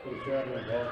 Traveling ball.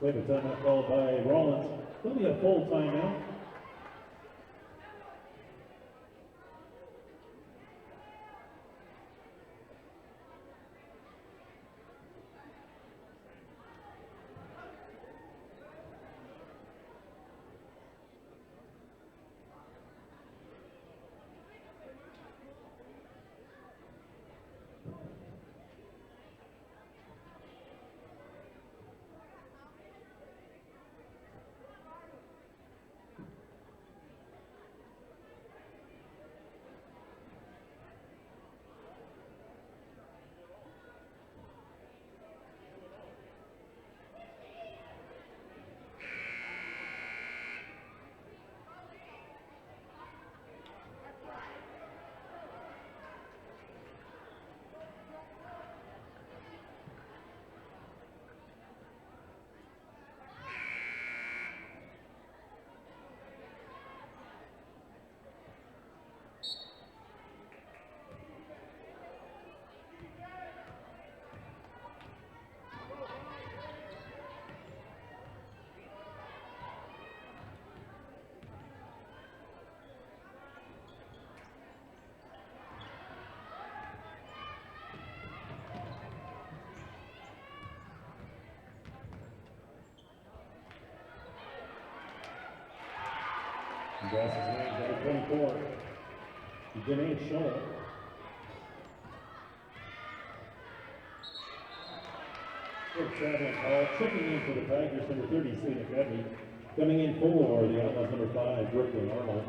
We have a timeout called by Rollins. It'll be a full timeout. Grasses names number 24, Janae Scholl. Good traveling call, checking in for the Tigers, number 30, STEINECKERT. Coming in for the Outlaws, number 5, Brooklyn Arnold.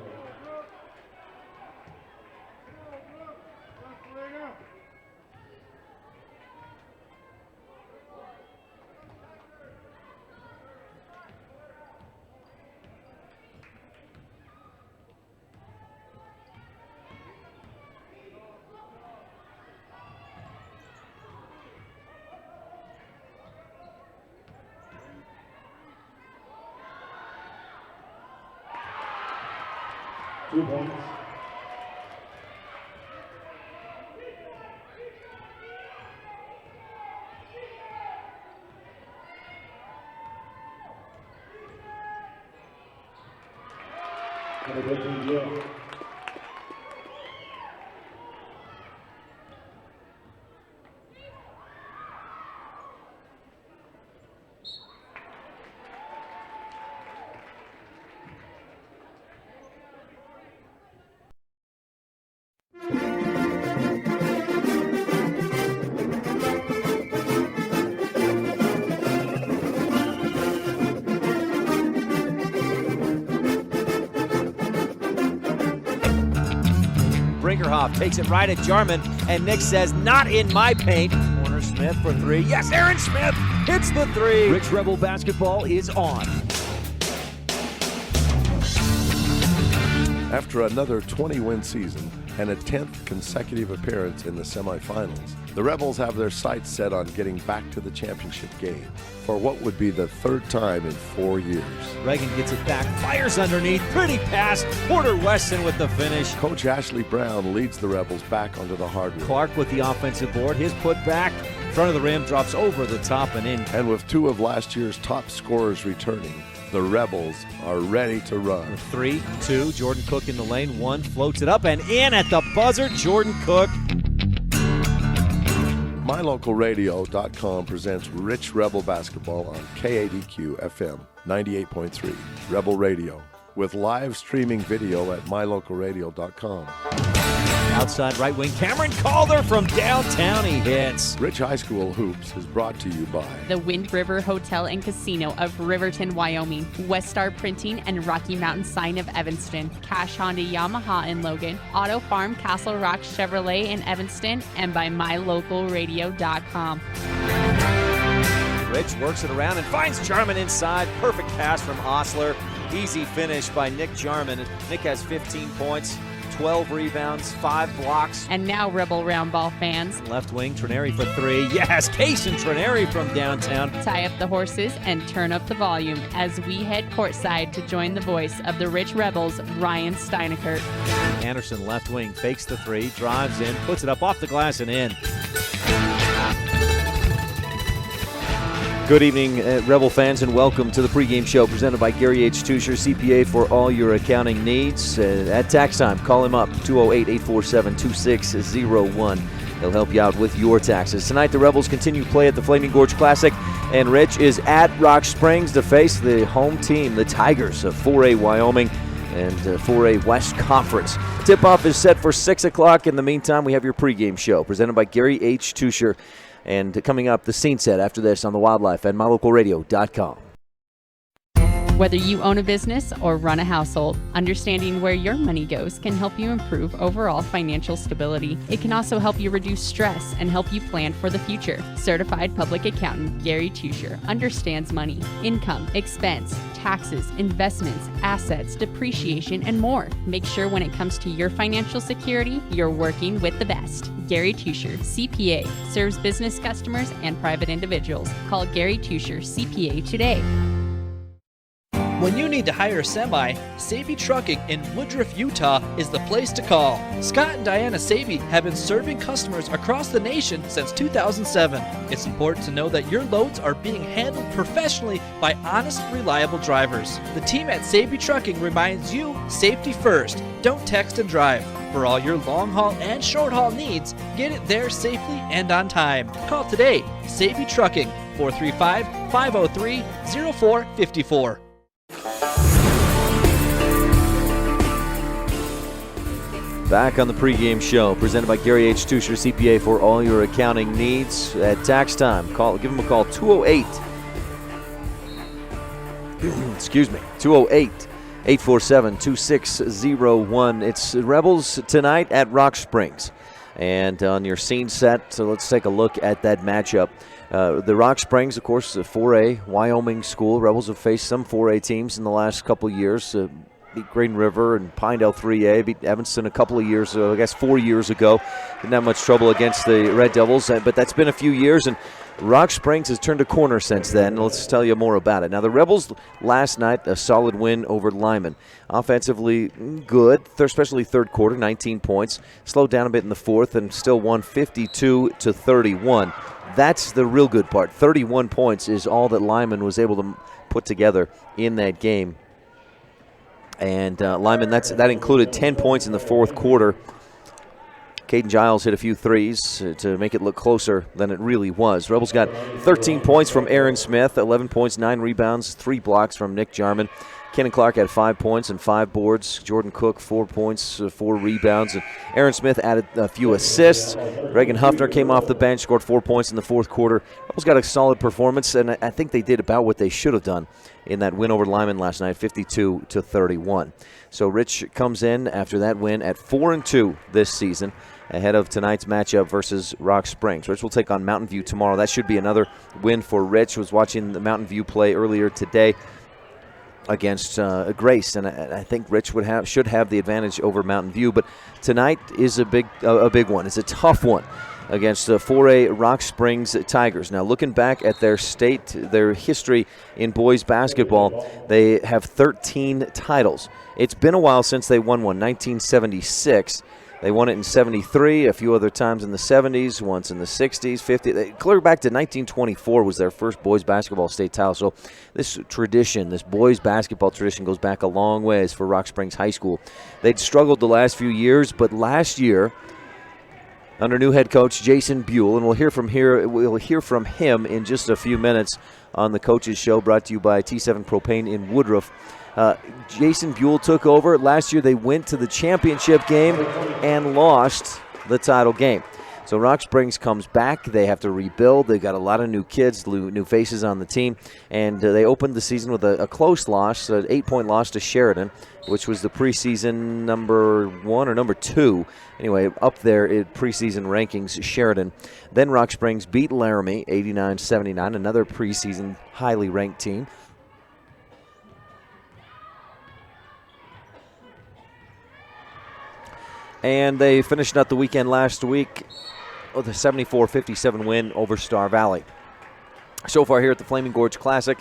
Two points. Number 15, Jill. Brinkerhoff takes it right at Jarman, and Nick says, not in my paint. Corner Smith for three. Yes, Aaron Smith hits the three. Rich Rebel basketball is on. After another 20-win season and a 10th consecutive appearance in the semifinals, the Rebels have their sights set on getting back to the championship game for what would be the third time in 4 years. Reagan gets it back, fires underneath, pretty pass, Porter Weston with the finish. Coach Ashley Brown leads the Rebels back onto the hardwood. Clark with the offensive board, his put back, front of the rim, drops over the top and in. And with two of last year's top scorers returning, The Rebels are ready to run. 3-2, Jordan Cook in the lane. 1 floats it up and in at the buzzer, Jordan Cook. MyLocalRadio.com presents Rich Rebel Basketball on KADQ FM 98.3 Rebel Radio with live streaming video at MyLocalRadio.com. Outside right wing, Cameron Calder from downtown, he hits. Rich High School Hoops is brought to you by the Wind River Hotel and Casino of Riverton, Wyoming, West Star Printing and Rocky Mountain Sign of Evanston, Cash Honda Yamaha in Logan, Auto Farm Castle Rock Chevrolet in Evanston, and by MyLocalRadio.com. Rich works it around and finds Jarman inside. Perfect pass from Osler. Easy finish by Nick Jarman. Nick has 15 points. 12 rebounds, 5 blocks. And now, Rebel Roundball fans, left wing, Trenary for 3. Yes, Case and Trenary from downtown. Tie up the horses and turn up the volume as we head courtside to join the voice of the Rich Rebels, Ryan Steineckert. Anderson, left wing, fakes the 3, drives in, puts it up off the glass and in. Good evening, Rebel fans, and welcome to the pregame show presented by Gary H. Tusher, CPA for all your accounting needs. At tax time, call him up, 208-847-2601. He'll help you out with your taxes. Tonight, the Rebels continue play at the Flaming Gorge Classic, and Rich is at Rock Springs to face the home team, the Tigers of 4A Wyoming and 4A West Conference. Tip-off is set for 6 o'clock. In the meantime, we have your pregame show presented by Gary H. Tusher. And coming up, the scene set after this on the Wildlife at MyLocalRadio.com. Whether you own a business or run a household, understanding where your money goes can help you improve overall financial stability. It can also help you reduce stress and help you plan for the future. Certified public accountant Gary Tusher understands money, income, expense, taxes, investments, assets, depreciation, and more. Make sure when it comes to your financial security, you're working with the best. Gary Tusher, CPA, serves business customers and private individuals. Call Gary Tusher, CPA today. When you need to hire a semi, Sabey Trucking in Woodruff, Utah is the place to call. Scott and Diana Sabey have been serving customers across the nation since 2007. It's important to know that your loads are being handled professionally by honest, reliable drivers. The team at Sabey Trucking reminds you, safety first. Don't text and drive. For all your long haul and short haul needs, get it there safely and on time. Call today, Sabey Trucking, 435-503-0454. Back on the pregame show, presented by Gary H. Tusher, CPA for all your accounting needs. At tax time, give him a call, 208-847-2601. It's Rebels tonight at Rock Springs. And on your scene set, so let's take a look at that matchup. The Rock Springs, of course, a 4A Wyoming school. Rebels have faced some 4A teams in the last couple of years. Beat Green River and Pinedale 3A, beat Evanston a couple of years ago, I guess 4 years ago. Didn't have much trouble against the Red Devils, but that's been a few years, and Rock Springs has turned a corner since then. Let's tell you more about it. Now, the Rebels last night, a solid win over Lyman. Offensively good, especially third quarter, 19 points. Slowed down a bit in the fourth and still won 52-31. That's the real good part. 31 points is all that Lyman was able to put together in that game. And Lyman, that included 10 points in the fourth quarter. Caden Giles hit a few threes to make it look closer than it really was. Rebels got 13 points from Aaron Smith, 11 points, 9 rebounds, 3 blocks from Nick Jarman. Kenan Clark had 5 points and 5 boards. Jordan Cook, 4 points, 4 rebounds. And Aaron Smith added a few assists. Reagan Huffner came off the bench, scored 4 points in the fourth quarter. Rebels got a solid performance, and I think they did about what they should have done in that win over Lyman last night, 52-31. So Rich comes in after that win at 4-2 this season, ahead of tonight's matchup versus Rock Springs. Rich will take on Mountain View tomorrow. That should be another win for Rich. Was watching the Mountain View play earlier today against Grace, and I think Rich should have the advantage over Mountain View. But tonight is a big one. It's a tough one against the 4A Rock Springs Tigers. Now, looking back at their history in boys basketball, they have 13 titles. It's been a while since they won one, 1976. They won it in 73, a few other times in the 70s, once in the 60s, 50s. Clear back to 1924 was their first boys basketball state title. So this tradition, this boys basketball tradition, goes back a long ways for Rock Springs High School. They'd struggled the last few years, but last year, under new head coach Jason Buell, and we'll hear from him in just a few minutes on the Coaches Show, brought to you by T7 Propane in Woodruff. Jason Buell took over. Last year they went to the championship game and lost the title game. So Rock Springs comes back. They have to rebuild. They've got a lot of new kids, new faces on the team. And they opened the season with a close loss, an 8-point loss to Sheridan, which was the preseason number 1 or number 2. Anyway, up there in preseason rankings, Sheridan. Then Rock Springs beat Laramie 89-79, another preseason highly ranked team. And they finished out the weekend last week with a 74-57 win over Star Valley. So far here at the Flaming Gorge Classic,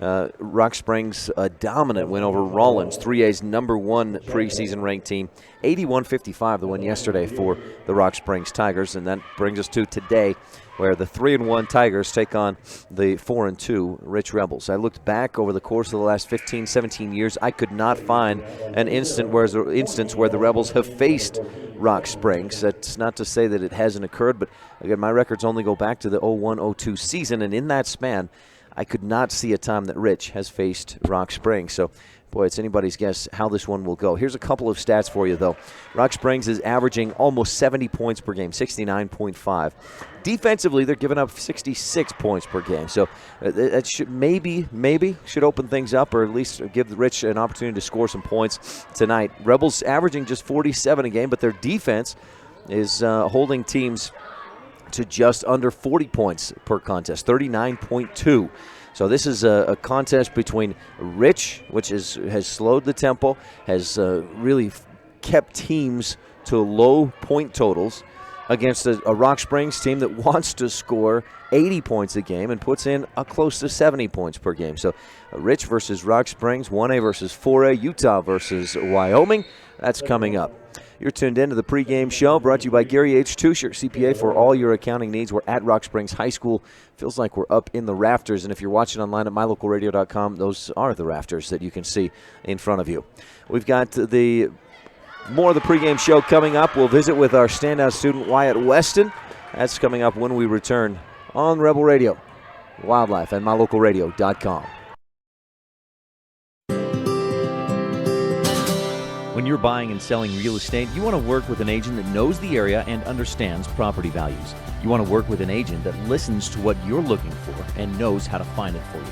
Rock Springs a dominant win over Rawlins, 3A's number 1 preseason ranked team, 81-55 the win yesterday for the Rock Springs Tigers. And that brings us to today, where the 3-1 Tigers take on the 4-2 Rich Rebels. I looked back over the course of the last 15, 17 years. I could not find an instance where the Rebels have faced Rock Springs. That's not to say that it hasn't occurred, but again, my records only go back to the 01-02 season, and in that span, I could not see a time that Rich has faced Rock Springs. So, boy, it's anybody's guess how this one will go. Here's a couple of stats for you, though. Rock Springs is averaging almost 70 points per game, 69.5. Defensively, they're giving up 66 points per game. So that should maybe should open things up, or at least give Rich an opportunity to score some points tonight. Rebels averaging just 47 a game, but their defense is holding teams to just under 40 points per contest, 39.2. So this is a contest between Rich, which has slowed the tempo, has really kept teams to low point totals, against a Rock Springs team that wants to score 80 points a game and puts in close to 70 points per game. So Rich versus Rock Springs, 1A versus 4A, Utah versus Wyoming. That's coming up. You're tuned in to the pregame show, brought to you by Gary H. Tusher, CPA for all your accounting needs. We're at Rock Springs High School. Feels like we're up in the rafters, and if you're watching online at mylocalradio.com, those are the rafters that you can see in front of you. We've got more of the pregame show coming up. We'll visit with our standout student, Wyatt Weston. That's coming up when we return on Rebel Radio, Wildlife, and mylocalradio.com. When you're buying and selling real estate, you want to work with an agent that knows the area and understands property values. You want to work with an agent that listens to what you're looking for and knows how to find it for you.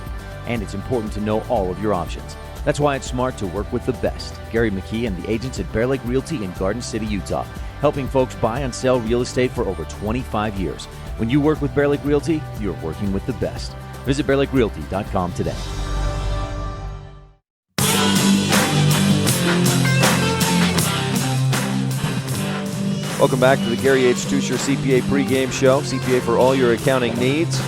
And it's important to know all of your options. That's why it's smart to work with the best. Gary McKee and the agents at Bear Lake Realty in Garden City, Utah, helping folks buy and sell real estate for over 25 years. When you work with Bear Lake Realty, you're working with the best. Visit bearlakerealty.com today. Welcome back to the Gary H. Tusher CPA pregame show. CPA for all your accounting needs.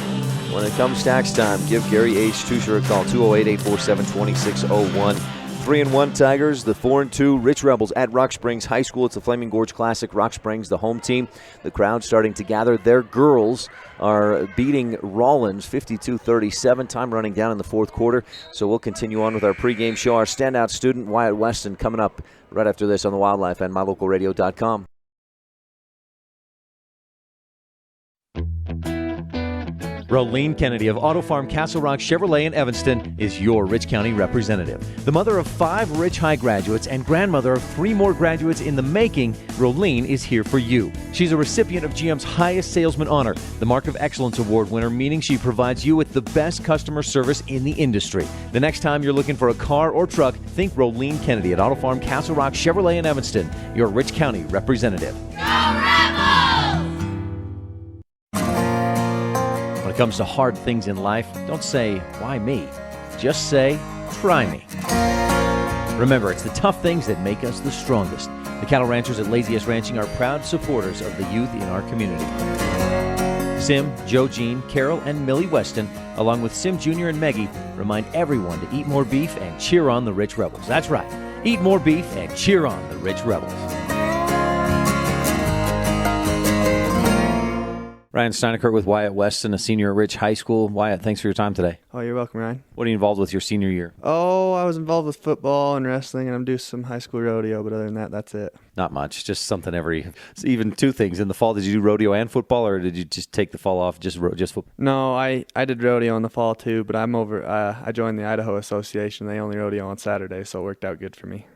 When it comes tax time, give Gary H. Tusher a call, 208-847-2601. 3-1 Tigers, the 4-2 Rich Rebels at Rock Springs High School. It's the Flaming Gorge Classic. Rock Springs, the home team. The crowd starting to gather. Their girls are beating Rawlins 52-37. Time running down in the fourth quarter. So we'll continue on with our pregame show. Our standout student, Wyatt Weston, coming up right after this on the Wildlife and mylocalradio.com. Rolene Kennedy of Auto Farm Castle Rock Chevrolet in Evanston is your Rich County representative. The mother of 5 Rich High graduates and grandmother of 3 more graduates in the making, Rolene is here for you. She's a recipient of GM's highest salesman honor, the Mark of Excellence Award winner, meaning she provides you with the best customer service in the industry. The next time you're looking for a car or truck, think Rolene Kennedy at Auto Farm Castle Rock Chevrolet in Evanston, your Rich County representative. When it comes to hard things in life, don't say, why me? Just say, try me. Remember, it's the tough things that make us the strongest. The cattle ranchers at Laziest Ranching are proud supporters of the youth in our community. Sim, Joe Jean, Carol, and Millie Weston, along with Sim Jr. and Maggie, remind everyone to eat more beef and cheer on the Rich Rebels. That's right. Eat more beef and cheer on the Rich Rebels. Ryan Steineckert with Wyatt Weston, a senior at Rich High School. Wyatt, thanks for your time today. Oh, you're welcome, Ryan. What are you involved with your senior year? Oh, I was involved with football and wrestling, and I'm doing some high school rodeo, but other than that, that's it. Not much, just something even two things. In the fall, did you do rodeo and football, or did you just take the fall off, just football? No, I did rodeo in the fall too, but I joined the Idaho Association. They only rodeo on Saturday, so it worked out good for me.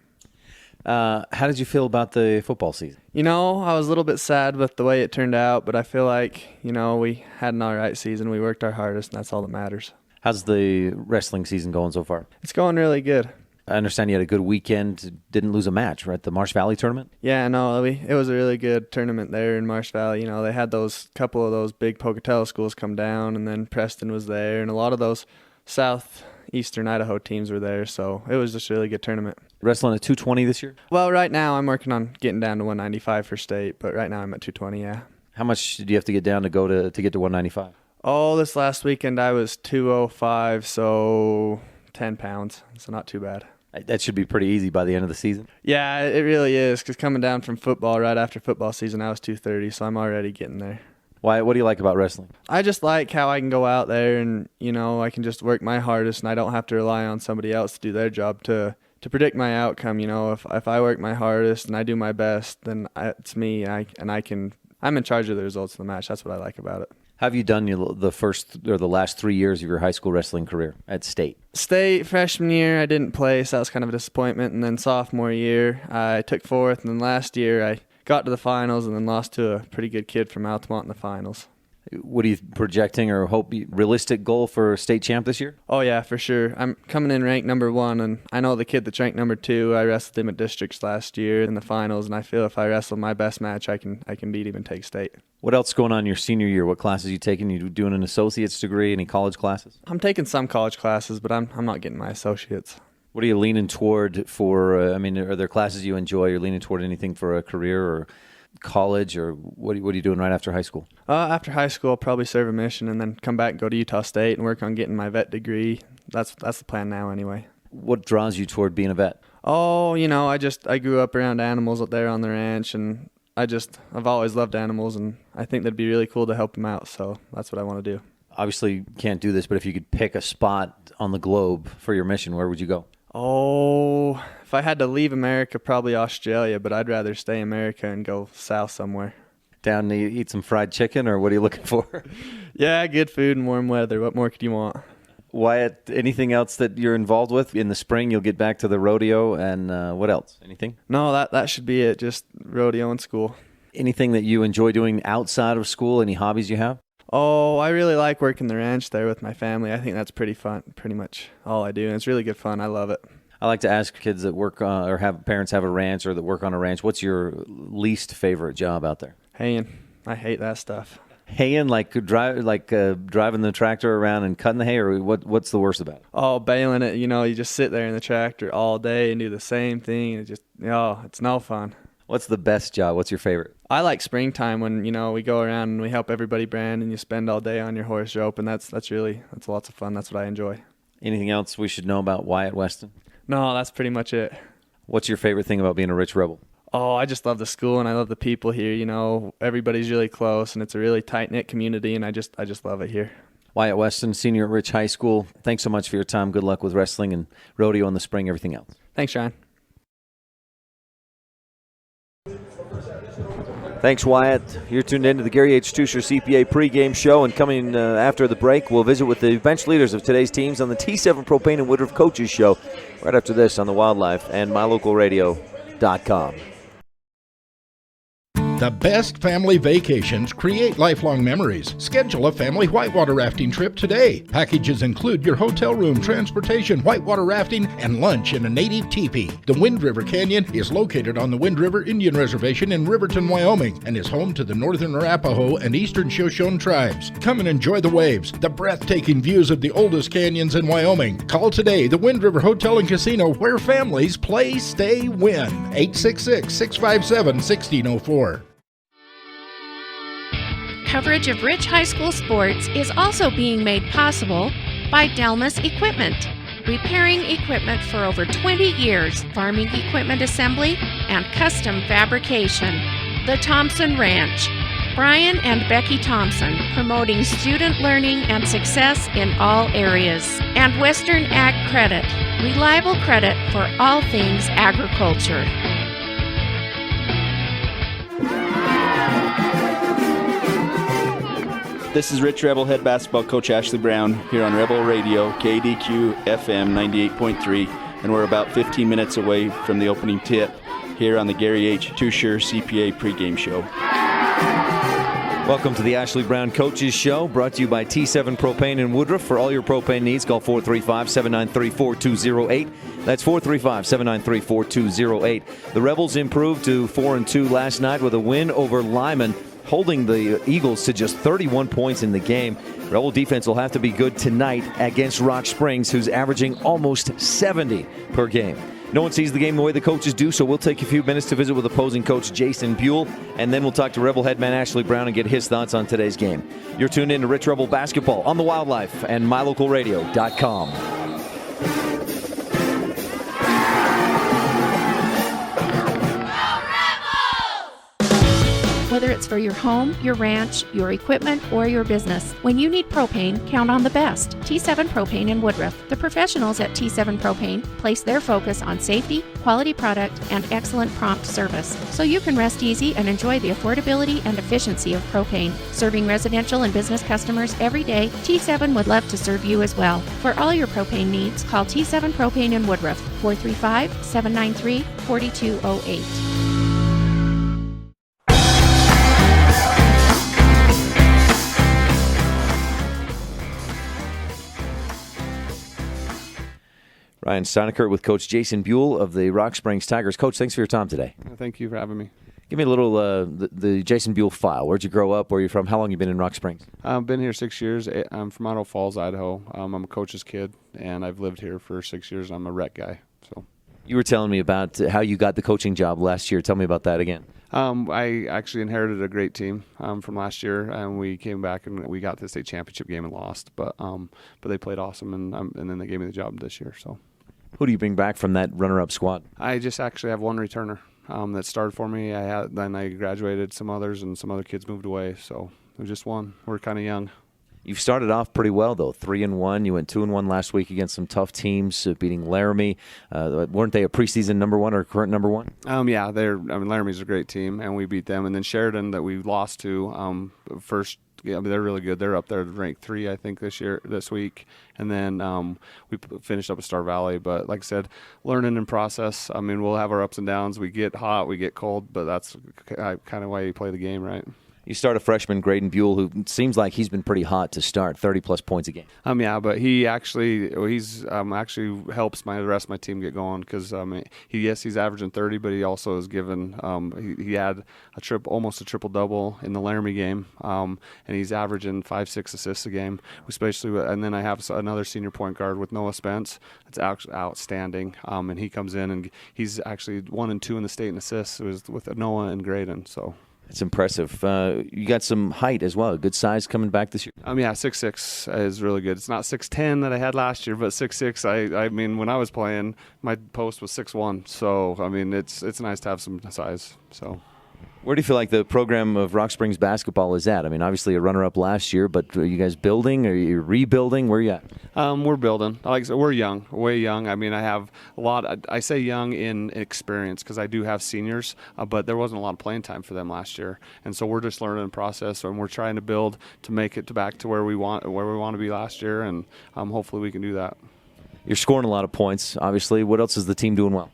How did you feel about the football season? I was a little bit sad with the way it turned out, but I feel like, we had an all right season. We worked our hardest, and that's all that matters. How's the wrestling season going so far? It's going really good. I understand you had a good weekend, didn't lose a match, right? The Marsh Valley tournament? Yeah, no, it was a really good tournament there in Marsh Valley. They had those couple of those big Pocatello schools come down, and then Preston was there, and a lot of those southeastern Idaho teams were there, so it was just a really good tournament. Wrestling at 220 this year? Well, right now I'm working on getting down to 195 for state, but right now I'm at 220, yeah. How much do you have to get down to get to 195? Oh, this last weekend I was 205, so 10 pounds, so not too bad. That should be pretty easy by the end of the season. Yeah, it really is, because coming down from football right after football season, I was 230, so I'm already getting there. Why? What do you like about wrestling? I just like how I can go out there and, I can just work my hardest, and I don't have to rely on somebody else to do their job to predict my outcome. If I work my hardest and I do my best, then it's me, and I'm in charge of the results of the match. That's what I like about it. How have you done the first or the last 3 years of your high school wrestling career at state? State freshman year, I didn't place. That was kind of a disappointment. And then sophomore year, I took fourth. And then last year, I got to the finals and then lost to a pretty good kid from Altamont in the finals. What are you projecting or realistic goal for state champ this year? Oh, yeah, for sure. I'm coming in ranked number 1, and I know the kid that's ranked number 2. I wrestled him at districts last year in the finals, and I feel if I wrestle my best match, I can beat him and take state. What else going on in your senior year? What classes are you taking? You doing an associate's degree? Any college classes? I'm taking some college classes, but I'm not getting my associates. What are you leaning toward for, are there classes you enjoy? You're leaning toward anything for a career or college, or what are you doing right after high school? After high school, I'll probably serve a mission and then come back and go to Utah State and work on getting my vet degree. That's the plan now anyway. What draws you toward being a vet? Oh, I grew up around animals up there on the ranch, and I've always loved animals, and I think that'd be really cool to help them out, so that's what I want to do. Obviously, you can't do this, but if you could pick a spot on the globe for your mission, where would you go? Oh, if I had to leave America, probably Australia, but I'd rather stay in America and go south somewhere. Down to eat some fried chicken, or what are you looking for? Yeah, good food and warm weather. What more could you want? Wyatt, anything else that you're involved with? In the spring, you'll get back to the rodeo, and what else? Anything? No, that should be it, just rodeo and school. Anything that you enjoy doing outside of school? Any hobbies you have? Oh, I really like working the ranch there with my family. I think that's pretty fun, pretty much all I do, and it's really good fun. I love it. I like to ask kids that work or have parents have a ranch or that work on a ranch, what's your least favorite job out there? Haying. I hate that stuff. Haying, driving the tractor around and cutting the hay, or what's the worst about it? Oh, baling it. You just sit there in the tractor all day and do the same thing. And it's no fun. What's the best job? What's your favorite? I like springtime when, we go around and we help everybody brand and you spend all day on your horse rope, and that's lots of fun. That's what I enjoy. Anything else we should know about Wyatt Weston? No, that's pretty much it. What's your favorite thing about being a Rich Rebel? Oh, I just love the school and I love the people here. Everybody's really close and it's a really tight-knit community, and I just love it here. Wyatt Weston, senior at Rich High School. Thanks so much for your time. Good luck with wrestling and rodeo in the spring, everything else. Thanks, Ryan. Thanks, Wyatt. You're tuned in to the Gary H. Tusher CPA pregame show, and coming after the break, we'll visit with the bench leaders of today's teams on the T7 Propane and Woodruff Coaches Show right after this on the Wildlife and MyLocalRadio.com. The best family vacations create lifelong memories. Schedule a family whitewater rafting trip today. Packages include your hotel room, transportation, whitewater rafting, and lunch in a native teepee. The Wind River Canyon is located on the Wind River Indian Reservation in Riverton, Wyoming, and is home to the Northern Arapaho and Eastern Shoshone tribes. Come and enjoy the waves, the breathtaking views of the oldest canyons in Wyoming. Call today the Wind River Hotel and Casino, where families play, stay, win. 866-657-1604. Coverage of Rich High School sports is also being made possible by Delmas Equipment, repairing equipment for over 20 years, farming equipment assembly, and custom fabrication. The Thompson Ranch, Brian and Becky Thompson, promoting student learning and success in all areas. And Western Ag Credit, reliable credit for all things agriculture. This is Rich Rebel head basketball coach Ashley Brown here on Rebel Radio, KADQ FM 98.3, and we're about 15 minutes away from the opening tip here on the Gary H. Tusher CPA pregame show. Welcome to the Ashley Brown Coaches Show, brought to you by T7 Propane in Woodruff. For all your propane needs, call 435-793-4208. That's 435-793-4208. The Rebels improved to 4-2 last night with a win over Lyman, holding the Eagles to just 31 points in the game. Rebel defense will have to be good tonight against Rock Springs, who's averaging almost 70 per game. No one sees the game the way the coaches do, so we'll take a few minutes to visit with opposing coach Jason Buell, and then we'll talk to Rebel headman Ashley Brown and get his thoughts on today's game. You're tuned in to Rich Rebel Basketball on the Wildlife and MyLocalRadio.com. Whether it's for your home, your ranch, your equipment, or your business, when you need propane, count on the best. T7 Propane in Woodruff. The professionals at T7 Propane place their focus on safety, quality product, and excellent prompt service, so you can rest easy and enjoy the affordability and efficiency of propane. Serving residential and business customers every day, T7 would love to serve you as well. For all your propane needs, call T7 Propane in Woodruff, 435-793-4208. Ryan Steineckert with Coach Jason Buell of the Rock Springs Tigers. Coach, thanks for your time today. Thank you for having me. Give me a little the Jason Buell file. Where'd you grow up? Where are you from? How long you been in Rock Springs? I've been here 6 years. I'm from Idaho Falls, Idaho. I'm a coach's kid, and I've lived here for 6 years. I'm a rec guy. So you were telling me about how you got the coaching job last year. Tell me about that again. I actually inherited a great team from last year, and we came back and we got to the state championship game and lost. But they played awesome, and then they gave me the job this year. So. Who do you bring back from that runner-up squad? I just actually have one returner that started for me. Then I graduated some others, and some other kids moved away. So it was just one. We're kind of young. You've started off pretty well, though. 3-1. You went 2-1 last week against some tough teams, beating Laramie. Weren't they a preseason number one or current number one? Yeah, Laramie's a great team, and we beat them. And then Sheridan, that we lost to first. Yeah, they're really good. They're up there ranked 3, I think, this week. And then we finished up at Star Valley. But like I said, learning in process. I mean, we'll have our ups and downs. We get hot, we get cold, but that's kind of why you play the game, right? You start a freshman, Graydon Buell, who seems like he's been pretty hot to start, 30-plus points a game. Yeah, but he's actually helps the rest of my team get going because he's averaging 30, but he also is given he had almost a triple-double in the Laramie game, and he's averaging 5-6 assists a game, especially and then I have another senior point guard with Noah Spence. It's outstanding, and he comes in and he's actually 1 and 2 in the state in assists with Noah and Graydon, so. It's impressive. You got some height as well. Good size coming back this year. 6'6" is really good. It's not 6'10" that I had last year, but 6'6". I mean, when I was playing, my post was 6'1". So I mean, it's nice to have some size. So. Where do you feel like the program of Rock Springs basketball is at? I mean, obviously a runner-up last year, but are you guys building? Are you rebuilding? Where are you at? We're building. Like I said, we're young, way young. I mean, I have a lot. I say young in experience because I do have seniors, but there wasn't a lot of playing time for them last year, and so we're just learning the process, and we're trying to build to make it back to where we want to be last year, and hopefully we can do that. You're scoring a lot of points, obviously. What else is the team doing well?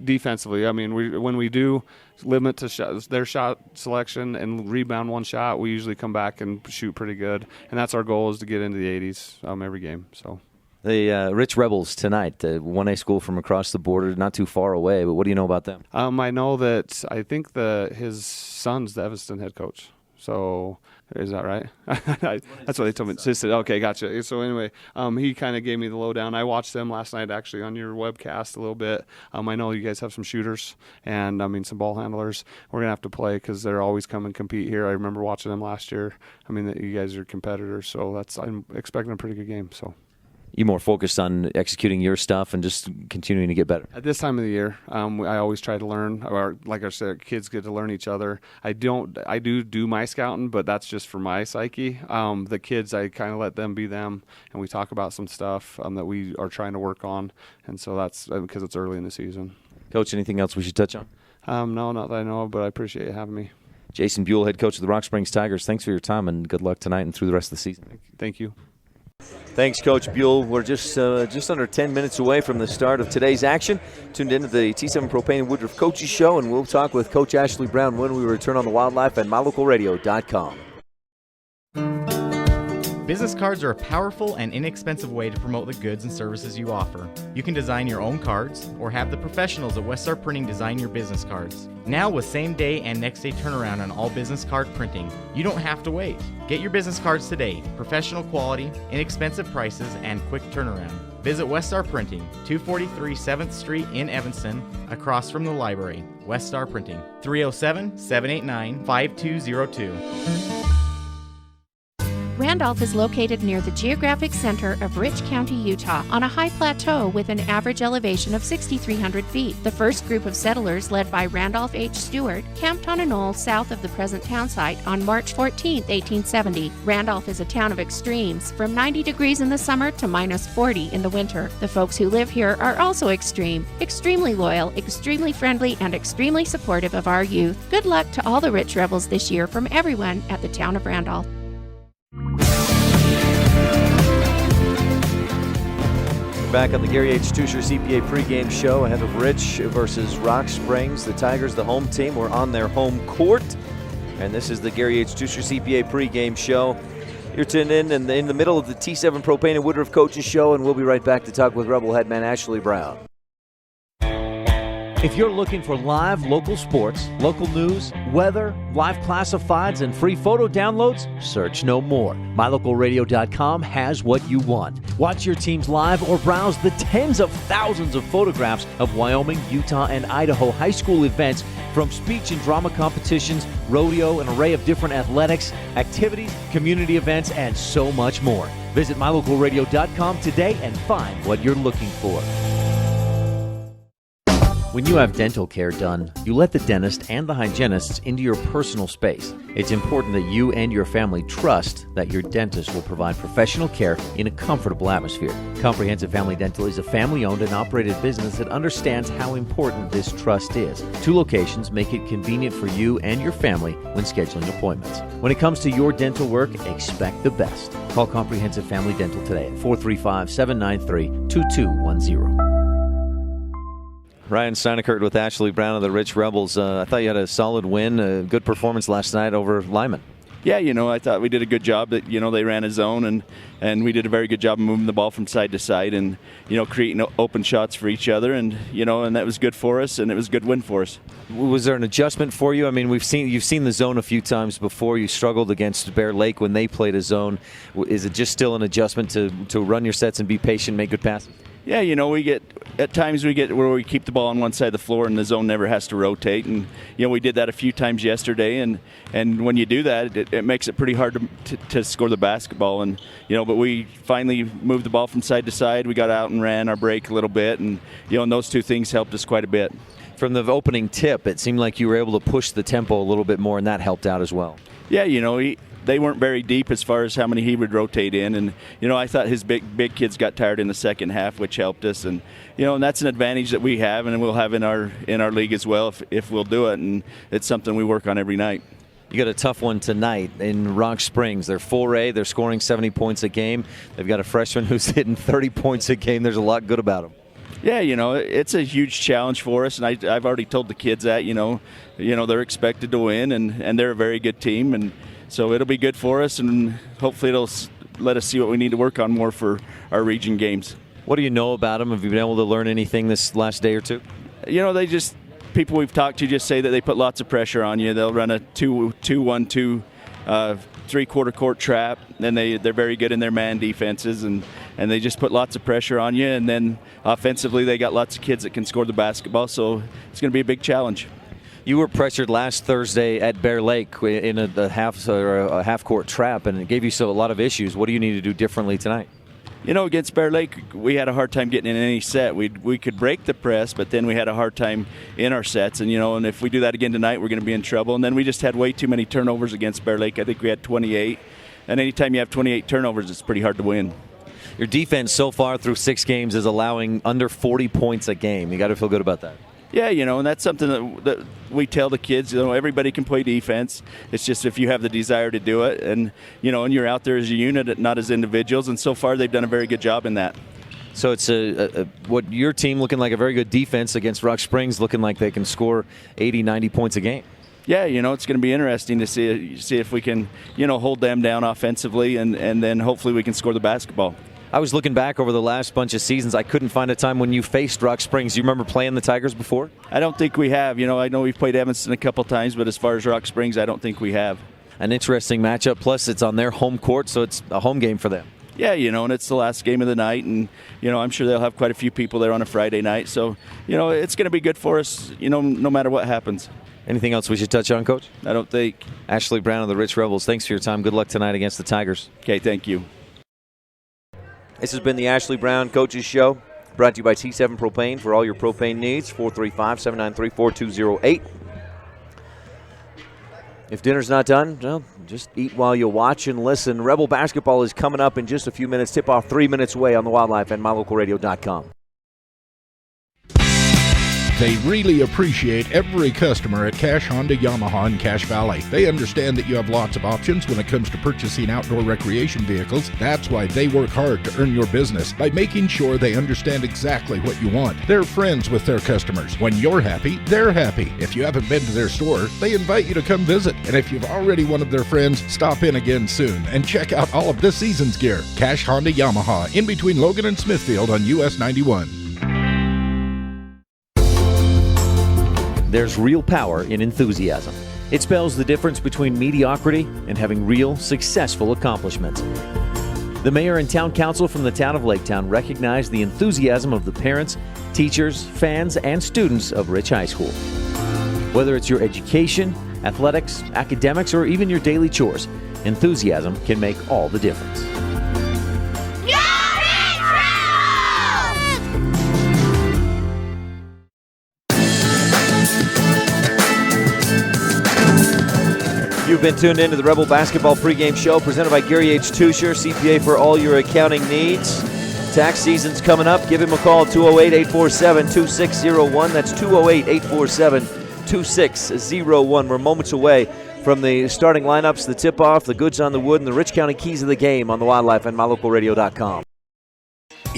Defensively, I mean, when we do limit to their shot selection and rebound one shot, we usually come back and shoot pretty good, and that's our goal, is to get into the 80s every game. So. The Rich Rebels tonight, 1A school from across the border, not too far away, but what do you know about them? I know that I think his son's the Evanston head coach. So is that right? That's what they told me. They said, okay, gotcha. So anyway, he kind of gave me the lowdown. I watched them last night actually on your webcast a little bit. I know you guys have some shooters and some ball handlers. We're going to have to play because they're always come and compete here. I remember watching them last year. You guys are competitors, so I'm expecting a pretty good game. So. You more focused on executing your stuff and just continuing to get better? At this time of the year, I always try to learn, or like I said, kids get to learn each other. I do my scouting, but that's just for my psyche. The kids, I kind of let them be them, and we talk about some stuff that we are trying to work on, and so that's because it's early in the season. Coach, anything else we should touch on? No, not that I know of, but I appreciate you having me. Jason Buell, head coach of the Rock Springs Tigers, thanks for your time, and good luck tonight and through the rest of the season. Thank you. Thanks, Coach Buell. We're just under 10 minutes away from the start of today's action. Tuned into the T7 Propane and Woodruff Coaches Show, and we'll talk with Coach Ashley Brown when we return on the Wildlife and MyLocalRadio.com. Business cards are a powerful and inexpensive way to promote the goods and services you offer. You can design your own cards or have the professionals at Westar Printing design your business cards. Now with same-day and next-day turnaround on all business card printing, you don't have to wait. Get your business cards today. Professional quality, inexpensive prices, and quick turnaround. Visit Westar Printing, 243 7th Street in Evanston, across from the library. Westar Printing, 307-789-5202. Randolph is located near the geographic center of Rich County, Utah, on a high plateau with an average elevation of 6,300 feet. The first group of settlers, led by Randolph H. Stewart, camped on a knoll south of the present town site on March 14, 1870. Randolph is a town of extremes, from 90 degrees in the summer to minus 40 in the winter. The folks who live here are also extremely loyal, extremely friendly, and extremely supportive of our youth. Good luck to all the Rich Rebels this year from everyone at the town of Randolph. Back on the Gary H. Tusher CPA pregame show ahead of Rich versus Rock Springs. The Tigers, the home team, were on their home court. And this is the Gary H. Tusher CPA pregame show. You're tuned in the middle of the T7 Propane and Woodruff Coaches Show, and we'll be right back to talk with Rebel headman Ashley Brown. If you're looking for live local sports, local news, weather, live classifieds, and free photo downloads, search no more. MyLocalRadio.com has what you want. Watch your teams live or browse the tens of thousands of photographs of Wyoming, Utah, and Idaho high school events, from speech and drama competitions, rodeo, an array of different athletics, activities, community events, and so much more. Visit MyLocalRadio.com today and find what you're looking for. When you have dental care done, you let the dentist and the hygienists into your personal space. It's important that you and your family trust that your dentist will provide professional care in a comfortable atmosphere. Comprehensive Family Dental is a family-owned and operated business that understands how important this trust is. 2 locations make it convenient for you and your family when scheduling appointments. When it comes to your dental work, expect the best. Call Comprehensive Family Dental today at 435-793-2210. Ryan STEINECKERT with Ashley Brown of the Rich Rebels. I thought you had a solid win, a good performance last night over Lyman. Yeah, I thought we did a good job. That they ran a zone, and we did a very good job of moving the ball from side to side, and creating open shots for each other, and and that was good for us, and it was a good win for us. Was there an adjustment for you? I mean, you've seen the zone a few times before. You struggled against Bear Lake when they played a zone. Is it just still an adjustment to run your sets and be patient, make good passes? Yeah, we get where we keep the ball on one side of the floor and the zone never has to rotate, and we did that a few times yesterday, and when you do that, it makes it pretty hard to score the basketball, and but we finally moved the ball from side to side. We got out and ran our break a little bit, and and those 2 things helped us quite a bit. From the opening tip, it seemed like you were able to push the tempo a little bit more, and that helped out as well. Yeah, they weren't very deep as far as how many he would rotate in, and I thought his big kids got tired in the second half, which helped us, and and that's an advantage that we have, and we'll have in our league as well if we'll do it, and it's something we work on every night. You got a tough one tonight in Rock Springs. They're 4A. They're scoring 70 points a game. They've got a freshman who's hitting 30 points a game. There's a lot good about him. Yeah, it's a huge challenge for us, and I've already told the kids that, they're expected to win, and they're a very good team, and so it'll be good for us, and hopefully it'll let us see what we need to work on more for our region games. What do you know about them? Have you been able to learn anything this last day or two? People we've talked to just say that they put lots of pressure on you. They'll run a 2-1-2 3-quarter court trap, and they're very good in their man defenses, and they just put lots of pressure on you, and then offensively they got lots of kids that can score the basketball, so it's going to be a big challenge. You were pressured last Thursday at Bear Lake in a half-court trap, and it gave you a lot of issues. What do you need to do differently tonight? Against Bear Lake, we had a hard time getting in any set. We could break the press, but then we had a hard time in our sets. And, and if we do that again tonight, we're going to be in trouble. And then we just had way too many turnovers against Bear Lake. I think we had 28. And anytime you have 28 turnovers, it's pretty hard to win. Your defense so far through 6 games is allowing under 40 points a game. You got to feel good about that. Yeah, and that's something that we tell the kids, everybody can play defense. It's just if you have the desire to do it and, and you're out there as a unit, not as individuals. And so far they've done a very good job in that. So it's what your team looking like a very good defense against Rock Springs, looking like they can score 80, 90 points a game. Yeah, it's going to be interesting to see if we can, hold them down offensively and then hopefully we can score the basketball. I was looking back over the last bunch of seasons. I couldn't find a time when you faced Rock Springs. You remember playing the Tigers before? I don't think we have. I know we've played Evanston a couple times, but as far as Rock Springs, I don't think we have. An interesting matchup. Plus, it's on their home court, so it's a home game for them. Yeah, and it's the last game of the night, and, I'm sure they'll have quite a few people there on a Friday night. So, it's going to be good for us, no matter what happens. Anything else we should touch on, Coach? I don't think. Ashley Brown of the Rich Rebels, thanks for your time. Good luck tonight against the Tigers. Okay, thank you. This has been the Ashley Brown Coaches Show, brought to you by T7 Propane for all your propane needs, 435-793-4208. If dinner's not done, well, just eat while you watch and listen. Rebel basketball is coming up in just a few minutes. Tip-off 3 minutes away on the Wildlife and MyLocalRadio.com. They really appreciate every customer at Cash Honda Yamaha in Cache Valley. They understand that you have lots of options when it comes to purchasing outdoor recreation vehicles. That's why they work hard to earn your business by making sure they understand exactly what you want. They're friends with their customers. When you're happy, they're happy. If you haven't been to their store, they invite you to come visit. And if you've already one of their friends, stop in again soon and check out all of this season's gear. Cash Honda Yamaha in between Logan and Smithfield on US 91. There's real power in enthusiasm. It spells the difference between mediocrity and having real, successful accomplishments. The mayor and town council from the town of Laketown recognize the enthusiasm of the parents, teachers, fans, and students of Rich High School. Whether it's your education, athletics, academics, or even your daily chores, enthusiasm can make all the difference. You've been tuned into the Rebel Basketball pregame show presented by Gary H. Tusher, CPA for all your accounting needs. Tax season's coming up. Give him a call, 208-847-2601. That's 208-847-2601. We're moments away from the starting lineups, the tip-off, the goods on the wood, and the Rich County keys of the game on the Wildlife and MyLocalRadio.com.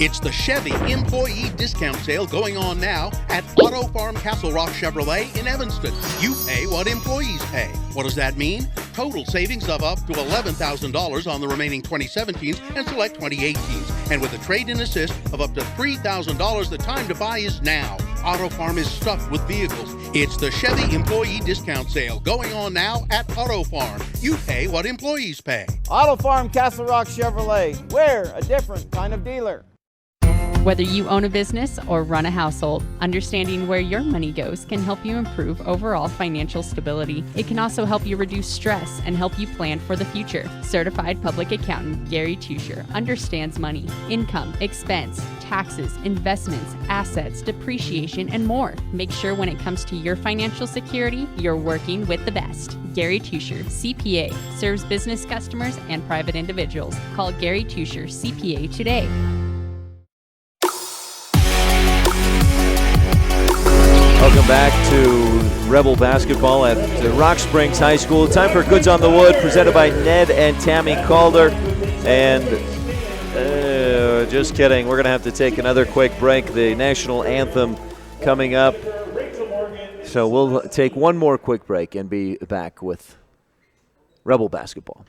It's the Chevy Employee Discount Sale going on now at Auto Farm Castle Rock Chevrolet in Evanston. You pay what employees pay. What does that mean? Total savings of up to $11,000 on the remaining 2017s and select 2018s. And with a trade-in assist of up to $3,000, the time to buy is now. Auto Farm is stuffed with vehicles. It's the Chevy Employee Discount Sale going on now at Auto Farm. You pay what employees pay. Auto Farm Castle Rock Chevrolet. We're a different kind of dealer. Whether you own a business or run a household, understanding where your money goes can help you improve overall financial stability. It can also help you reduce stress and help you plan for the future. Certified public accountant Gary Tusher understands money, income, expense, taxes, investments, assets, depreciation, and more. Make sure when it comes to your financial security, you're working with the best. Gary Tusher, CPA, serves business customers and private individuals. Call Gary Tusher, CPA today. Welcome back to Rebel Basketball at Rock Springs High School. Time for Goods on the Wood, presented by Ned and Tammy Calder. And just kidding, we're going to have to take another quick break. The national anthem coming up. So we'll take one more quick break and be back with Rebel Basketball.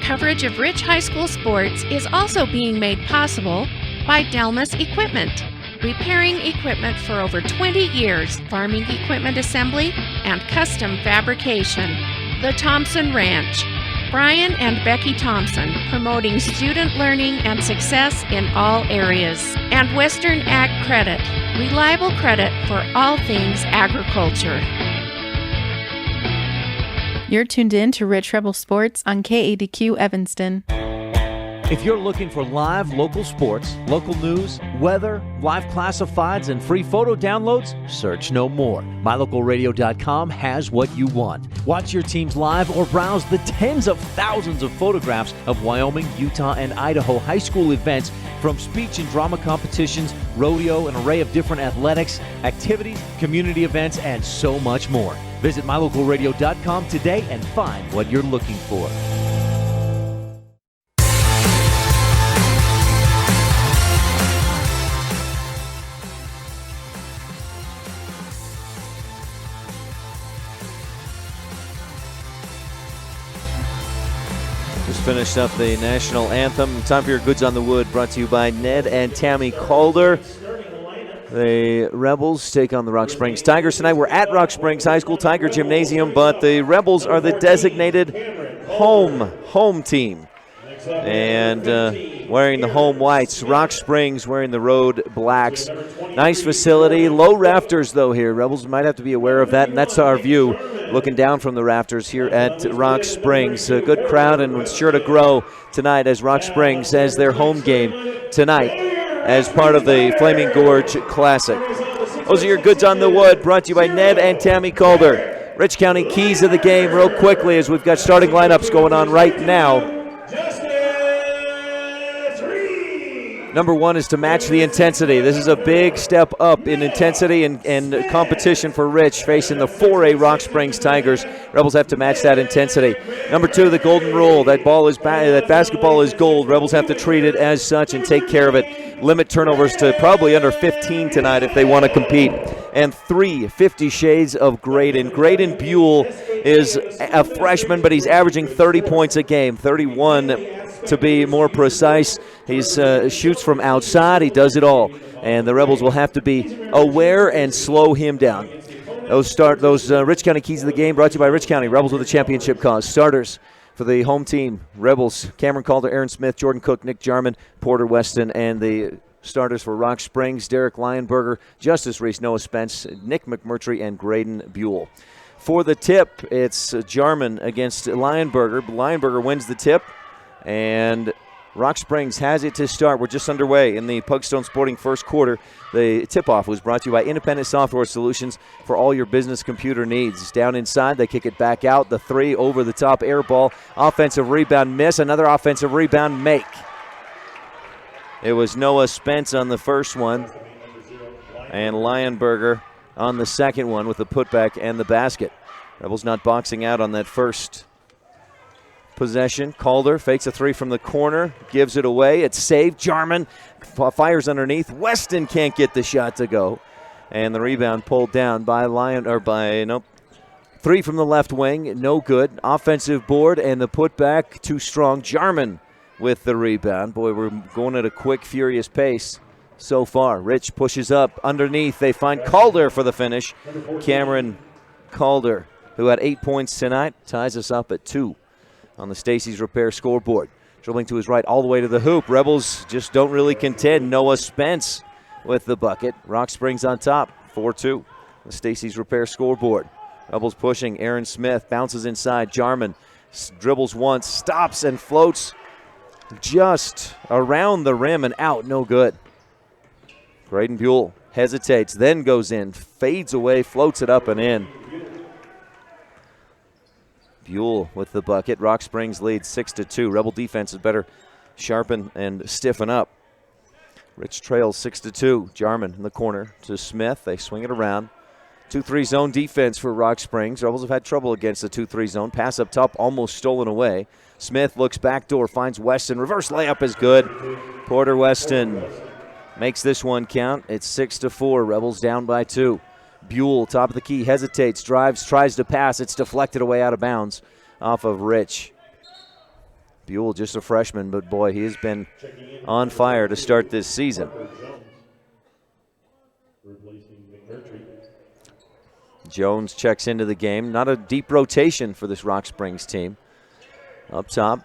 Coverage of Rich High School sports is also being made possible by Delmas Equipment, repairing equipment for over 20 years, farming equipment assembly, and custom fabrication. The Thompson Ranch, Brian and Becky Thompson, promoting student learning and success in all areas. And Western Ag Credit, reliable credit for all things agriculture. You're tuned in to Rich Rebel Sports on KADQ Evanston. If you're looking for live local sports, local news, weather, live classifieds, and free photo downloads, search no more. MyLocalRadio.com has what you want. Watch your teams live or browse the tens of thousands of photographs of Wyoming, Utah, and Idaho high school events, from speech and drama competitions, rodeo, an array of different athletics, activities, community events, and so much more. Visit MyLocalRadio.com today and find what you're looking for. Just finished up the national anthem. Time for your Goods on the Wood, brought to you by Ned and Tammy Calder. The Rebels take on the Rock Springs Tigers tonight. We're at Rock Springs High School Tiger Gymnasium, but the Rebels are the designated home team. And wearing the home whites. Rock Springs wearing the road blacks. Nice facility. Low rafters, though, here. Rebels might have to be aware of that, and that's our view looking down from the rafters here at Rock Springs. A good crowd, and it's sure to grow tonight as Rock Springs has their home game tonight as part of the Flaming Gorge Classic. Those are your Goods on the Wood, brought to you by Ned and Tammy Calder. Rich County keys of the game real quickly as we've got starting lineups going on right now. Number one is to match the intensity. This is a big step up in intensity and competition for Rich, facing the 4A Rock Springs Tigers. Rebels have to match that intensity. Number two, the golden rule. That basketball is gold. Rebels have to treat it as such and take care of it. Limit turnovers to probably under 15 tonight if they want to compete. And three, 50 Shades of Graydon. Graydon Buell is a freshman, but he's averaging 30 points a game, 31 to be more precise. He shoots from outside. He does it all. And the Rebels will have to be aware and slow him down. Those Rich County keys of the game brought to you by Rich County. Rebels with a championship cause. Starters for the home team, Rebels, Cameron Calder, Aaron Smith, Jordan Cook, Nick Jarman, Porter Weston, and the starters for Rock Springs, Derek Lionberger, Justice Reese, Noah Spence, Nick McMurtry, and Graydon Buell. For the tip, it's Jarman against Lionberger. Lionberger wins the tip, and Rock Springs has it to start. We're just underway in the Pugstone Sporting first quarter. The tip-off was brought to you by Independent Software Solutions for all your business computer needs. Down inside, they kick it back out. The three over the top air ball. Offensive rebound miss. Another offensive rebound make. It was Noah Spence on the first one, and Lionberger on the second one with the putback and the basket. Rebels not boxing out on that first possession. Calder fakes a three from the corner, gives it away. It's saved. Jarman fires underneath. Weston can't get the shot to go, and the rebound pulled down by three from the left wing, no good. Offensive board and the putback too strong. Jarman with the rebound. Boy, we're going at a quick, furious pace so far. Rich pushes up underneath. They find Calder for the finish. Cameron Calder, who had 8 points tonight, ties us up at 2 on the Stacy's Repair scoreboard. Dribbling to his right all the way to the hoop. Rebels just don't really contend. Noah Spence with the bucket. Rock Springs on top, 4-2. The Stacy's Repair scoreboard. Rebels pushing. Aaron Smith bounces inside. Jarman dribbles once, stops and floats just around the rim and out. No good. Graydon Buell hesitates, then goes in, fades away, floats it up and in. Buell with the bucket. Rock Springs leads 6-2. Rebel defense is better sharpen and stiffen up. Rich trails 6-2. Jarman in the corner to Smith. They swing it around. 2-3 zone defense for Rock Springs. Rebels have had trouble against the 2-3 zone. Pass up top, almost stolen away. Smith looks backdoor, finds Weston. Reverse layup is good. Porter Weston makes this one count. It's 6-4. Rebels down by 2. Buell, top of the key, hesitates, drives, tries to pass. It's deflected away out of bounds off of Rich. Buell, just a freshman, but boy, he has been on fire to start this season. Jones checks into the game. Not a deep rotation for this Rock Springs team. Up top,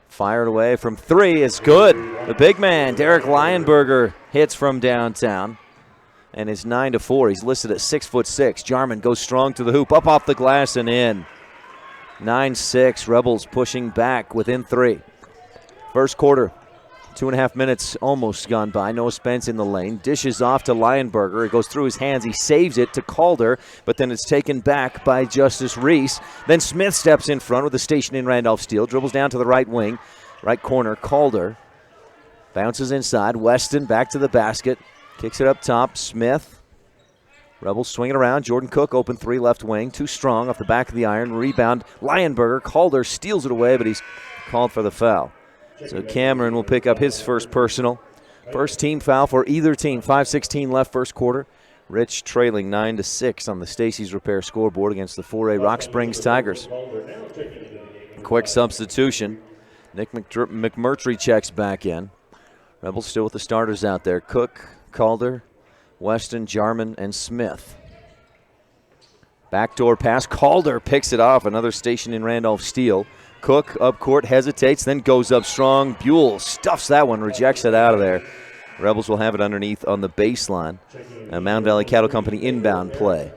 fired away from 3 is good. The big man, Derek Lionberger, hits from downtown. And it's 9-4. He's listed at 6'6". Jarman goes strong to the hoop, up off the glass and in. 9-6. Rebels pushing back within 3. First quarter, 2.5 minutes almost gone by. Noah Spence in the lane. Dishes off to Leyenberger. It goes through his hands. He saves it to Calder, but then it's taken back by Justice Reese. Then Smith steps in front with the station in Randolph Steele. Dribbles down to the right wing. Right corner, Calder. Bounces inside. Weston back to the basket. Kicks it up top. Smith. Rebels swing it around. Jordan Cook, open 3 left wing. Too strong off the back of the iron. Rebound. Leyenberger. Calder steals it away, but he's called for the foul. So Cameron will pick up his first personal. First team foul for either team. 5:16 left first quarter. Rich trailing 9-6 on the Stacy's Repair scoreboard against the 4A Rock Springs Tigers. Quick substitution. Nick McMurtry checks back in. Rebels still with the starters out there. Cook, Calder, Weston, Jarman, and Smith. Backdoor pass. Calder picks it off. Another station in Randolph Steele. Cook up court, hesitates, then goes up strong. Buell stuffs that one, rejects it out of there. Rebels will have it underneath on the baseline. Mound Valley Cattle Company inbound play.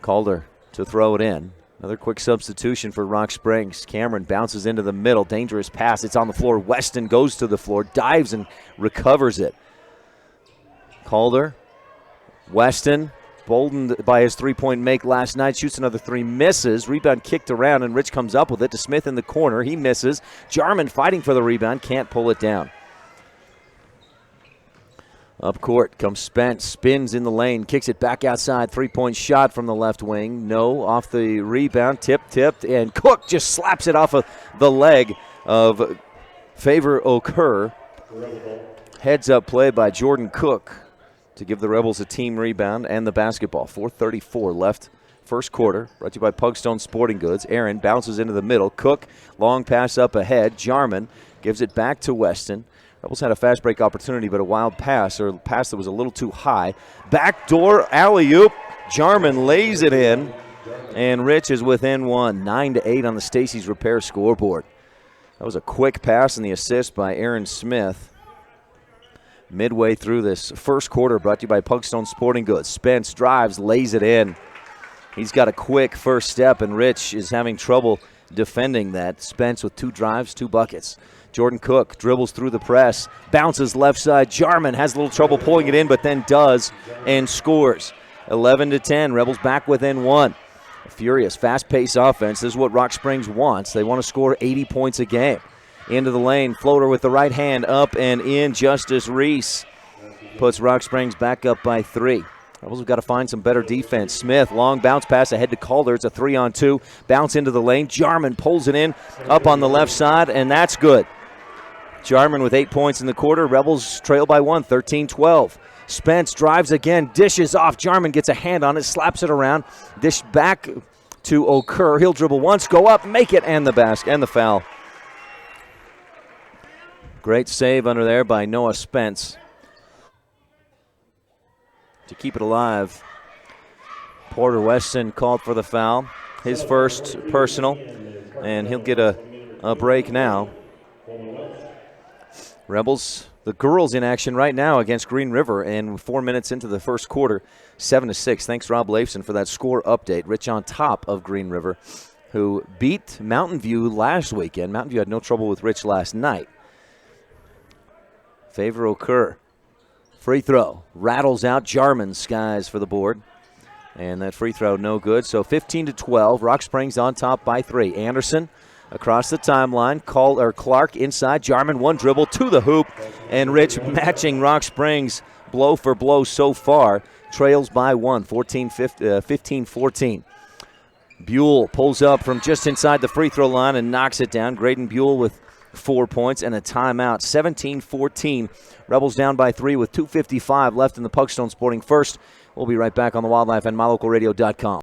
Calder to throw it in. Another quick substitution for Rock Springs. Cameron bounces into the middle. Dangerous pass. It's on the floor. Weston goes to the floor, dives and recovers it. Calder, Weston, boldened by his three-point make last night, shoots another 3, misses. Rebound kicked around, and Rich comes up with it to Smith in the corner. He misses. Jarman fighting for the rebound, can't pull it down. Up court comes Spence, spins in the lane, kicks it back outside. 3-point shot from the left wing. No, off the rebound, tipped, and Cook just slaps it off of the leg of Favor Okur. Heads-up play by Jordan Cook to give the Rebels a team rebound and the basketball. 4:34 left first quarter. Brought to you by Pugstone Sporting Goods. Aaron bounces into the middle. Cook, long pass up ahead. Jarman gives it back to Weston. Rebels had a fast break opportunity, but a wild pass, or a pass that was a little too high. Backdoor alley-oop. Jarman lays it in, and Rich is within 1. 9-8 on the Stacy's Repair scoreboard. That was a quick pass and the assist by Aaron Smith. Midway through this first quarter, brought to you by Pugstone Sporting Goods. Spence drives, lays it in. He's got a quick first step, and Rich is having trouble defending that. Spence with 2 drives, 2 buckets. Jordan Cook dribbles through the press, bounces left side. Jarman has a little trouble pulling it in, but then does and scores. 11-10, Rebels back within 1. A furious, fast-paced offense. This is what Rock Springs wants. They want to score 80 points a game. Into the lane, floater with the right hand, up and in. Justice Reese puts Rock Springs back up by 3. Rebels have got to find some better defense. Smith, long bounce pass ahead to Calder. It's a 3-on-2. Bounce into the lane. Jarman pulls it in up on the left side, and that's good. Jarman with 8 points in the quarter. Rebels trail by 1, 13-12. Spence drives again, dishes off. Jarman gets a hand on it, slaps it around. Dish back to Okur. He'll dribble once, go up, make it, and the basket, and the foul. Great save under there by Noah Spence to keep it alive. Porter Weston called for the foul. His first personal, and he'll get a break now. Rebels, the girls in action right now against Green River, and 4 minutes into the first quarter, 7-6. Thanks, Rob Leifson, for that score update. Rich on top of Green River, who beat Mountain View last weekend. Mountain View had no trouble with Rich last night. Favor Okur. Free throw. Rattles out. Jarman skies for the board. And that free throw no good. So 15-12. Rock Springs on top by 3. Anderson across the timeline. Clark inside. Jarman one dribble to the hoop. And Rich matching Rock Springs blow for blow so far. Trails by 1. 15-14. Buell pulls up from just inside the free throw line and knocks it down. Graydon Buell with 4 points and a timeout. 17-14. Rebels down by 3 with 2:55 left in the Pugstone Sporting first. We'll be right back on the Wildlife and MyLocalRadio.com.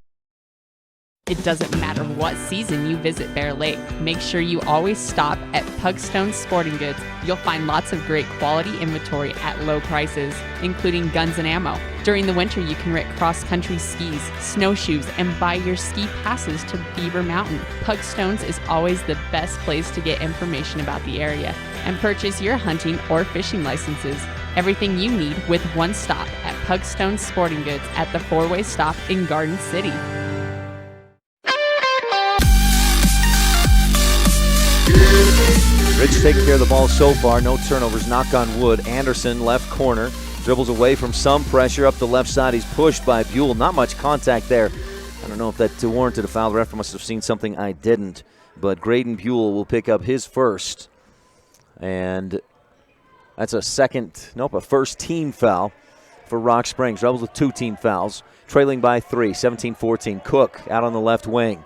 It doesn't matter what season you visit Bear Lake. Make sure you always stop at Pugstone Sporting Goods. You'll find lots of great quality inventory at low prices, including guns and ammo. During the winter, you can rent cross-country skis, snowshoes, and buy your ski passes to Beaver Mountain. Pugstone's is always the best place to get information about the area and purchase your hunting or fishing licenses. Everything you need with one stop at Pugstone Sporting Goods at the 4-way stop in Garden City. Rich taking care of the ball so far. No turnovers, knock on wood. Anderson, left corner, dribbles away from some pressure up the left side. He's pushed by Buell. Not much contact there. I don't know if that warranted a foul. The ref must have seen something I didn't. But Graydon Buell will pick up his first. And that's a first team foul for Rock Springs. Rebels with 2 team fouls. Trailing by 3, 17-14. Cook out on the left wing.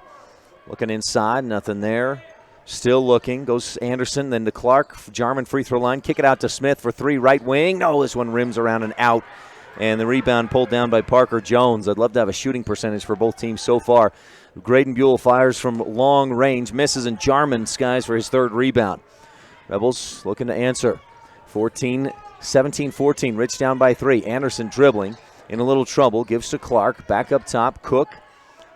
Looking inside, nothing there. Still looking. Goes Anderson, then to Clark. Jarman free throw line. Kick it out to Smith for 3, right wing. No, this one rims around and out. And the rebound pulled down by Parker Jones. I'd love to have a shooting percentage for both teams so far. Graydon Buell fires from long range, misses, and Jarman skies for his 3rd rebound. Rebels looking to answer. 17-14. Rich down by 3. Anderson dribbling. In a little trouble. Gives to Clark. Back up top. Cook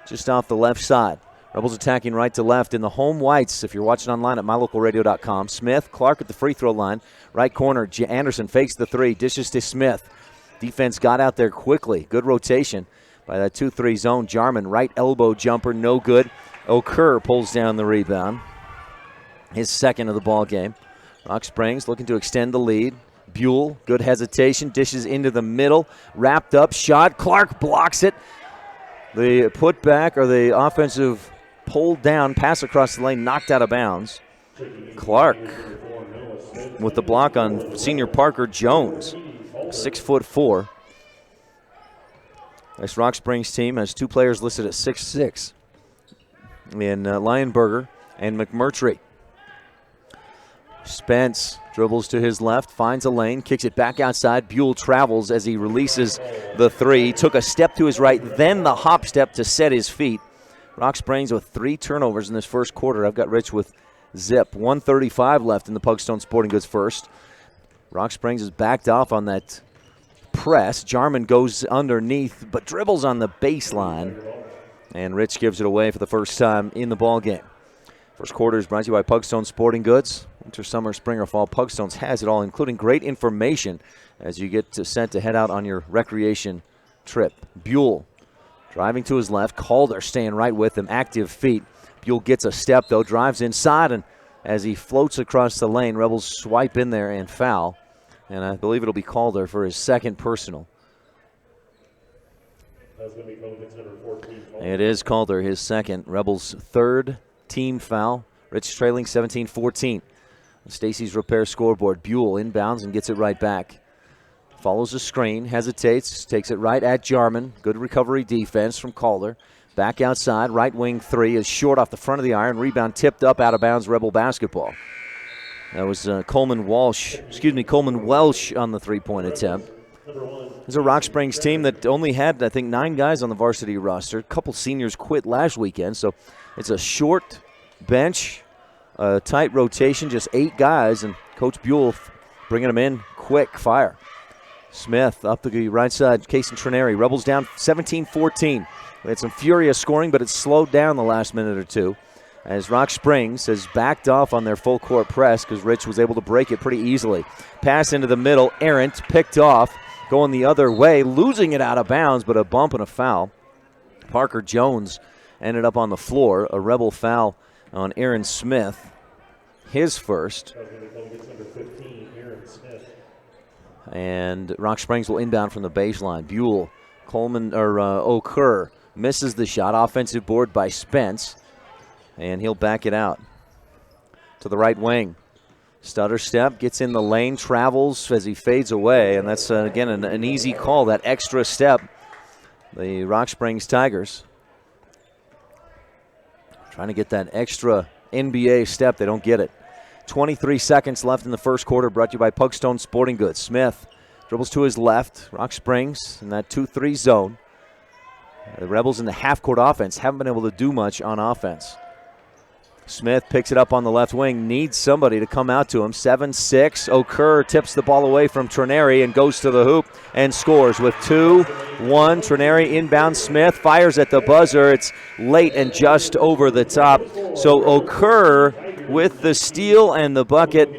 just off the left side. Rebels attacking right to left in the home whites. If you're watching online at mylocalradio.com. Smith, Clark at the free throw line. Right corner. Anderson fakes the 3. Dishes to Smith. Defense got out there quickly. Good rotation by that 2-3 zone. Jarman, right elbow jumper. No good. Okur pulls down the rebound. His 2nd of the ball game. Rock Springs looking to extend the lead. Buell, good hesitation, dishes into the middle, wrapped up, shot. Clark blocks it. The putback or the offensive pulled down, pass across the lane, knocked out of bounds. Clark with the block on senior Parker Jones, 6'4". This Rock Springs team has 2 players listed at 6'6" in Lionberger and McMurtry. Spence dribbles to his left, finds a lane, kicks it back outside. Buell travels as he releases the 3. Took a step to his right, then the hop step to set his feet. Rock Springs with 3 turnovers in this first quarter. I've got Rich with zip. 1:35 left in the Pugstone Sporting Goods first. Rock Springs is backed off on that press. Jarman goes underneath, but dribbles on the baseline. And Rich gives it away for the first time in the ball game. First quarter is brought to you by Pugstone Sporting Goods. Winter, summer, spring, or fall, Pugstone's has it all, including great information as you get set to head out on your recreation trip. Buell driving to his left. Calder staying right with him. Active feet. Buell gets a step, though. Drives inside, and as he floats across the lane, Rebels swipe in there and foul. And I believe it'll be Calder for his 2nd personal. It is Calder, his 2nd. Rebels' 3rd team foul. Rich trailing 17-14. Stacy's repair scoreboard. Buell inbounds and gets it right back. Follows the screen, hesitates, takes it right at Jarman. Good recovery defense from Calder. Back outside, right wing 3 is short off the front of the iron. Rebound tipped up out of bounds, Rebel basketball. That was Coleman Welsh on the 3-point attempt. There's a Rock Springs team that only had, I think, 9 guys on the varsity roster. A couple seniors quit last weekend, so it's a short bench, a tight rotation, just 8 guys, and Coach Buell bringing them in quick fire. Smith up the right side, Case and Trineri. Rebels down 17-14. We had some furious scoring, but it's slowed down the last minute or two as Rock Springs has backed off on their full court press because Rich was able to break it pretty easily. Pass into the middle, errant, picked off, going the other way, losing it out of bounds, but a bump and a foul. Parker Jones ended up on the floor. A Rebel foul on Aaron Smith, his first. And Rock Springs will inbound from the baseline. Buell, Okur misses the shot. Offensive board by Spence, and he'll back it out to the right wing. Stutter step, gets in the lane, travels as he fades away, and that's, again, an easy call, that extra step. The Rock Springs Tigers trying to get that extra NBA step. They don't get it. 23 seconds left in the first quarter, brought to you by Pugstone Sporting Goods. Smith dribbles to his left. Rock Springs in that 2-3 zone. The Rebels in the half-court offense haven't been able to do much on offense. Smith picks it up on the left wing, needs somebody to come out to him. 7-6. Okur tips the ball away from Trineri and goes to the hoop and scores with 2-1. Trineri inbound. Smith fires at the buzzer. It's late and just over the top. So Okur with the steal and the bucket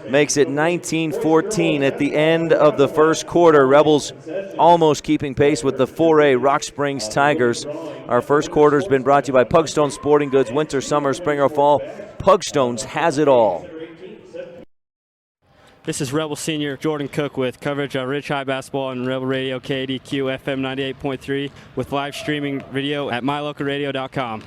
makes it 19-14 at the end of the first quarter. Rebels almost keeping pace with the 4A Rock Springs Tigers. Our first quarter has been brought to you by Pugstone Sporting Goods. Winter, summer, spring, or fall, Pugstone's has it all. This is Rebel Senior Jordan Cook with coverage of Ridge High Basketball on Rebel Radio KADQ FM 98.3 with live streaming video at mylocalradio.com.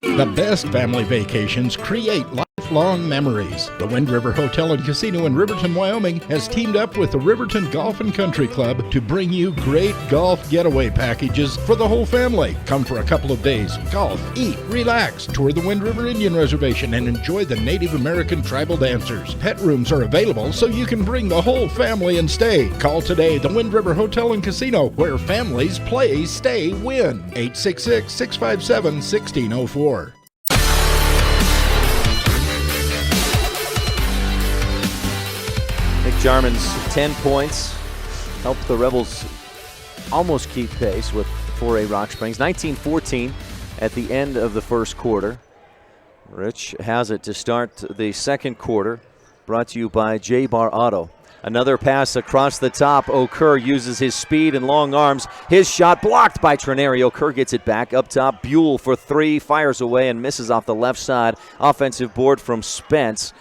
The best family vacations create lifelong memories. The Wind River Hotel and Casino in Riverton, Wyoming has teamed up with the Riverton Golf and Country Club to bring you great golf getaway packages for the whole family. Come for a couple of days, golf, eat, relax, tour the Wind River Indian Reservation, and enjoy the Native American tribal dancers. Pet rooms are available so you can bring the whole family and stay. Call today the Wind River Hotel and Casino, where families play, stay, win. 866-657-1604. Nick Jarman's 10 points helped the Rebels almost keep pace with 4A Rock Springs. 19-14 at the end of the first quarter. Rich has it to start the second quarter. Brought to you by J-Bar Auto. Another pass across the top. Okur uses his speed and long arms. His shot blocked by Trineri. Okur gets it back up top. Buell for three, fires away and misses off the left side. Offensive board from Spence.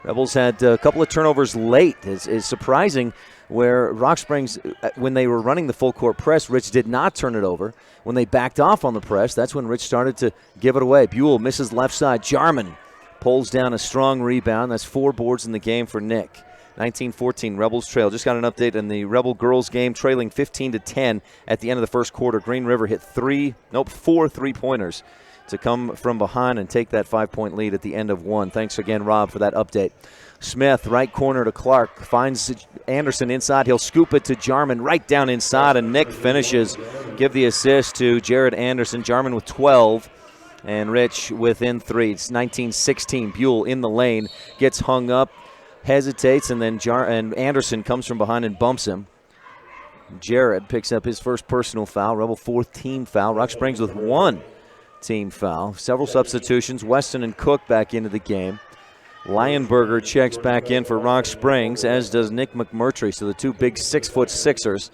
Rebels had a couple of turnovers late. It's surprising where Rock Springs, when they were running the full court press, Rich did not turn it over. When they backed off on the press, that's when Rich started to give it away. Buell misses left side. Jarman pulls down a strong rebound. That's 4 boards in the game for Nick. 19-14, Rebels trail. Just got an update in the Rebel girls game, trailing 15-10 at the end of the first quarter. Green River hit 4 3-pointers to come from behind and take that 5-point lead at the end of one. Thanks again, Rob, for that update. Smith, right corner to Clark, finds Anderson inside. He'll scoop it to Jarman right down inside, and Nick finishes. Give the assist to Jared Anderson. Jarman with 12, and Rich within 3. It's 19-16. Buell in the lane, gets hung up, hesitates, and then Anderson comes from behind and bumps him. Jared picks up his first personal foul. Rebel 4th team foul. Rock Springs with 1 team foul. Several substitutions. Weston and Cook back into the game. Lionberger checks back in for Rock Springs, as does Nick McMurtry. So the two big 6'6"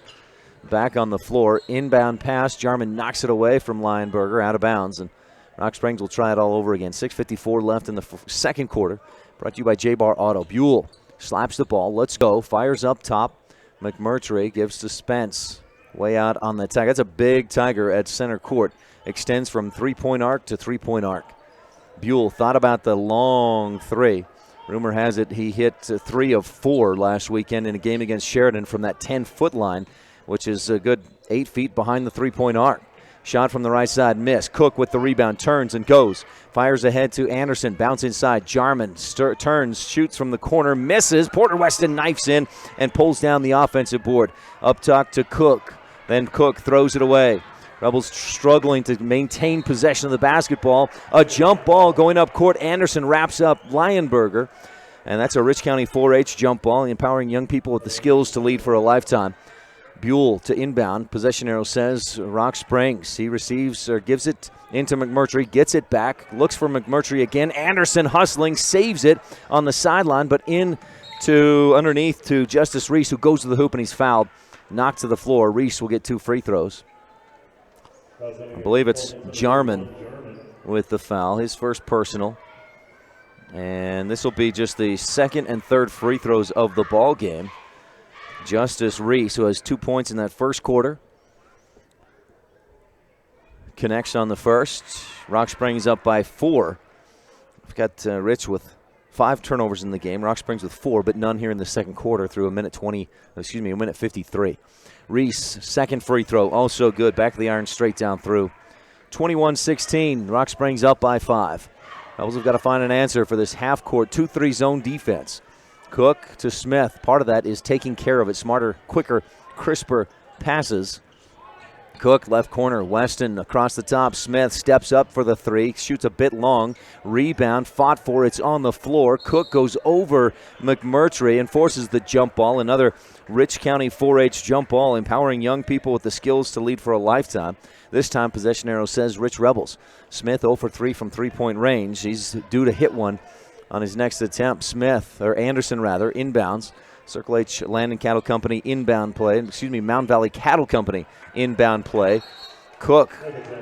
back on the floor. Inbound pass. Jarman knocks it away from Lionberger, out of bounds. And Rock Springs will try it all over again. 6:54 left in the second quarter. Brought to you by J-Bar Auto. Buell slaps the ball. Let's go. Fires up top. McMurtry gives to Spence. Way out on the tag. That's a big Tiger at center court. Extends from three-point arc to three-point arc. Buell thought about the long three. Rumor has it he hit 3 of 4 last weekend in a game against Sheridan from that 10-foot line, which is a good 8 feet behind the three-point arc. Shot from the right side, miss. Cook with the rebound, turns and goes. Fires ahead to Anderson, bounce inside. Jarman turns, shoots from the corner, misses. Porter Weston knifes in and pulls down the offensive board. Up top to Cook. Then Cook throws it away. Rebels struggling to maintain possession of the basketball. A jump ball going up court. Anderson wraps up Lionberger. And that's a Rich County 4-H jump ball, empowering young people with the skills to lead for a lifetime. Buell to inbound. Possession arrow says Rock Springs. He receives or gives it into McMurtry, gets it back, looks for McMurtry again. Anderson hustling, saves it on the sideline, but underneath to Justice Reese, who goes to the hoop and he's fouled. Knocked to the floor. Reese will get 2 free throws. I believe it's Jarman with the foul, his first personal. And this will be just the second and third free throws of the ball game. Justice Reese, who has 2 points in that first quarter, connects on the first. Rock Springs up by 4. We've got Rich with 5 turnovers in the game. Rock Springs with 4, but none here in the second quarter through a minute 53. Reese, second free throw, also good. Back of the iron, straight down through. 21-16, Rock Springs up by 5. Rebels have got to find an answer for this half-court 2-3 zone defense. Cook to Smith. Part of that is taking care of it. Smarter, quicker, crisper passes. Cook, left corner. Weston across the top. Smith steps up for the 3. Shoots a bit long. Rebound. Fought for. It's on the floor. Cook goes over McMurtry and forces the jump ball. Another Rich County 4-H jump ball, empowering young people with the skills to lead for a lifetime. This time, possession arrow says Rich Rebels. Smith 0 for 3 from three-point range. He's due to hit one on his next attempt. Anderson, inbounds. Circle H Land and Cattle Company inbound play. Mountain Valley Cattle Company inbound play. Cook,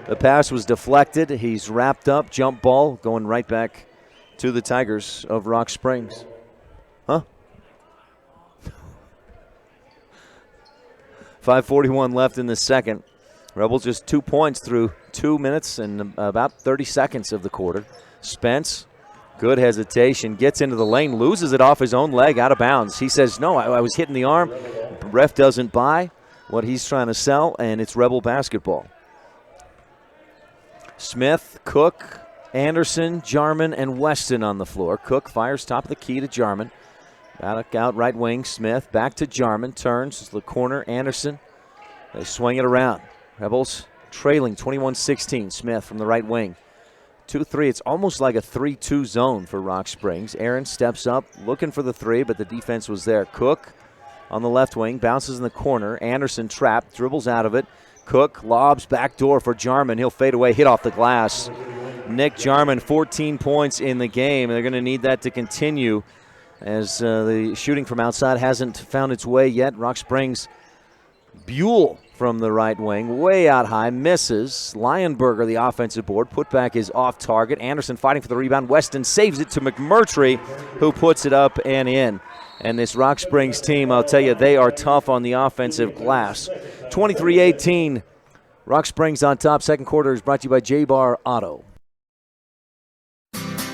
the pass was deflected. He's wrapped up. Jump ball going right back to the Tigers of Rock Springs. 5:41 left in the second. Rebels just 2 points through 2 minutes and about 30 seconds of the quarter. Spence, good hesitation, gets into the lane, loses it off his own leg, out of bounds. He says, no, I was hitting the arm. Ref doesn't buy what he's trying to sell, and it's Rebel basketball. Smith, Cook, Anderson, Jarman, and Weston on the floor. Cook fires top of the key to Jarman. Back out right wing, Smith. Back to Jarman. Turns to the corner, Anderson. They swing it around. Rebels trailing 21-16. Smith from the right wing. 2-3. It's almost like a 3-2 zone for Rock Springs. Aaron steps up, looking for the three, but the defense was there. Cook on the left wing, bounces in the corner. Anderson trapped, dribbles out of it. Cook lobs back door for Jarman. He'll fade away, hit off the glass. Nick Jarman, 14 points in the game. They're going to need that to continue as the shooting from outside hasn't found its way yet. Rock Springs, Buell from the right wing, way out high, misses. Lionberger, the offensive board, putback is off target. Anderson fighting for the rebound. Weston saves it to McMurtry, who puts it up and in. And this Rock Springs team, I'll tell you, they are tough on the offensive glass. 23-18, Rock Springs on top. Second quarter is brought to you by J-Bar Auto.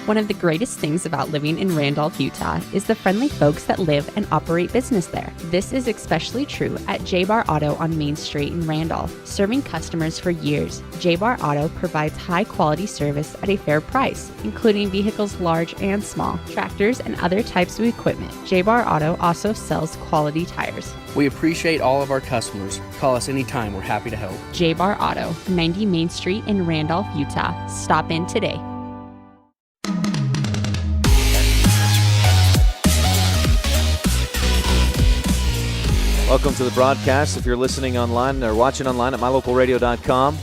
One of the greatest things about living in Randolph, Utah is the friendly folks that live and operate business there. This is especially true at J-Bar Auto on Main Street in Randolph. Serving customers for years, J-Bar Auto provides high-quality service at a fair price, including vehicles large and small, tractors, and other types of equipment. J-Bar Auto also sells quality tires. We appreciate all of our customers. Call us anytime. We're happy to help. J-Bar Auto, 90 Main Street in Randolph, Utah. Stop in today. Welcome to the broadcast. If you're listening online or watching online at mylocalradio.com,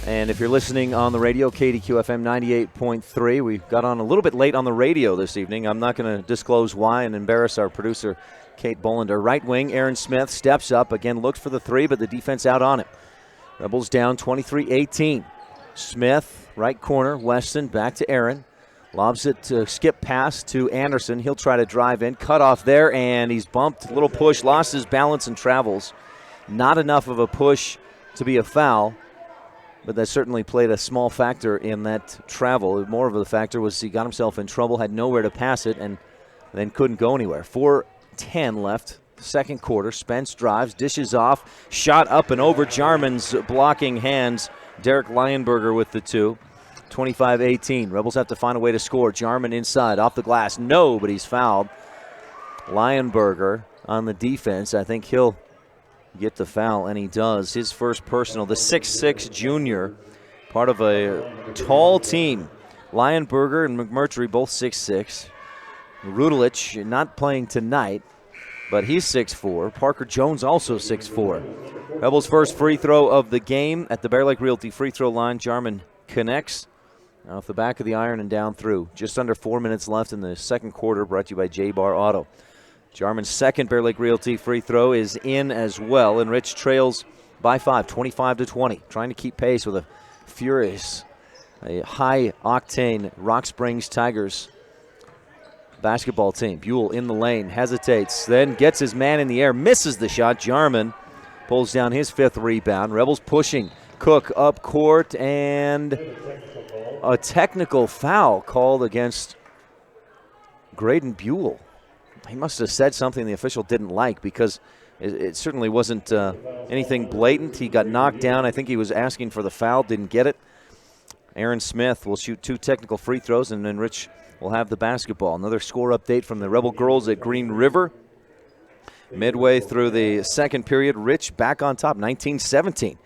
and if you're listening on the radio, KADQ FM 98.3. We got on a little bit late on the radio this evening. I'm not going to disclose why and embarrass our producer, Kate Bolander. Right wing, Aaron Smith steps up. Again, looked for the three, but the defense out on it. Rebels down 23-18. Smith, right corner. Weston back to Aaron. Lobs it to skip pass to Anderson. He'll try to drive in. Cut off there, and he's bumped. A little push. Lost his balance and travels. Not enough of a push to be a foul, but that certainly played a small factor in that travel. More of a factor was he got himself in trouble, had nowhere to pass it, and then couldn't go anywhere. 4:10 left, second quarter. Spence drives, dishes off, shot up and over Jarman's blocking hands. Derek Lionberger with the two. 25-18. Rebels have to find a way to score. Jarman inside, off the glass. No, but he's fouled. Lionberger on the defense. I think he'll get the foul, and he does. His first personal. The 6'6 junior, part of a tall team. Lionberger and McMurtry both 6'6. Rudelich not playing tonight, but he's 6'4. Parker Jones also 6'4. Rebels' first free throw of the game at the Bear Lake Realty free throw line. Jarman connects off the back of the iron and down through. Just under 4 minutes left in the second quarter, brought to you by J-Bar Auto. Jarman's second Bear Lake Realty free throw is in as well, and Rich trails by 5, 25-20, trying to keep pace with a furious, a high-octane Rock Springs Tigers basketball team. Buell in the lane, hesitates, then gets his man in the air, misses the shot. Jarman pulls down his fifth rebound. Rebels pushing. Cook up court, and a technical foul called against Graydon Buell. He must have said something the official didn't like, because it certainly wasn't anything blatant. He got knocked down. I think he was asking for the foul, didn't get it. Aaron Smith will shoot 2 technical free throws, and then Rich will have the basketball. Another score update from the Rebel girls at Green River. Midway through the second period, Rich back on top, 19-17.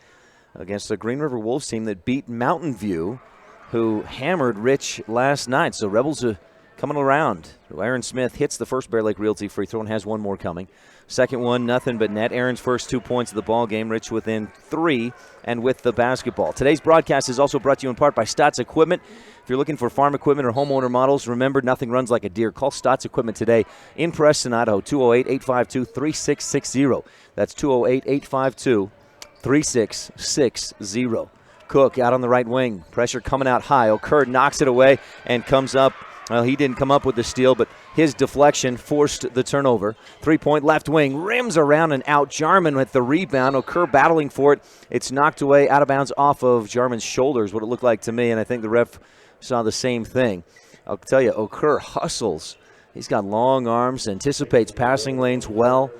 Against the Green River Wolves team that beat Mountain View, who hammered Rich last night. So Rebels are coming around. Aaron Smith hits the first Bear Lake Realty free throw and has one more coming. Second one, nothing but net. Aaron's first 2 points of the ball game. Rich within 3 and with the basketball. Today's broadcast is also brought to you in part by Stotts Equipment. If you're looking for farm equipment or homeowner models, remember, nothing runs like a deer. Call Stotts Equipment today in Preston, Idaho, 208-852-3660. That's 208-852-3660. Cook out on the right wing. Pressure coming out high. Okurd knocks it away and comes up Well, he didn't come up with the steal, but his deflection forced the turnover. 3-point left wing, rims around and out. Jarman with the rebound. Okur battling for it. It's knocked away out of bounds off of Jarman's shoulders, what it looked like to me, and I think the ref saw the same thing. I'll tell you, Okur hustles. He's got long arms, anticipates passing lanes well,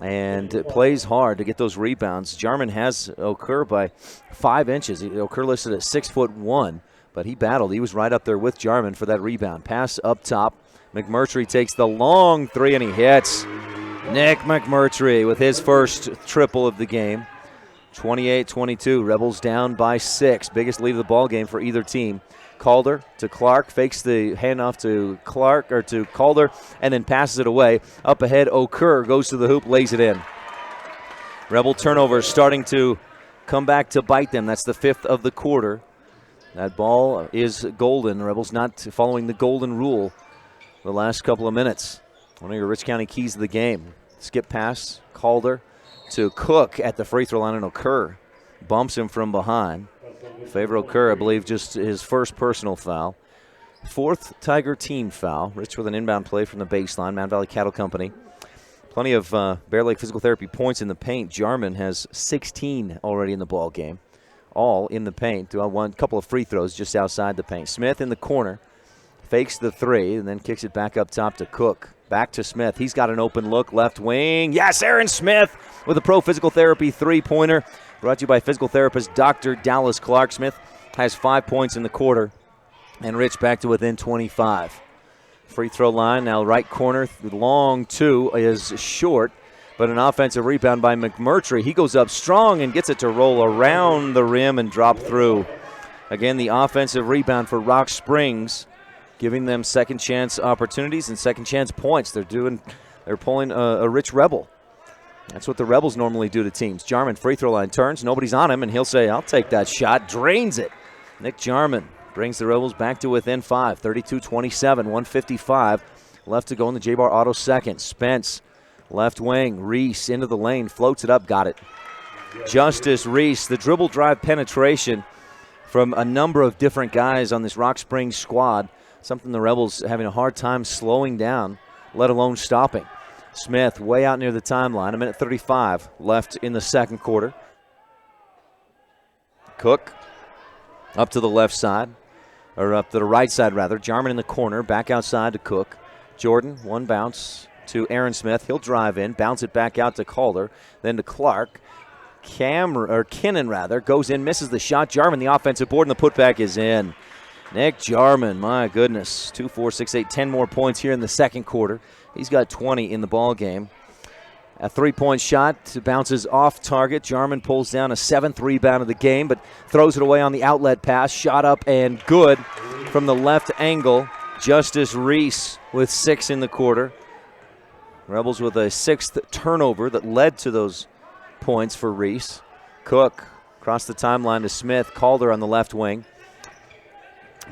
and plays hard to get those rebounds. Jarman has Okur by 5 inches. Okur listed at 6'1". But he battled. He was right up there with Jarman for that rebound. Pass up top. McMurtry takes the long 3, and he hits. Nick McMurtry with his first triple of the game. 28-22. Rebels down by 6. Biggest lead of the ball game for either team. Calder to Clark. Fakes the handoff to Calder, and then passes it away. Up ahead, Okur goes to the hoop, lays it in. Rebel turnover starting to come back to bite them. That's the 5th of the quarter. That ball is golden. Rebels not following the golden rule the last couple of minutes. One of your Rich County keys of the game. Skip pass, Calder to Cook at the free throw line, and Okur bumps him from behind. Favor Okur, I believe, just his first personal foul. 4th Tiger team foul. Rich with an inbound play from the baseline. Mound Valley Cattle Company. Plenty of Bear Lake Physical Therapy points in the paint. Jarman has 16 already in the ball game. All in the paint. One couple of free throws just outside the paint. Smith in the corner. Fakes the 3 and then kicks it back up top to Cook. Back to Smith. He's got an open look. Left wing. Yes, Aaron Smith with a Pro Physical Therapy 3-pointer. Brought to you by physical therapist Dr. Dallas Clark. Smith has 5 points in the quarter. And Rich back to within 25. Free throw line now right corner. Long 2 is short. But an offensive rebound by McMurtry. He goes up strong and gets it to roll around the rim and drop through. Again, the offensive rebound for Rock Springs, giving them second chance opportunities and second chance points. They're pulling a Rich Rebel. That's what the Rebels normally do to teams. Jarman, free throw line, turns. Nobody's on him, and he'll say, I'll take that shot. Drains it. Nick Jarman brings the Rebels back to within 5. 32-27, 155 left to go in the J-Bar Auto second. Spence. Left wing, Reese into the lane, floats it up, got it. Justice Reese, the dribble drive penetration from a number of different guys on this Rock Springs squad. Something the Rebels having a hard time slowing down, let alone stopping. Smith way out near the timeline, 1:35 left in the second quarter. Cook up to the left side, or up to the right side rather. Jarman in the corner, back outside to Cook. Jordan, one bounce to Aaron Smith. He'll drive in, bounce it back out to Calder, then to Clark. Kinnan goes in, misses the shot. Jarman, the offensive board, and the putback is in. Nick Jarman, my goodness, 2, 4, 6, 8, 10 more points here in the second quarter. He's got 20 in the ball game. A 3-point shot bounces off target. Jarman pulls down a 7th rebound of the game, but throws it away on the outlet pass. Shot up and good from the left angle. Justice Reese with 6 in the quarter. Rebels with a 6th turnover that led to those points for Reese. Cook across the timeline to Smith. Calder on the left wing.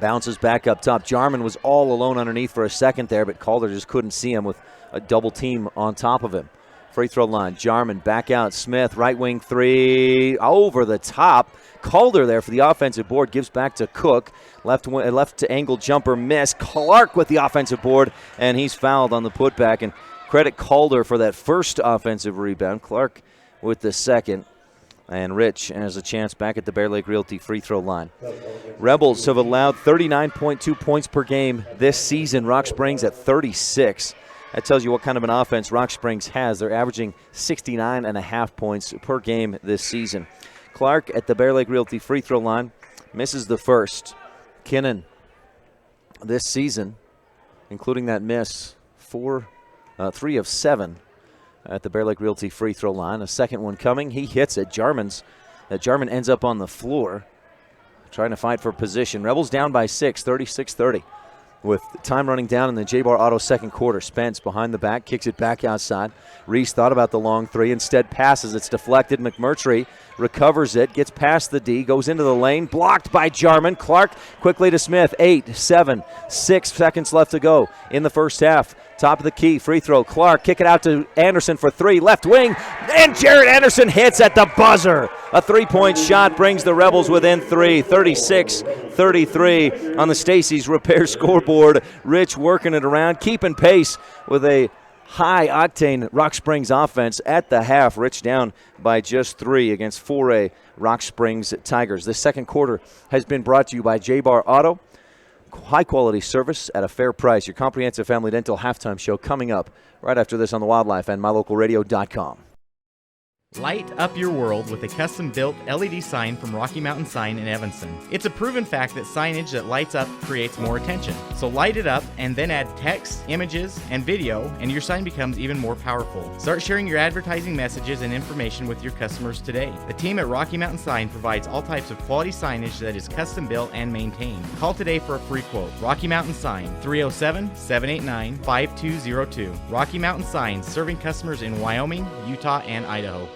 Bounces back up top. Jarman was all alone underneath for a second there, but Calder just couldn't see him with a double team on top of him. Free throw line. Jarman back out. Smith, right wing 3, over the top. Calder there for the offensive board. Gives back to Cook. Left to angle jumper miss. Clark with the offensive board, and he's fouled on the putback. And credit Calder for that first offensive rebound. Clark with the second. And Rich has a chance back at the Bear Lake Realty free throw line. Rebels have allowed 39.2 points per game this season. Rock Springs at 36. That tells you what kind of an offense Rock Springs has. They're averaging 69.5 points per game this season. Clark at the Bear Lake Realty free throw line misses the first. Kinnan this season, including that miss, 3 of 7 at the Bear Lake Realty free throw line. A second one coming. He hits it. Jarman ends up on the floor trying to fight for position. Rebels down by 6, 36-30. With time running down in the J-Bar Auto second quarter. Spence behind the back, kicks it back outside. Reese thought about the long 3, instead passes. It's deflected. McMurtry recovers it, gets past the D, goes into the lane, blocked by Jarman. Clark quickly to Smith. 8, 7, 6 seconds left to go in the first half. Top of the key, free throw. Clark kick it out to Anderson for 3, left wing, and Jared Anderson hits at the buzzer. A 3-point shot brings the Rebels within 3, 36-30. 36-33 on the Stacy's Repair scoreboard. Rich working it around, keeping pace with a high-octane Rock Springs offense at the half. Rich down by just 3 against 4A Rock Springs Tigers. This second quarter has been brought to you by J-Bar Auto. High-quality service at a fair price. Your comprehensive family dental halftime show coming up right after this on the Wildlife and mylocalradio.com. Light up your world with a custom-built LED sign from Rocky Mountain Sign in Evanston. It's a proven fact that signage that lights up creates more attention. So light it up and then add text, images, and video, and your sign becomes even more powerful. Start sharing your advertising messages and information with your customers today. The team at Rocky Mountain Sign provides all types of quality signage that is custom-built and maintained. Call today for a free quote. Rocky Mountain Sign, 307-789-5202. Rocky Mountain Sign, serving customers in Wyoming, Utah, and Idaho.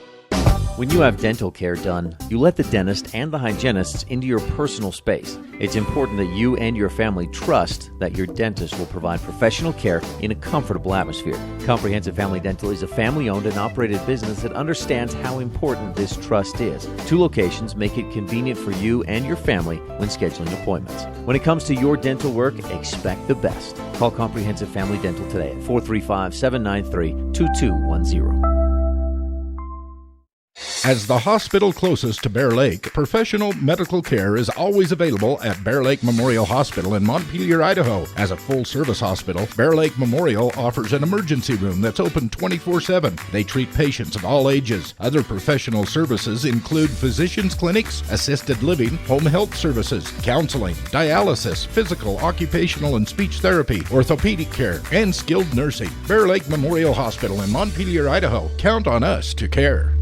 When you have dental care done, you let the dentist and the hygienists into your personal space. It's important that you and your family trust that your dentist will provide professional care in a comfortable atmosphere. Comprehensive Family Dental is a family-owned and operated business that understands how important this trust is. 2 locations make it convenient for you and your family when scheduling appointments. When it comes to your dental work, expect the best. Call Comprehensive Family Dental today at 435-793-2210. As the hospital closest to Bear Lake, professional medical care is always available at Bear Lake Memorial Hospital in Montpelier, Idaho. As a full-service hospital, Bear Lake Memorial offers an emergency room that's open 24/7. They treat patients of all ages. Other professional services include physicians' clinics, assisted living, home health services, counseling, dialysis, physical, occupational, and speech therapy, orthopedic care, and skilled nursing. Bear Lake Memorial Hospital in Montpelier, Idaho. Count on us to care.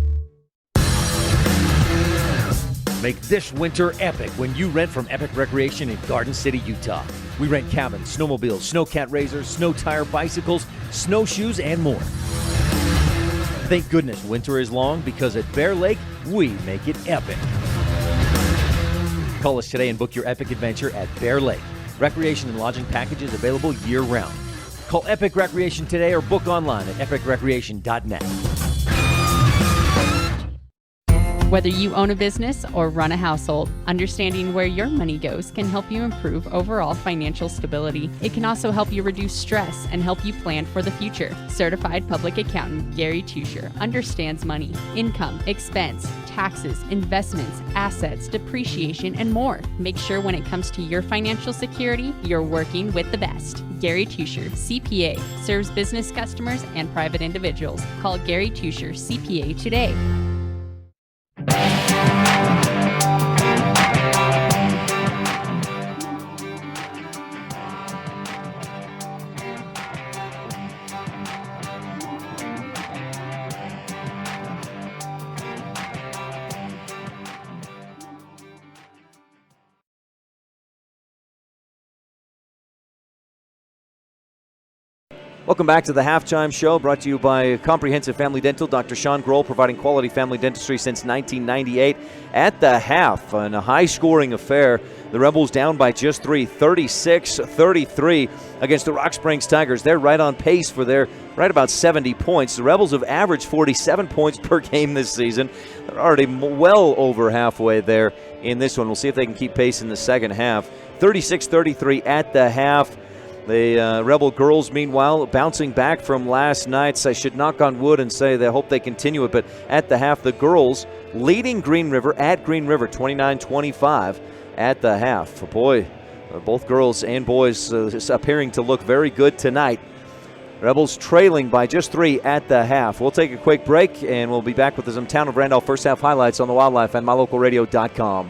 Make this winter epic when you rent from Epic Recreation in Garden City, Utah. We rent cabins, snowmobiles, snowcat razors, snow tire bicycles, snowshoes, and more. Thank goodness winter is long, because at Bear Lake, we make it epic. Call us today and book your epic adventure at Bear Lake. Recreation and lodging packages available year-round. Call Epic Recreation today or book online at epicrecreation.net. Whether you own a business or run a household, understanding where your money goes can help you improve overall financial stability. It can also help you reduce stress and help you plan for the future. Certified public accountant Gary Tusher understands money, income, expense, taxes, investments, assets, depreciation, and more. Make sure when it comes to your financial security, you're working with the best. Gary Tusher, CPA, serves business customers and private individuals. Call Gary Tusher, CPA today. Welcome back to the Halftime Show, brought to you by Comprehensive Family Dental. Dr. Sean Grohl, providing quality family dentistry since 1998. At the half, in a high-scoring affair, the Rebels down by just 3, 36-33 against the Rock Springs Tigers. They're right on pace for their right about 70 points. The Rebels have averaged 47 points per game this season. They're already well over halfway there in this one. We'll see if they can keep pace in the second half. 36-33 at the half. The Rebel girls, meanwhile, bouncing back from last night's. I should knock on wood and say they hope they continue it, but at the half, the girls leading Green River at Green River, 29-25 at the half. Boy, both girls and boys appearing to look very good tonight. Rebels trailing by just 3 at the half. We'll take a quick break, and we'll be back with some Town of Randolph first half highlights on the Wildlife and mylocalradio.com.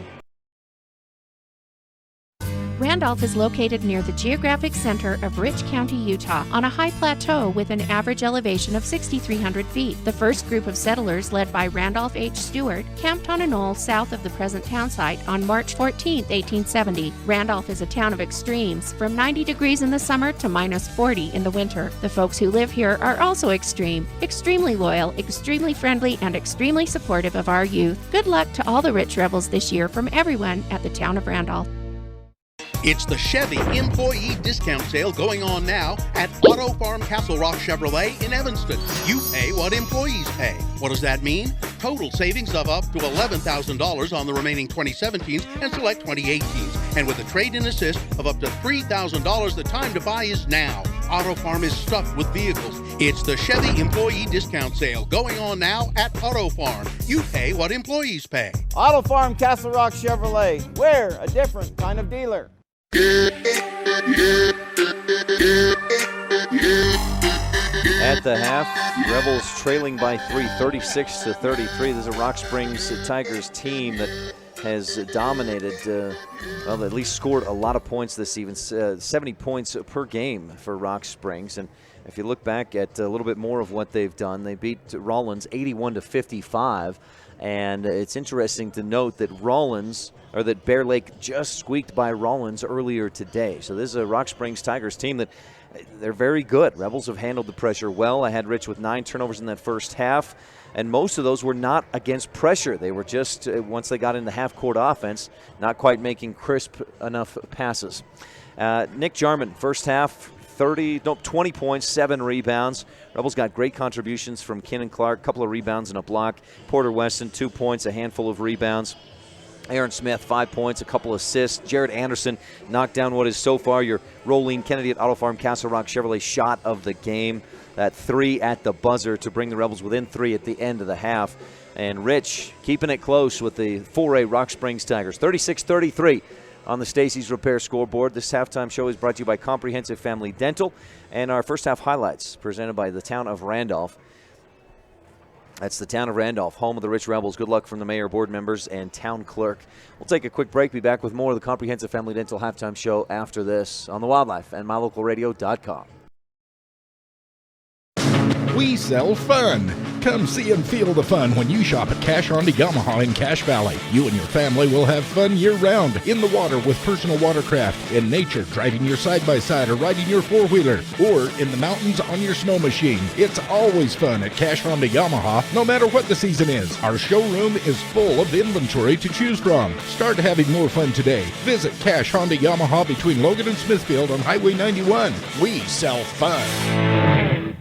Randolph is located near the geographic center of Rich County, Utah, on a high plateau with an average elevation of 6,300 feet. The first group of settlers, led by Randolph H. Stewart, camped on a knoll south of the present town site on March 14, 1870. Randolph is a town of extremes, from 90 degrees in the summer to minus 40 in the winter. The folks who live here are also extreme, extremely loyal, extremely friendly, and extremely supportive of our youth. Good luck to all the Rich Rebels this year from everyone at the town of Randolph. It's the Chevy Employee Discount Sale going on now at Auto Farm Castle Rock Chevrolet in Evanston. You pay what employees pay. What does that mean? Total savings of up to $11,000 on the remaining 2017s and select 2018s. And with a trade-in assist of up to $3,000, the time to buy is now. Auto Farm is stuffed with vehicles. It's the Chevy Employee Discount Sale going on now at Auto Farm. You pay what employees pay. Auto Farm Castle Rock Chevrolet. We're a different kind of dealer. At the half, Rebels trailing by 3, 36-33. This is a Rock Springs Tigers team that has dominated, well, at least scored a lot of points this season, 70 points per game for Rock Springs. And if you look back at a little bit more of what they've done, they beat Rollins 81-55. And it's interesting to note that Bear Lake just squeaked by Rollins earlier today. So this is a Rock Springs Tigers team that they're very good. Rebels have handled the pressure well. I had Rich with 9 turnovers in that first half, and most of those were not against pressure. They were just, once they got into half-court offense, not quite making crisp enough passes. Nick Jarman, first half, 20 points, 7 rebounds. Rebels got great contributions from Kenan Clark, a couple of rebounds and a block. Porter Weston, 2 points, a handful of rebounds. Aaron Smith, 5 points, a couple assists. Jared Anderson knocked down what is so far your Rolene Kennedy at Auto Farm Castle Rock Chevrolet shot of the game. That 3 at the buzzer to bring the Rebels within 3 at the end of the half. And Rich keeping it close with the 4A Rock Springs Tigers. 36-33 on the Stacy's Repair scoreboard. This halftime show is brought to you by Comprehensive Family Dental. And our first half highlights presented by the town of Randolph. That's the town of Randolph, home of the Rich Rebels. Good luck from the mayor, board members, and town clerk. We'll take a quick break. Be back with more of the Comprehensive Family Dental halftime show after this on the Wildlife and MyLocalRadio.com. We sell fun. Come see and feel the fun when you shop at Cash Honda Yamaha in Cache Valley. You and your family will have fun year-round in the water with personal watercraft, in nature driving your side-by-side or riding your four-wheeler, or in the mountains on your snow machine. It's always fun at Cache Honda Yamaha, no matter what the season is. Our showroom is full of inventory to choose from. Start having more fun today. Visit Cache Honda Yamaha between Logan and Smithfield on Highway 91. We sell fun.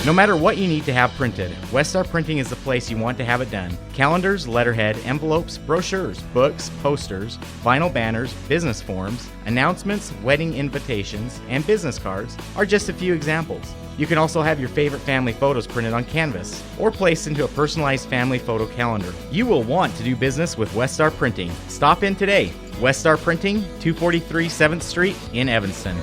No matter what you need to have printed, Westar Printing is the place you want to have it done. Calendars, letterhead, envelopes, brochures, books, posters, vinyl banners, business forms, announcements, wedding invitations, and business cards are just a few examples. You can also have your favorite family photos printed on canvas or placed into a personalized family photo calendar. You will want to do business with Westar Printing. Stop in today. Westar Printing, 243 7th Street in Evanston.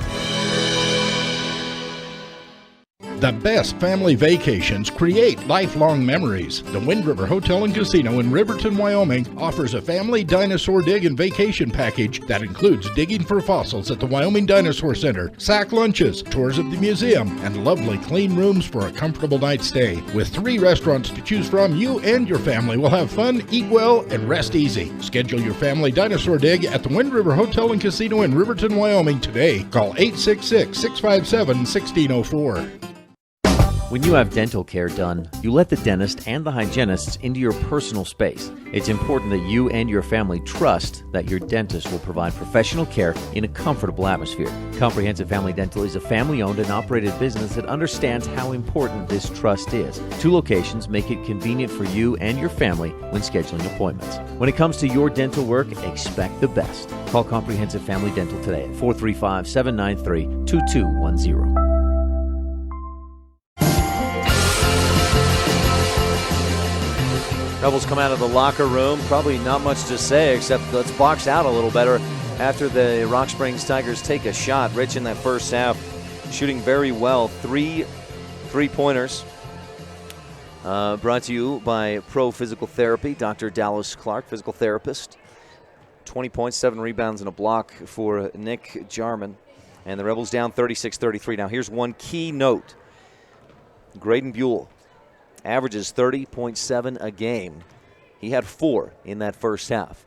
The best family vacations create lifelong memories. The Wind River Hotel and Casino in Riverton, Wyoming offers a family dinosaur dig and vacation package that includes digging for fossils at the Wyoming Dinosaur Center, sack lunches, tours of the museum, and lovely clean rooms for a comfortable night's stay. With 3 restaurants to choose from, you and your family will have fun, eat well, and rest easy. Schedule your family dinosaur dig at the Wind River Hotel and Casino in Riverton, Wyoming today. Call 866-657-1604. When you have dental care done, you let the dentist and the hygienists into your personal space. It's important that you and your family trust that your dentist will provide professional care in a comfortable atmosphere. Comprehensive Family Dental is a family-owned and operated business that understands how important this trust is. 2 locations make it convenient for you and your family when scheduling appointments. When it comes to your dental work, expect the best. Call Comprehensive Family Dental today at 435-793-2210. Rebels come out of the locker room. Probably not much to say except let's box out a little better after the Rock Springs Tigers take a shot. Rich in that first half, shooting very well. 3 3-pointers. Brought to you by Pro Physical Therapy, Dr. Dallas Clark, physical therapist. 20 points, 7 rebounds, and a block for Nick Jarman. And the Rebels down 36-33. Now here's one key note. Graydon Buell averages 30.7 a game. He had 4 in that first half.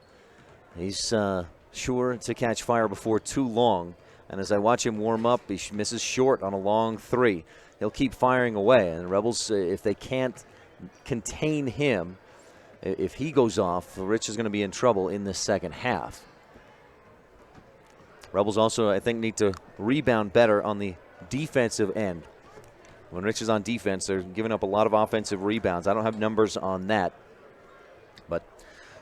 He's sure to catch fire before too long. And as I watch him warm up, he misses short on a long 3. He'll keep firing away. And the Rebels, if they can't contain him, if he goes off, Rich is going to be in trouble in this second half. Rebels also, I think, need to rebound better on the defensive end. When Rich is on defense, they're giving up a lot of offensive rebounds. I don't have numbers on that. But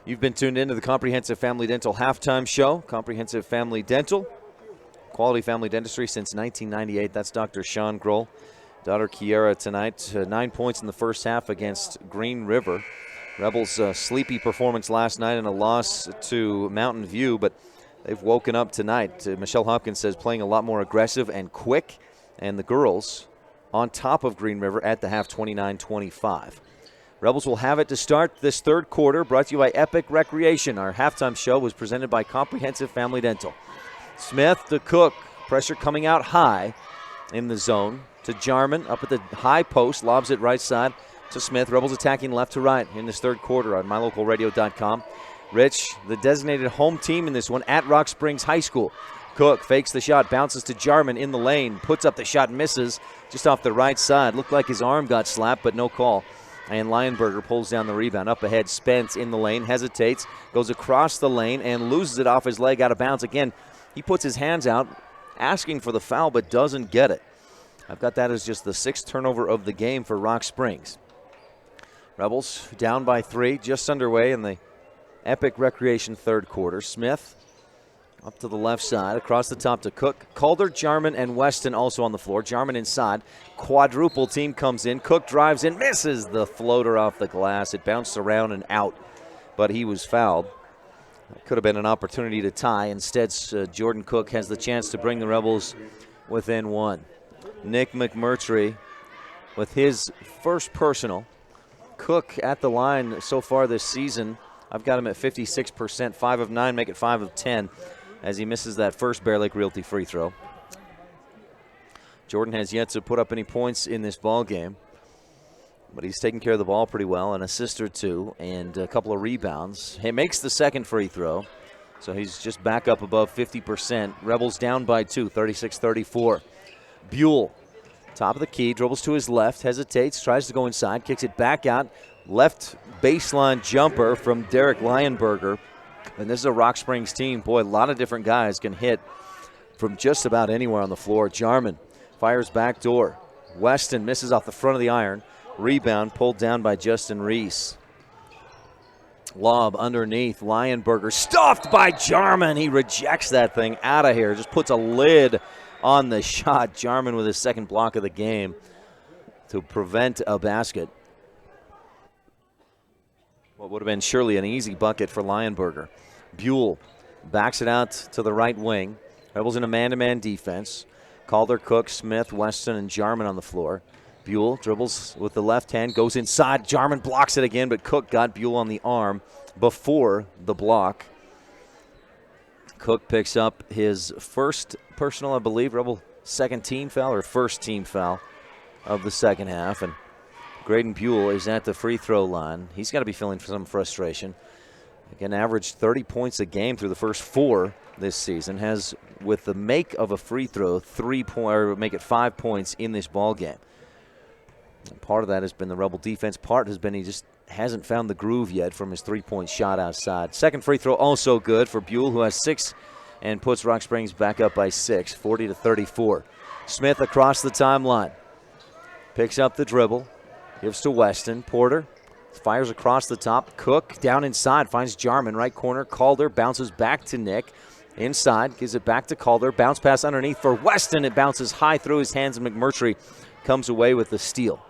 you've been tuned into the Comprehensive Family Dental Halftime Show. Comprehensive Family Dental, quality family dentistry since 1998. That's Dr. Sean Grohl. Daughter Kiera tonight, 9 points in the first half against Green River. Rebels' sleepy performance last night and a loss to Mountain View, but they've woken up tonight. Michelle Hopkins says playing a lot more aggressive and quick, and the girls on top of Green River at the half, 29-25. Rebels will have it to start this third quarter, brought to you by Epic Recreation. Our halftime show was presented by Comprehensive Family Dental. Smith to Cook, pressure coming out high in the zone to Jarman, up at the high post, lobs it right side to Smith. Rebels attacking left to right in this third quarter on mylocalradio.com. Rich, the designated home team in this one at Rock Springs High School. Cook fakes the shot, bounces to Jarman in the lane, puts up the shot, misses just off the right side. Looked like his arm got slapped, but no call. And Lionberger pulls down the rebound. Up ahead, Spence in the lane, hesitates, goes across the lane, and loses it off his leg out of bounds. Again, he puts his hands out, asking for the foul, but doesn't get it. I've got that as just the 6th turnover of the game for Rock Springs. Rebels down by 3, just underway in the Epic Recreation third quarter. Smith up to the left side, across the top to Cook. Calder, Jarman, and Weston also on the floor. Jarman inside. Quadruple team comes in. Cook drives in, misses the floater off the glass. It bounced around and out, but he was fouled. Could have been an opportunity to tie. Instead, Jordan Cook has the chance to bring the Rebels within 1. Nick McMurtry with his first personal. Cook at the line so far this season. I've got him at 56%, 5 of 9, make it 5 of 10 as he misses that first Bear Lake Realty free throw. Jordan has yet to put up any points in this ball game, but he's taking care of the ball pretty well, an assist or 2 and a couple of rebounds. He makes the second free throw, so he's just back up above 50%. Rebels down by 2, 36-34. Buell, top of the key, dribbles to his left, hesitates, tries to go inside, kicks it back out. Left baseline jumper from Derek Lionberger. And this is a Rock Springs team. Boy, a lot of different guys can hit from just about anywhere on the floor. Jarman fires back door. Weston misses off the front of the iron. Rebound pulled down by Justin Reese. Lob underneath. Lionberger stuffed by Jarman. He rejects that thing out of here. Just puts a lid on the shot. Jarman with his second block of the game to prevent a basket. What would have been surely an easy bucket for Lionberger. Buell backs it out to the right wing. Rebels in a man-to-man defense. Calder, Cook, Smith, Weston, and Jarman on the floor. Buell dribbles with the left hand, goes inside. Jarman blocks it again, but Cook got Buell on the arm before the block. Cook picks up his first personal, I believe, Rebel second team foul or first team foul of the second half. And Graydon Buell is at the free throw line. He's got to be feeling some frustration. Again, averaged 30 points a game through the first 4 this season. Has, with the make of a free throw, make it 5 points in this ball game. And part of that has been the Rebel defense. Part has been he just hasn't found the groove yet from his three-point shot outside. Second free throw also good for Buell, who has 6 and puts Rock Springs back up by 6, 40-34. Smith across the timeline. Picks up the dribble. Gives to Weston. Porter fires across the top. Cook down inside. Finds Jarman. Right corner. Calder bounces back to Nick. Inside. Gives it back to Calder. Bounce pass underneath for Weston. It bounces high through his hands, and McMurtry comes away with the steal.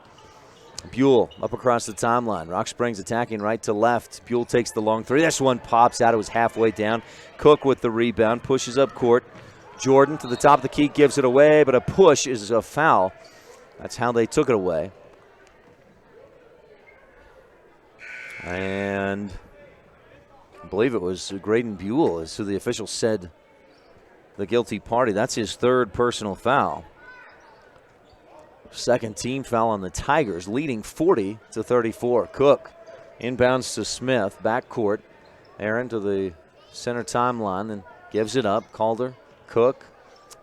Buell up across the timeline. Rock Springs attacking right to left. Buell takes the long three. This one pops out. It was halfway down. Cook with the rebound. Pushes up court. Jordan to the top of the key. Gives it away, but a push is a foul. That's how they took it away. And I believe it was Graydon Buell is who the official said the guilty party. That's his third personal foul. Second team foul on the Tigers, leading 40-34. Cook inbounds to Smith, backcourt. Aaron to the center timeline and gives it up. Calder, Cook,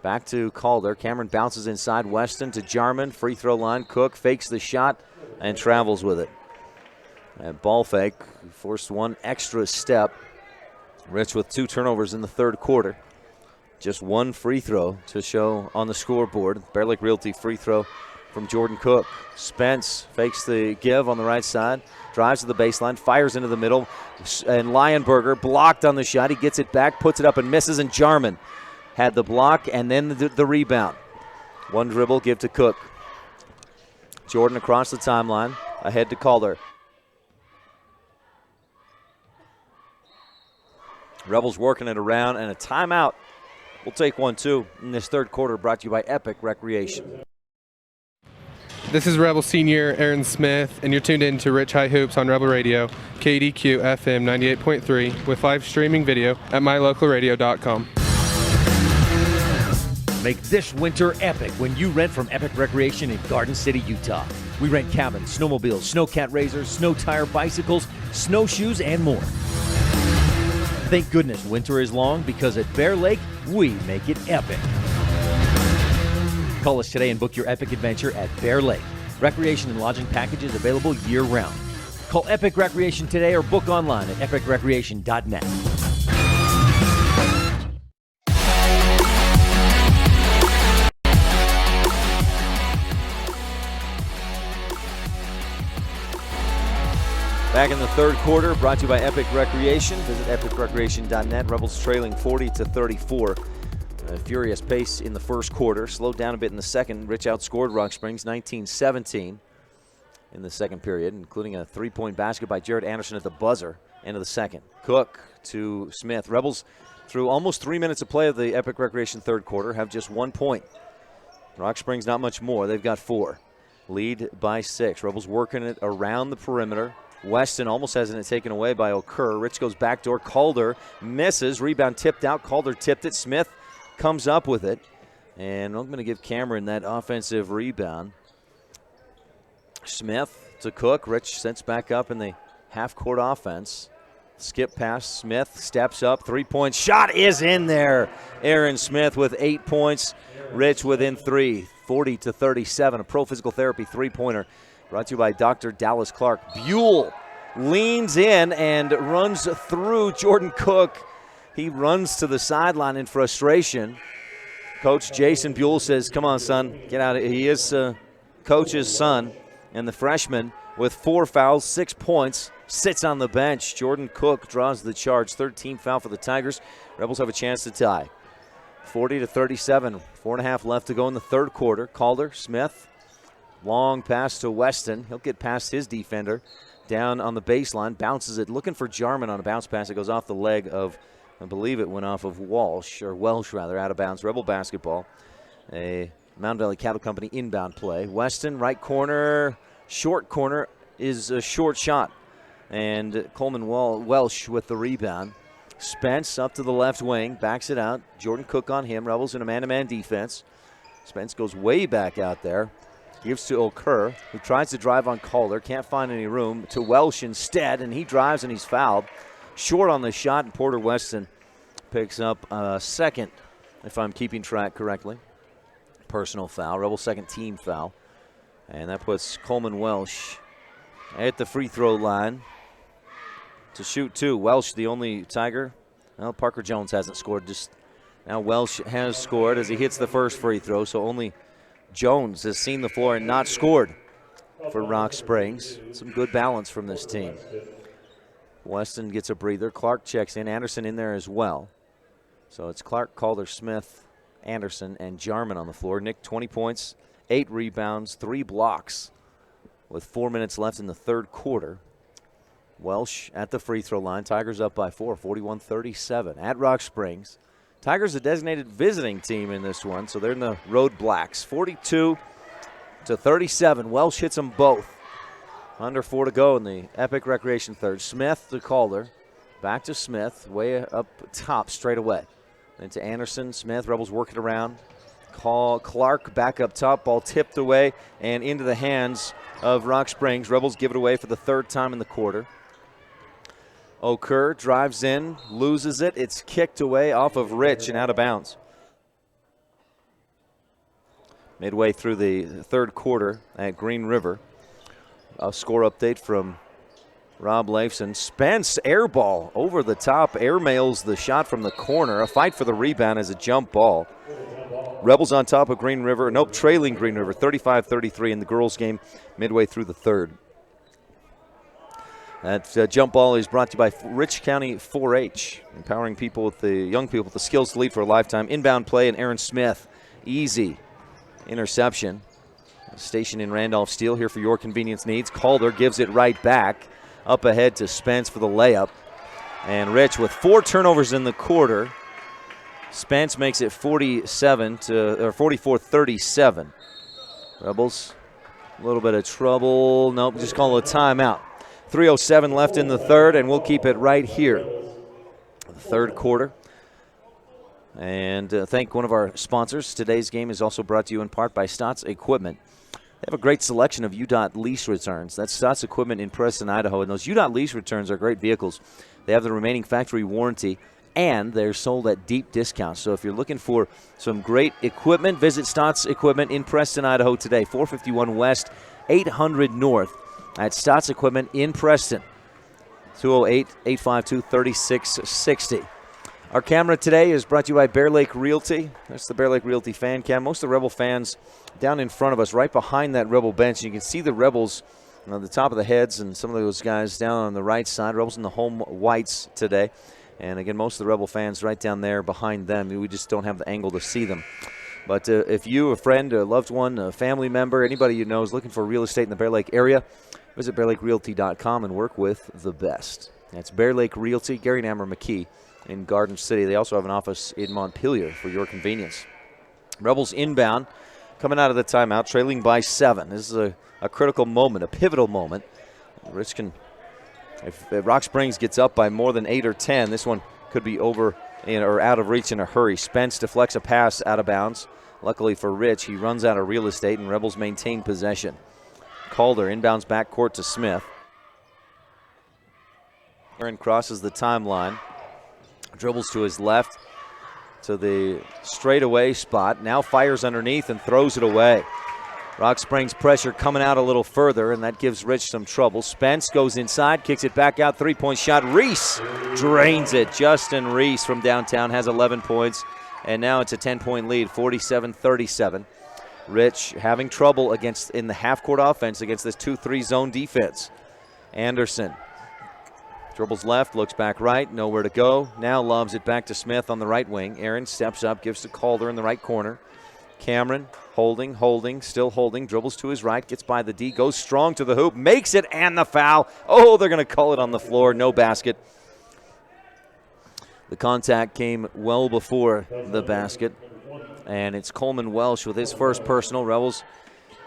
back to Calder. Cameron bounces inside. Weston to Jarman, free throw line. Cook fakes the shot and travels with it. And ball fake, forced one extra step. Rich with 2 turnovers in the third quarter. Just one free throw to show on the scoreboard. Bear Lake Realty free throw from Jordan Cook. Spence fakes the give on the right side, drives to the baseline, fires into the middle, and Lionberger blocked on the shot. He gets it back, puts it up and misses, and Jarman had the block and then the rebound. One dribble, give to Cook. Jordan across the timeline, ahead to Calder. Rebels working it around, and a timeout. We'll take one, too, in this third quarter, brought to you by Epic Recreation. This is Rebel Senior Aaron Smith, and you're tuned in to Rich High Hoops on Rebel Radio, KADQ FM 98.3, with live streaming video at mylocalradio.com. Make this winter epic when you rent from Epic Recreation in Garden City, Utah. We rent cabins, snowmobiles, snowcat razors, snow tire bicycles, snowshoes, and more. Thank goodness winter is long, because at Bear Lake, we make it epic. Call us today and book your epic adventure at Bear Lake. Recreation and lodging packages available year-round. Call Epic Recreation today or book online at epicrecreation.net. Back in the third quarter, brought to you by Epic Recreation. Visit epicrecreation.net. Rebels trailing 40-34. A furious pace in the first quarter. Slowed down a bit in the second. Rich outscored Rock Springs 19-17 in the second period, including a three-point basket by Jared Anderson at the buzzer, end of the second. Cook to Smith. Rebels, through almost 3 minutes of play of the Epic Recreation third quarter, have just 1 point. Rock Springs not much more. They've got 4. Lead by 6. Rebels working it around the perimeter. Weston almost has it taken away by Okur. Rich goes backdoor. Calder misses. Rebound tipped out. Calder tipped it. Smith comes up with it. And I'm going to give Cameron that offensive rebound. Smith to Cook. Rich sets back up in the half-court offense. Skip pass. Smith steps up. Three-point shot is in there. Aaron Smith with 8 points. Rich within 3. 40-37. A Pro Physical Therapy three-pointer. Brought to you by Dr. Dallas Clark. Buell leans in and runs through Jordan Cook. He runs to the sideline in frustration. Coach Jason Buell says, come on, son, get out of here. He is Coach's son. And the freshman with 4 fouls, 6 points, sits on the bench. Jordan Cook draws the charge. 13th foul for the Tigers. Rebels have a chance to tie. 40-37. 4.5 left to go in the third quarter. Calder, Smith. Long pass to Weston. He'll get past his defender. Down on the baseline. Bounces it. Looking for Jarman on a bounce pass. It goes off the leg of, I believe it went off of Welsh, out of bounds. Rebel basketball. A Mountain Valley Cattle Company inbound play. Weston, right corner. Short corner is a short shot. And Coleman Welsh with the rebound. Spence up to the left wing. Backs it out. Jordan Cook on him. Rebels in a man-to-man defense. Spence goes way back out there. Gives to Okur, who tries to drive on Calder. Can't find any room. To Welsh instead, and he drives and he's fouled. Short on the shot, and Porter Weston picks up a second, if I'm keeping track correctly. Personal foul. Rebel second team foul. And that puts Coleman Welsh at the free throw line to shoot 2. Welsh, the only Tiger. Well, Parker Jones hasn't scored. Just now Welsh has scored as he hits the first free throw, so only Jones has seen the floor and not scored for Rock Springs. Some good balance from this team. Weston gets a breather. Clark checks in. Anderson in there as well. So it's Clark, Calder, Smith, Anderson, and Jarman on the floor. Nick, 20 points, 8 rebounds, 3 blocks with 4 minutes left in the third quarter. Welsh at the free throw line. Tigers up by 4, 41-37 at Rock Springs. Tigers a designated visiting team in this one, so they're in the road blacks. 42-37. Welsh hits them both. Under 4 to go in the Epic Recreation third. Smith to Calder. Back to Smith, way up top straight away. Then to Anderson. Smith, Rebels working around. Clark back up top. Ball tipped away and into the hands of Rock Springs. Rebels give it away for the third time in the quarter. Okur drives in, loses it. It's kicked away off of Rich and out of bounds. Midway through the third quarter at Green River. A score update from Rob Leifson. Spence, air ball over the top, airmails the shot from the corner. A fight for the rebound as a jump ball. Rebels on top of Green River. Nope, trailing Green River, 35-33 in the girls' game midway through the third. That jump ball is brought to you by Rich County 4-H, empowering people with the young people with the skills to lead for a lifetime. Inbound play, and Aaron Smith, easy interception. Station in Randolph Steele here for your convenience needs. Calder gives it right back. Up ahead to Spence for the layup. And Rich with 4 turnovers in the quarter. Spence makes it 44-37. Rebels, a little bit of trouble. Nope, just call it a timeout. 3:07 left in the third, and we'll keep it right here. The third quarter. And thank one of our sponsors. Today's game is also brought to you in part by Stotts Equipment. They have a great selection of UDOT lease returns. That's Stotts Equipment in Preston, Idaho. And those UDOT lease returns are great vehicles. They have the remaining factory warranty, and they're sold at deep discounts. So if you're looking for some great equipment, visit Stotts Equipment in Preston, Idaho today. 451 West, 800 North at Stotts Equipment in Preston. 208-852-3660. Our camera today is brought to you by Bear Lake Realty. That's the Bear Lake Realty fan cam. Most of the Rebel fans down in front of us, right behind that Rebel bench. You can see the Rebels on the top of the heads and some of those guys down on the right side. Rebels in the home whites today. And again, most of the Rebel fans right down there behind them. We just don't have the angle to see them. But if you, a friend, a loved one, a family member, anybody you know is looking for real estate in the Bear Lake area, visit BearLakeRealty.com and work with the best. That's Bear Lake Realty, Gary Nammer McKee in Garden City. They also have an office in Montpelier for your convenience. Rebels inbound, coming out of the timeout, trailing by 7. This is a critical moment, a pivotal moment. Rich can, if Rock Springs gets up by more than 8 or 10, this one could be over or out of reach in a hurry. Spence deflects a pass out of bounds. Luckily for Rich, he runs out of real estate, and Rebels maintain possession. Calder inbounds backcourt to Smith. Aaron crosses the timeline. Dribbles to his left to the straightaway spot. Now fires underneath and throws it away. Rock Springs pressure coming out a little further, and that gives Rich some trouble. Spence goes inside, kicks it back out, three-point shot. Reese drains it. Justin Reese from downtown has 11 points, and now it's a 10-point lead, 47-37. Rich having trouble in the half-court offense against this 2-3 zone defense. Anderson dribbles left, looks back right, nowhere to go. Now lobs it back to Smith on the right wing. Aaron steps up, gives to Calder in the right corner. Cameron holding, still holding, dribbles to his right, gets by the D, goes strong to the hoop, makes it, and the foul. Oh, they're going to call it on the floor, no basket. The contact came well before the basket, and it's Coleman Welsh with his first personal. Rebels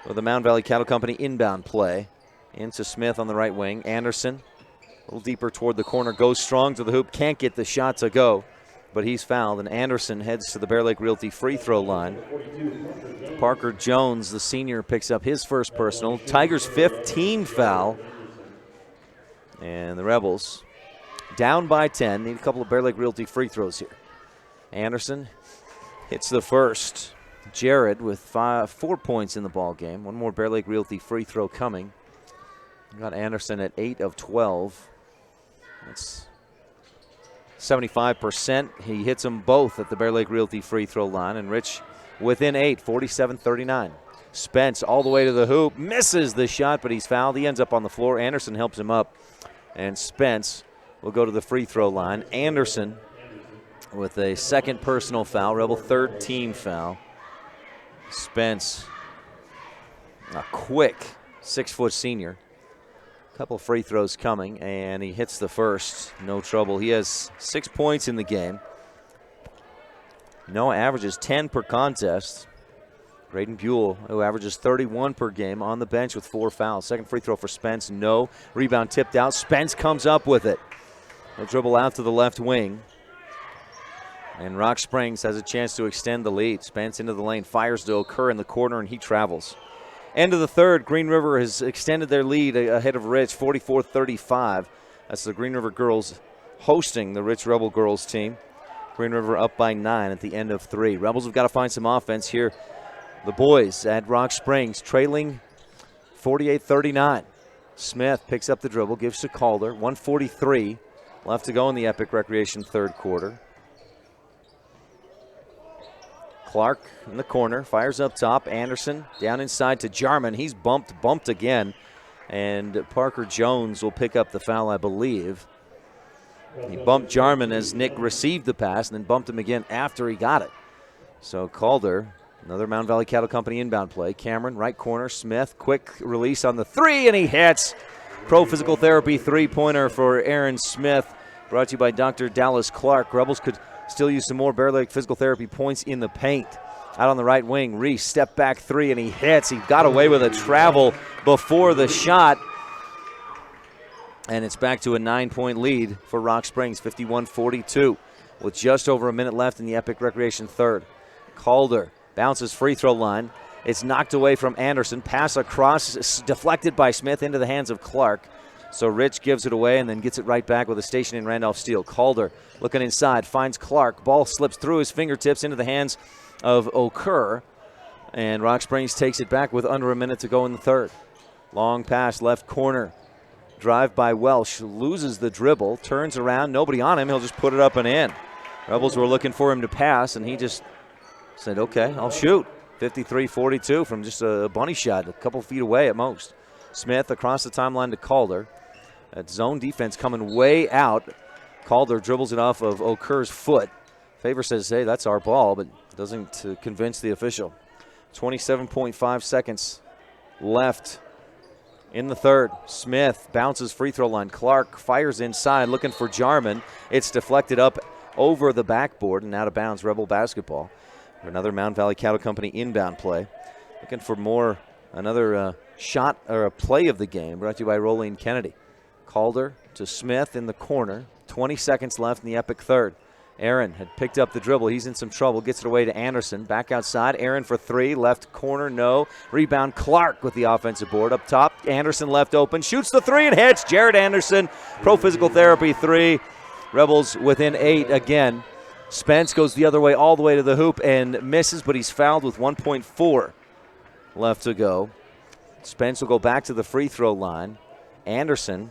with the Mound Valley Cattle Company inbound play. Into Smith on the right wing. Anderson a little deeper toward the corner, goes strong to the hoop, can't get the shot to go, but he's fouled, and Anderson heads to the Bear Lake Realty free throw line. Parker Jones, the senior, picks up his first personal. Tigers' 15 foul, and the Rebels down by 10. Need a couple of Bear Lake Realty free throws here. Anderson hits the first. Jared with 4 points in the ball game. One more Bear Lake Realty free throw coming. Got Anderson at 8 of 12. That's 75%. He hits them both at the Bear Lake Realty free throw line, and Rich within 8, 47-39. Spence all the way to the hoop, misses the shot, but he's fouled. He ends up on the floor. Anderson helps him up, and Spence will go to the free throw line. Anderson with a second personal foul, Rebel third team foul. Spence, a quick 6-foot senior. Couple free throws coming, and he hits the first. No trouble. He has 6 points in the game. Noah averages 10 per contest. Graydon Buell, who averages 31 per game, on the bench with 4 fouls. Second free throw for Spence, no. Rebound tipped out. Spence comes up with it. He'll dribble out to the left wing. And Rock Springs has a chance to extend the lead. Spence into the lane, fires to occur in the corner, and he travels. End of the third, Green River has extended their lead ahead of Rich, 44-35. That's the Green River girls hosting the Rich Rebel girls team. Green River up by 9 at the end of 3. Rebels have got to find some offense here. The boys at Rock Springs trailing 48-39. Smith picks up the dribble, gives to Calder. 1:43 left to go in the Epic Recreation third quarter. Clark in the corner, fires up top. Anderson down inside to Jarman. He's bumped again. And Parker Jones will pick up the foul, I believe. He bumped Jarman as Nick received the pass and then bumped him again after he got it. So Calder, another Mountain Valley Cattle Company inbound play. Cameron, right corner. Smith, quick release on the three, and he hits. Pro Physical Therapy three-pointer for Aaron Smith. Brought to you by Dr. Dallas Clark. Rebels could still use some more Bear Lake Physical Therapy points in the paint. Out on the right wing, Reese, step back three, and he hits. He got away with a travel before the shot. And it's back to a 9-point lead for Rock Springs, 51-42, with just over a minute left in the Epic Recreation third. Calder bounces free throw line. It's knocked away from Anderson. Pass across, deflected by Smith into the hands of Clark. So Rich gives it away and then gets it right back with a station in Randolph steal. Calder looking inside, finds Clark. Ball slips through his fingertips into the hands of Okur. And Rock Springs takes it back with under a minute to go in the third. Long pass, left corner. Drive by Welsh, loses the dribble, turns around, nobody on him. He'll just put it up and in. Rebels were looking for him to pass, and he just said, okay, I'll shoot. 53-42 from just a bunny shot, a couple feet away at most. Smith across the timeline to Calder. That zone defense coming way out. Calder dribbles it off of Okur's foot. Favor says, hey, that's our ball, but doesn't convince the official. 27.5 seconds left in the third. Smith bounces free throw line. Clark fires inside looking for Jarman. It's deflected up over the backboard and out of bounds. Rebel basketball. Another Mountain Valley Cattle Company inbound play. Looking for more, another shot or a play of the game brought to you by Rolene Kennedy. Calder to Smith in the corner. 20 seconds left in the Epic third. Aaron had picked up the dribble. He's in some trouble. Gets it away to Anderson. Back outside. Aaron for three. Left corner, no. Rebound, Clark with the offensive board. Up top, Anderson left open. Shoots the three and hits. Jared Anderson, Pro Physical Therapy three. Rebels within 8 again. Spence goes the other way all the way to the hoop and misses, but he's fouled with 1.4 left to go. Spence will go back to the free throw line. Anderson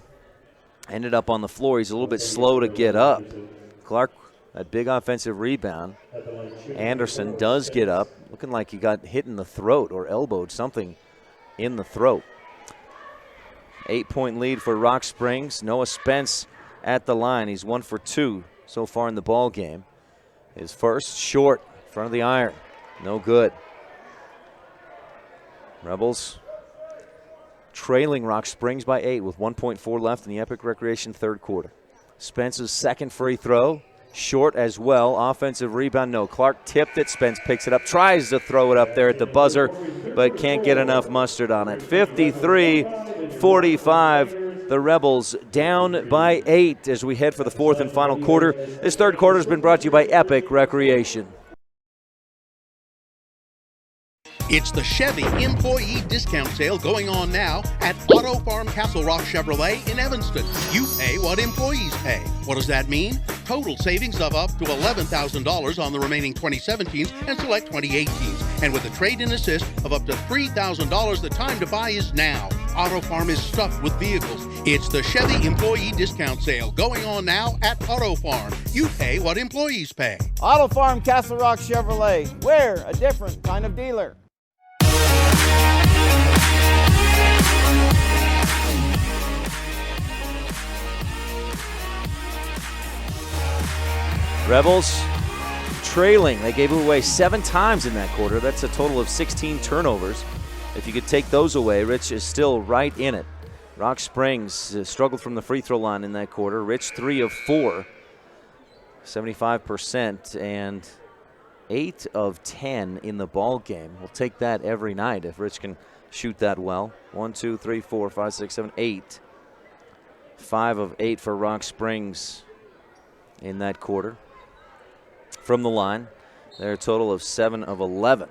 ended up on the floor. He's a little bit slow to get up. Clark, that big offensive rebound. Anderson does get up, looking like he got hit in the throat or elbowed something in the throat. 8-point lead for Rock Springs. Noah Spence at the line. He's 1 for 2 so far in the ball game. His first short, front of the iron. No good. Rebels trailing Rock Springs by 8 with 1.4 left in the Epic Recreation third quarter. Spence's second free throw, short as well. Offensive rebound, no. Clark tipped it. Spence picks it up, tries to throw it up there at the buzzer, but can't get enough mustard on it. 53-45. The Rebels down by 8 as we head for the fourth and final quarter. This third quarter has been brought to you by Epic Recreation. It's the Chevy Employee Discount Sale going on now at Auto Farm Castle Rock Chevrolet in Evanston. You pay what employees pay. What does that mean? Total savings of up to $11,000 on the remaining 2017s and select 2018s. And with a trade-in assist of up to $3,000, the time to buy is now. Auto Farm is stuffed with vehicles. It's the Chevy Employee Discount Sale going on now at Auto Farm. You pay what employees pay. Auto Farm Castle Rock Chevrolet. We're a different kind of dealer. Rebels trailing. They gave it away 7 times in that quarter. That's a total of 16 turnovers. If you could take those away, Rich is still right in it. Rock Springs struggled from the free throw line in that quarter. Rich 3 of 4, 75%, and 8 of 10 in the ball game. We'll take that every night if Rich can shoot that well. 1, 2, 3, 4, 5, 6, 7, 8. 5 of 8 for Rock Springs in that quarter. From the line, they're a total of 7 of 11.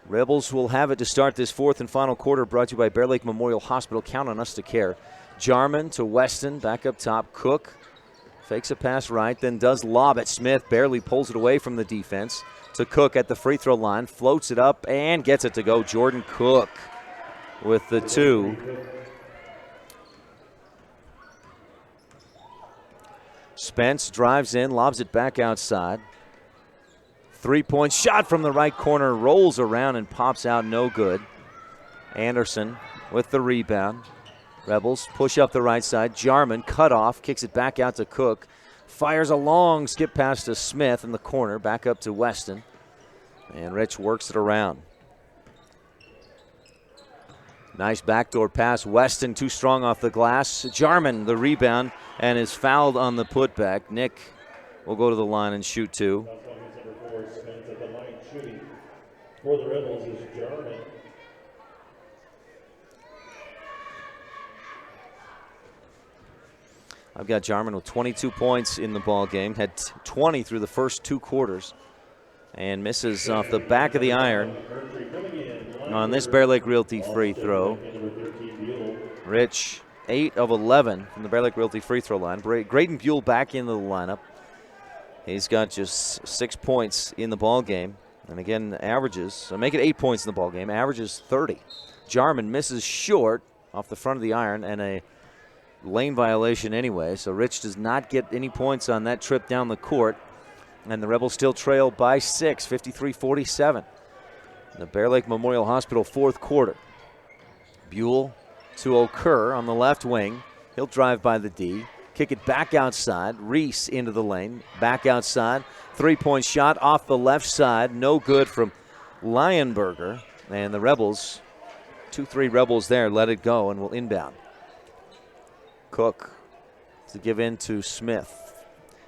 Rebels will have it to start this fourth and final quarter, brought to you by Bear Lake Memorial Hospital. Count on us to care. Jarman to Weston, back up top. Cook fakes a pass right, then does lob at Smith. Barely pulls it away from the defense. To Cook at the free throw line, floats it up and gets it to go. Jordan Cook with the 2. Spence drives in, lobs it back outside. 3-point shot from the right corner, rolls around and pops out, no good. Anderson with the rebound. Rebels push up the right side. Jarman cut off, kicks it back out to Cook. Fires a long skip pass to Smith in the corner, back up to Weston. And Rich works it around. Nice backdoor pass. Weston too strong off the glass. Jarman the rebound and is fouled on the putback. Nick will go to the line and shoot two. For the Rebels is Jarman. I've got Jarman with 22 points in the ball game. Had 20 through the first 2 quarters. And misses off the back of the iron on this Bear Lake Realty free throw. Rich, 8 of 11 from the Bear Lake Realty free throw line. Graydon Buell back into the lineup. He's got just 6 points in the ball game. And again, averages, so make it 8 points in the ball game, averages 30. Jarman misses short off the front of the iron and a lane violation anyway. So Rich does not get any points on that trip down the court. And the Rebels still trail by 6, 53-47. The Bear Lake Memorial Hospital fourth quarter. Buell to Okur on the left wing. He'll drive by the D. Kick it back outside. Reese into the lane. Back outside. 3-point shot off the left side. No good from Lionberger. And the Rebels, 2-3 Rebels there, let it go and will inbound. Cook to give in to Smith.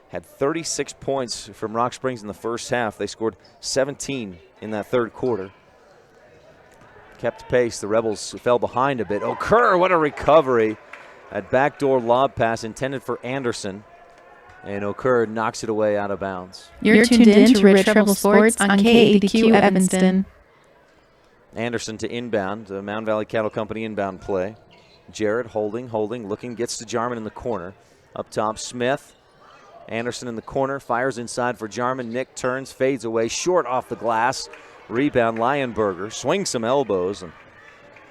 Had 36 points from Rock Springs in the first half. They scored 17 in that third quarter. Kept pace. The Rebels fell behind a bit. Okur, what a recovery. That backdoor lob pass intended for Anderson. And Okur knocks it away out of bounds. You're tuned in to Rich Rebel Sports on KADQ Evanston. Anderson to inbound. The Mountain Valley Cattle Company inbound play. Jarrett holding, looking, gets to Jarman in the corner. Up top, Smith. Anderson in the corner, fires inside for Jarman. Nick turns, fades away, short off the glass. Rebound, Lionberger. Swings some elbows and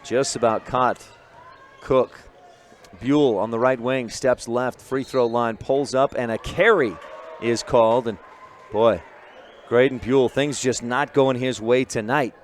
just about caught Cook. Buell on the right wing, steps left, free throw line, pulls up, and a carry is called. And boy, Graydon Buell, things just not going his way tonight.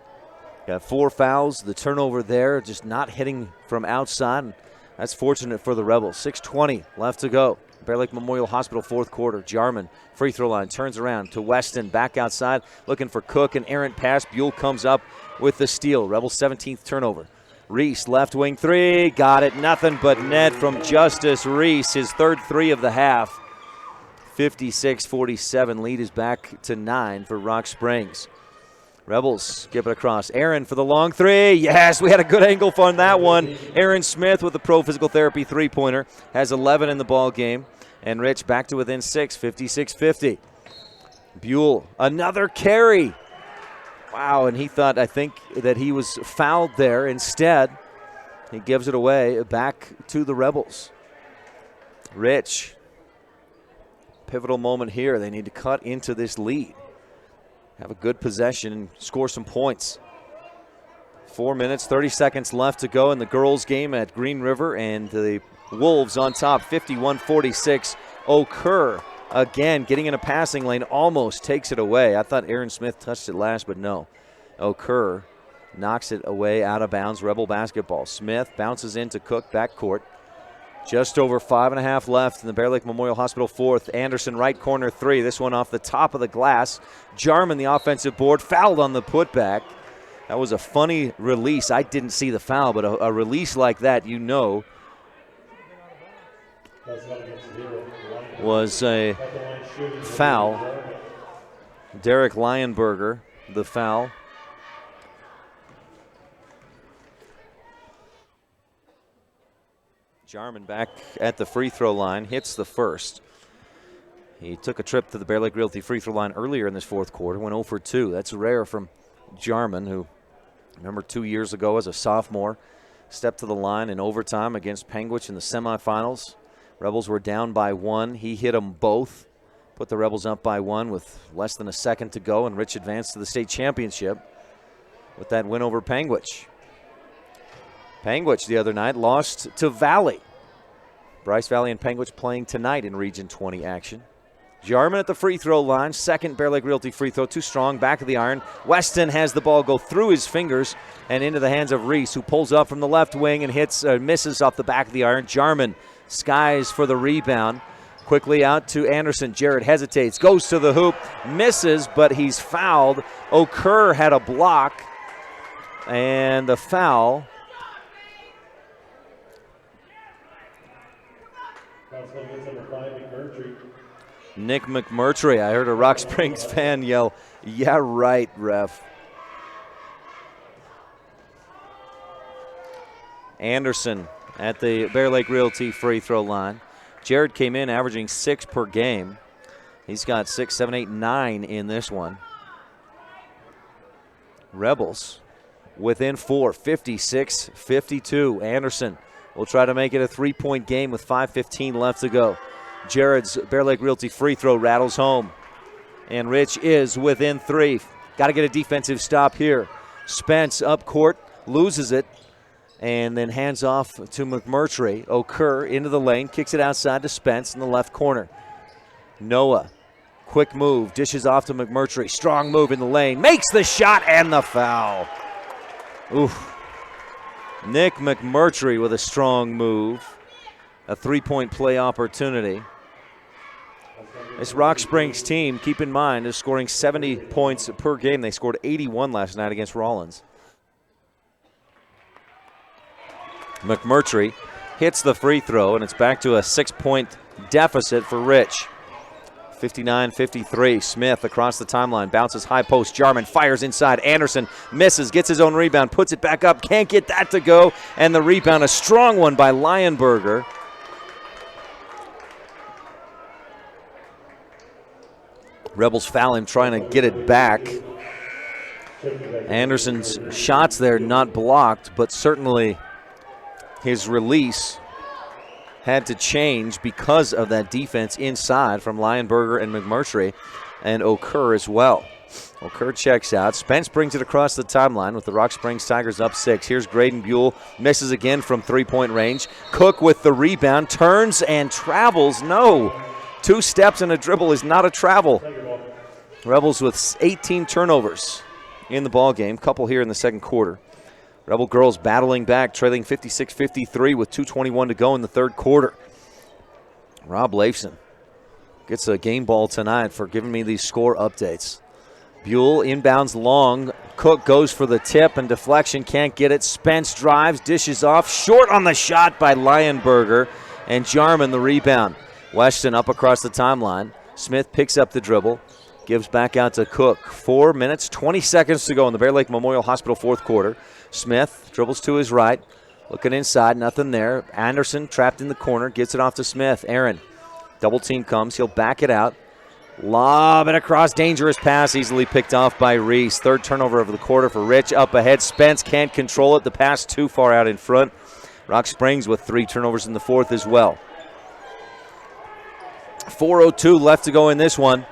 Got 4 fouls, the turnover there, just not hitting from outside. That's fortunate for the Rebels. 6:20 left to go. Bear Lake Memorial Hospital fourth quarter. Jarman, free throw line, turns around to Weston, back outside, looking for Cook, an errant pass. Buell comes up with the steal. Rebels 17th turnover. Reese, left wing three, got it. Nothing but net from Justice Reese, his third 3 of the half. 56-47, lead is back to 9 for Rock Springs. Rebels skip it across. Aaron for the long 3. Yes, we had a good angle on that one. Aaron Smith with the pro physical therapy 3-pointer. Has 11 in the ball game. And Rich back to within 6, 56-50. Buell, another carry. Wow, and he thought, I think, that he was fouled there. Instead, he gives it away back to the Rebels. Rich, pivotal moment here. They need to cut into this lead. Have a good possession and score some points. 4 minutes, 30 seconds left to go in the girls' game at Green River, and the Wolves on top, 51-46. Okur, again, getting in a passing lane, almost takes it away. I thought Aaron Smith touched it last, but no. Okur knocks it away out of bounds. Rebel basketball. Smith bounces into Cook, backcourt. Just over 5.5 left in the Bear Lake Memorial Hospital fourth. Anderson, right corner 3. This one off the top of the glass. Jarman, the offensive board, fouled on the putback. That was a funny release. I didn't see the foul, but a release like that, you know, was a foul. Derek Lionberger, the foul. Jarman back at the free throw line, hits the first. He took a trip to the Bear Lake Realty free throw line earlier in this fourth quarter, went 0 for 2. That's rare from Jarman, who, remember 2 years ago as a sophomore, stepped to the line in overtime against Panguitch in the semifinals. Rebels were down by 1. He hit them both, put the Rebels up by 1 with less than a second to go, and Rich advanced to the state championship with that win over Panguitch. Panguitch the other night lost to Valley Bryce Valley and Penguins playing tonight in Region 20 action. Jarman at the free throw line. Second Bear Lake Realty free throw. Too strong. Back of the iron. Weston has the ball go through his fingers and into the hands of Reese, who pulls up from the left wing and misses off the back of the iron. Jarman skies for the rebound. Quickly out to Anderson. Jared hesitates. Goes to the hoop. Misses, but he's fouled. Okur had a block. And the foul. Nick McMurtry. I heard a Rock Springs fan yell, "Yeah, right, ref." Anderson at the Bear Lake Realty free throw line. Jared came in averaging 6 per game. He's got 6, 7, 8, 9 in this one. Rebels within 4, 56-52. Anderson will try to make it a 3-point game with 5:15 left to go. Jared's Bear Lake Realty free throw rattles home. And Rich is within 3. Got to get a defensive stop here. Spence up court, loses it, and then hands off to McMurtry. Okur into the lane, kicks it outside to Spence in the left corner. Noah, quick move, dishes off to McMurtry. Strong move in the lane, makes the shot and the foul. Oof. Nick McMurtry with a strong move. A 3-point play opportunity. This Rock Springs team, keep in mind, is scoring 70 points per game. They scored 81 last night against Rollins. McMurtry hits the free throw, and it's back to a 6-point deficit for Rich. 59-53. Smith across the timeline, bounces high post. Jarman fires inside. Anderson misses, gets his own rebound, puts it back up, can't get that to go, and the rebound, a strong one by Lionberger. Rebels foul him trying to get it back. Anderson's shots there not blocked, but certainly his release had to change because of that defense inside from Lionberger and McMurtry and Okur as well. Okur checks out. Spence brings it across the timeline with the Rock Springs Tigers up 6. Here's Graydon Buell, misses again from 3-point range. Cook with the rebound, turns and travels. No. 2 steps and a dribble is not a travel. Rebels with 18 turnovers in the ball game, couple here in the second quarter. Rebel girls battling back, trailing 56-53 with 2:21 to go in the third quarter. Rob Leifson gets a game ball tonight for giving me these score updates. Buell inbounds long. Cook goes for the tip and deflection, can't get it. Spence drives, dishes off, short on the shot by Lionberger, and Jarman the rebound. Weston up across the timeline. Smith picks up the dribble, gives back out to Cook. 4 minutes, 20 seconds to go in the Bear Lake Memorial Hospital fourth quarter. Smith dribbles to his right, looking inside, nothing there. Anderson trapped in the corner, gets it off to Smith. Aaron, double team comes, he'll back it out. Lob it across, dangerous pass, easily picked off by Reese. Third turnover of the quarter for Rich, up ahead. Spence can't control it, the pass too far out in front. Rock Springs with 3 turnovers in the fourth as well. 4:02 left to go in this one.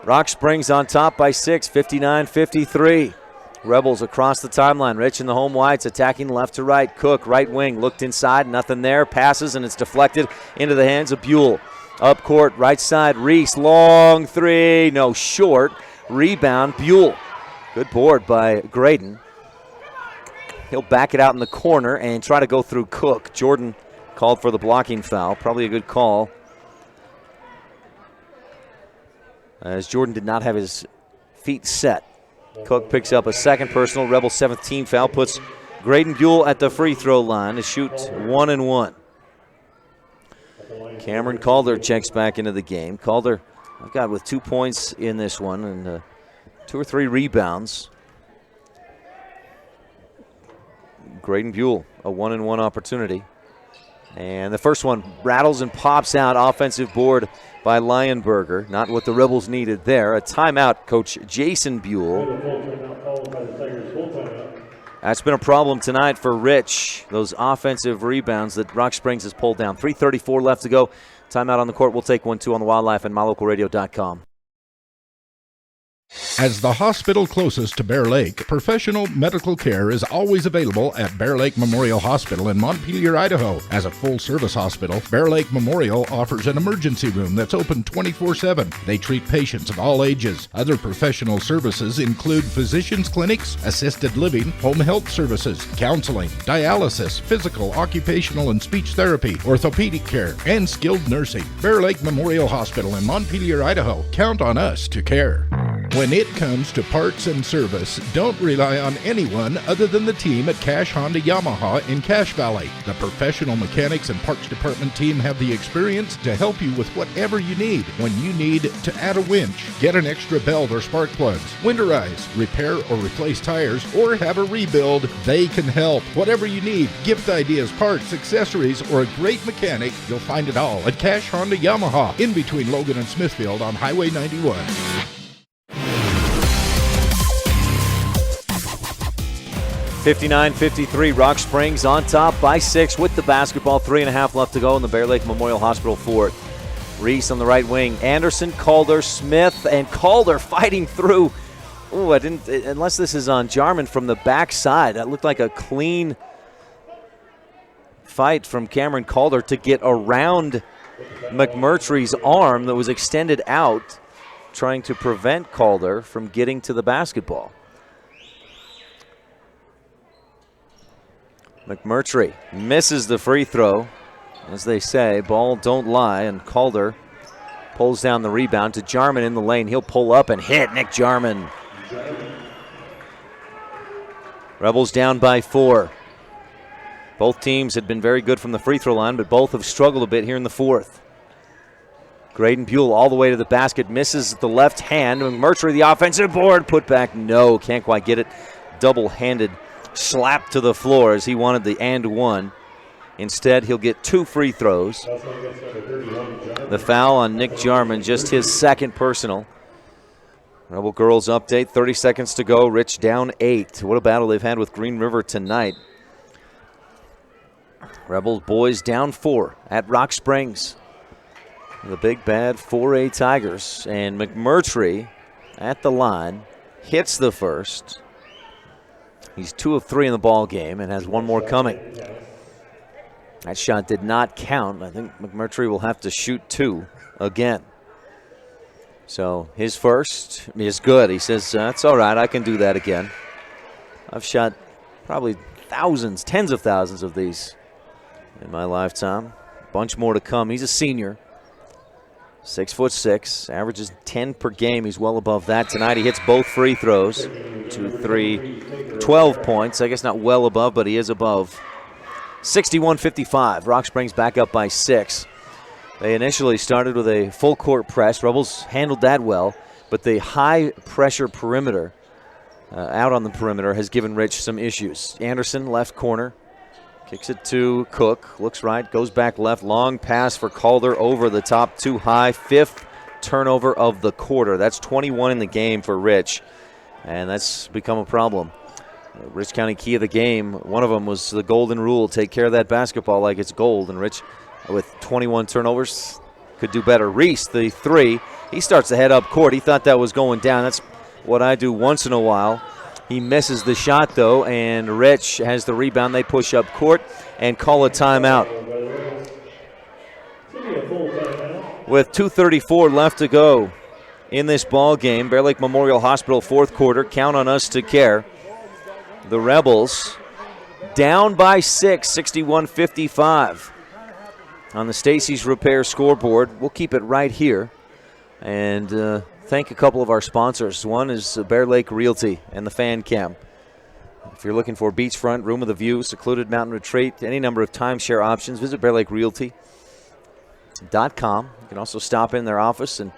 Rock Springs on top by 6, 59-53. Rebels across the timeline. Rich in the home whites, attacking left to right. Cook, right wing, looked inside, nothing there. Passes, and it's deflected into the hands of Buell. Up court, right side, Reese, long 3, no, short. Rebound, Buell. Good board by Graydon. He'll back it out in the corner and try to go through Cook. Jordan called for the blocking foul. Probably a good call, as Jordan did not have his feet set. Cook picks up a second personal. Rebel 7th team foul puts Graydon Buell at the free throw line to shoot 1 and 1. Cameron Calder checks back into the game. Calder, I've got with 2 points in this one and 2 or 3 rebounds. Graydon Buell, a 1 and 1 opportunity. And the first one rattles and pops out. Offensive board by Lionberger. Not what the Rebels needed there. A timeout, Coach Jason Buell. That's been a problem tonight for Rich. Those offensive rebounds that Rock Springs has pulled down. 3:34 left to go. Timeout on the court. We'll take 1-2 on the Wildlife and MyLocalRadio.com. As the hospital closest to Bear Lake, professional medical care is always available at Bear Lake Memorial Hospital in Montpelier, Idaho. As a full-service hospital, Bear Lake Memorial offers an emergency room that's open 24/7. They treat patients of all ages. Other professional services include physicians' clinics, assisted living, home health services, counseling, dialysis, physical, occupational, and speech therapy, orthopedic care, and skilled nursing. Bear Lake Memorial Hospital in Montpelier, Idaho. Count on us to care. When it comes to parts and service, don't rely on anyone other than the team at Cash Honda Yamaha in Cache Valley. The professional mechanics and parts department team have the experience to help you with whatever you need. When you need to add a winch, get an extra belt or spark plugs, winterize, repair or replace tires, or have a rebuild, they can help. Whatever you need, gift ideas, parts, accessories, or a great mechanic, you'll find it all at Cache Honda Yamaha in between Logan and Smithfield on Highway 91. 59-53, Rock Springs on top by 6 with the basketball. 3.5 left to go in the Bear Lake Memorial Hospital fourth. Reese on the right wing. Anderson, Calder, Smith, and Calder fighting through. Ooh, unless this is on Jarman from the backside. That looked like a clean fight from Cameron Calder to get around McMurtry's arm that was extended out, trying to prevent Calder from getting to the basketball. McMurtry misses the free throw. As they say, ball don't lie, and Calder pulls down the rebound to Jarman in the lane. He'll pull up and hit Nick Jarman. Rebels down by 4. Both teams had been very good from the free throw line, but both have struggled a bit here in the fourth. Graydon Buell all the way to the basket, misses the left hand. McMurtry, the offensive board, put back, no, can't quite get it. Double-handed slap to the floor as he wanted the and one. Instead, he'll get 2 free throws. The foul on Nick Jarman, just his second personal. Rebel girls update, 30 seconds to go. Rich down 8. What a battle they've had with Green River tonight. Rebels boys down 4 at Rock Springs. The big bad 4A Tigers. And McMurtry at the line hits the first. He's 2 of 3 in the ball game and has one more coming. That shot did not count. I think McMurtry will have to shoot 2 again. So his first is good. He says, that's all right, I can do that again. I've shot probably thousands, tens of thousands of these in my lifetime. A bunch more to come. He's a senior. 6'6", averages 10 per game. He's well above that tonight. He hits both free throws. 2, 3, 12 points. I guess not well above, but he is above. 61-55. Rock Springs back up by 6. They initially started with a full court press. Rebels handled that well, but the high pressure perimeter, out on the perimeter, has given Rich some issues. Anderson, left corner. Kicks it to Cook, looks right, goes back left, long pass for Calder over the top, too high. 5th turnover of the quarter. That's 21 in the game for Rich, and that's become a problem. Rich County key of the game, one of them was the golden rule, take care of that basketball like it's gold, and Rich, with 21 turnovers, could do better. Reese, the 3, he starts to head up court. He thought that was going down. That's what I do once in a while. He misses the shot, though, and Rich has the rebound. They push up court and call a timeout. With 2:34 left to go in this ball game, Bear Lake Memorial Hospital, fourth quarter. Count on us to care. The Rebels down by 6, 61-55. On the Stacy's Repair scoreboard, we'll keep it right here. And thank a couple of our sponsors. One is Bear Lake Realty and the Fan Cam. If you're looking for beachfront, room with a view, secluded mountain retreat, any number of timeshare options, visit BearLakeRealty.com. You can also stop in their office in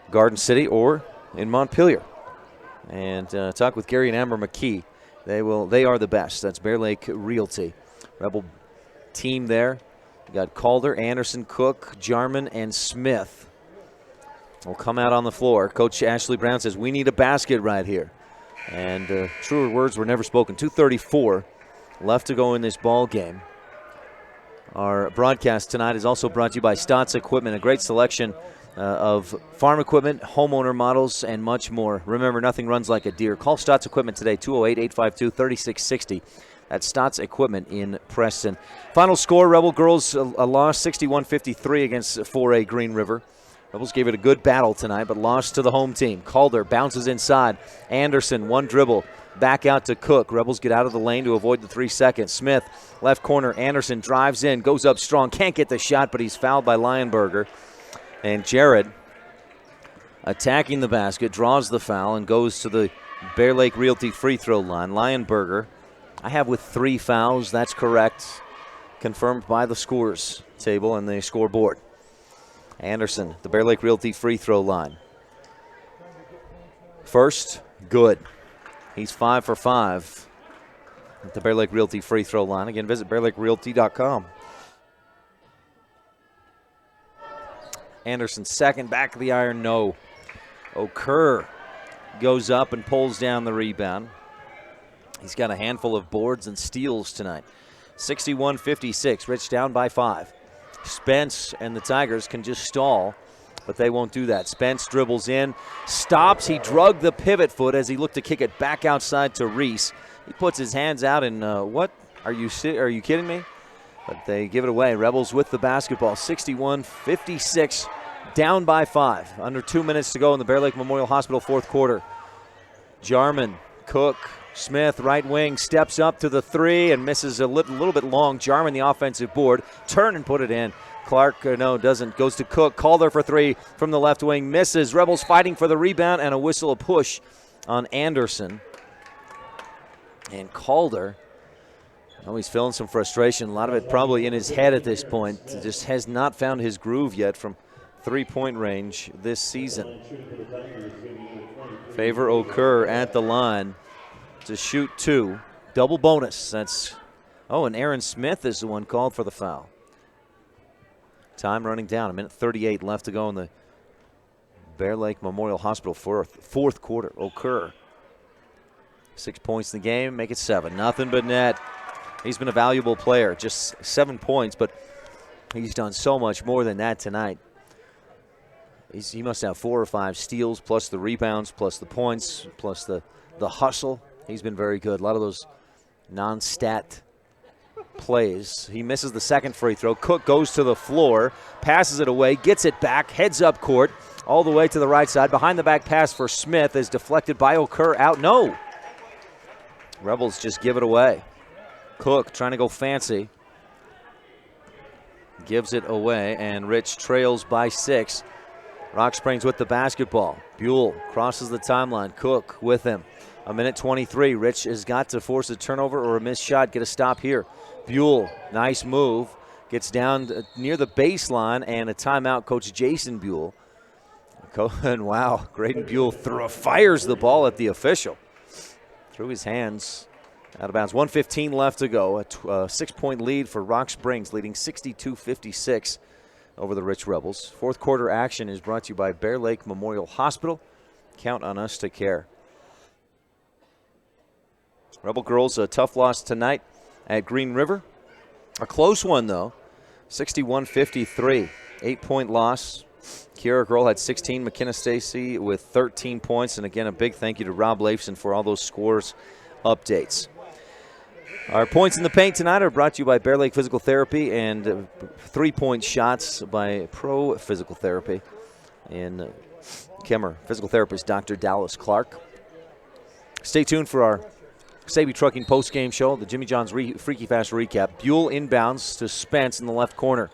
Garden City or in Montpelier and talk with Gary and Amber McKee. They are the best. That's Bear Lake Realty. Rebel team there. You got Calder, Anderson, Cook, Jarman, and Smith will come out on the floor. Coach Ashley Brown says, we need a basket right here. And truer words were never spoken. 2:34 left to go in this ball game. Our broadcast tonight is also brought to you by Stotts Equipment, a great selection of farm equipment, homeowner models, and much more. Remember, nothing runs like a Deere. Call Stotts Equipment today, 208-852-3660. That's Stotts Equipment in Preston. Final score, Rebel girls a loss 61-53 against 4A Green River. Rebels gave it a good battle tonight, but lost to the home team. Calder bounces inside. Anderson, one dribble. Back out to Cook. Rebels get out of the lane to avoid the 3 seconds. Smith, left corner. Anderson drives in, goes up strong. Can't get the shot, but he's fouled by Lionberger. And Jared, attacking the basket, draws the foul and goes to the Bear Lake Realty free throw line. Lionberger, I have with 3 fouls. That's correct. Confirmed by the scores table and the scoreboard. Anderson, the Bear Lake Realty free throw line. First, good. He's 5 for 5 at the Bear Lake Realty free throw line. Again, visit bearlakerealty.com. Anderson second, back of the iron, no. Okur goes up and pulls down the rebound. He's got a handful of boards and steals tonight. 61-56, Rich down by 5. Spence and the Tigers can just stall, but they won't do that. Spence dribbles in, stops. He drug the pivot foot as he looked to kick it back outside to Reese. He puts his hands out and what? Are you kidding me? But they give it away. Rebels with the basketball. 61-56, down by 5. Under 2 minutes to go in the Bear Lake Memorial Hospital fourth quarter. Jarman, Cook, Smith, right wing, steps up to the 3 and misses a little bit long. Jarman, the offensive board, turn and put it in. Clark, no, doesn't. Goes to Cook. Calder for 3 from the left wing. Misses. Rebels fighting for the rebound and a whistle, a push on Anderson. And Calder, he's feeling some frustration. A lot of it probably in his head at this point. Just has not found his groove yet from three-point range this season. Favor Okur at the line to shoot 2. Double bonus. And Aaron Smith is the one called for the foul. Time running down. 1:38 left to go in the Bear Lake Memorial Hospital fourth quarter. Okur, 6 points in the game, make it 7. Nothing but net. He's been a valuable player. Just 7 points, but he's done so much more than that tonight. He must have 4 or 5 steals, plus the rebounds, plus the points, plus the hustle. He's been very good. A lot of those non-stat plays. He misses the second free throw. Cook goes to the floor, passes it away, gets it back, heads up court, all the way to the right side. Behind the back pass for Smith is deflected by Okur. Out. No. Rebels just give it away. Cook trying to go fancy. Gives it away, and Rich trails by 6. Rock Springs with the basketball. Buell crosses the timeline. Cook with him. 1:23. Rich has got to force a turnover or a missed shot. Get a stop here. Buell, nice move. Gets down near the baseline, and a timeout. Coach Jason Buell. And wow, Graydon Buell fires the ball at the official. Through his hands. Out of bounds. 1:15 left to go. A 6-point lead for Rock Springs, leading 62-56 over the Rich Rebels. Fourth quarter action is brought to you by Bear Lake Memorial Hospital. Count on us to care. Rebel girls, a tough loss tonight at Green River. A close one, though. 61-53. 8-point loss. Kiara Girl had 16. McKenna Stacy with 13 points. And again, a big thank you to Rob Leifson for all those scores updates. Our points in the paint tonight are brought to you by Bear Lake Physical Therapy and 3-point shots by Pro Physical Therapy in Kemmer. Physical therapist Dr. Dallas Clark. Stay tuned for our Saby Trucking post-game show, the Jimmy John's Freaky Fast recap. Buell inbounds to Spence in the left corner.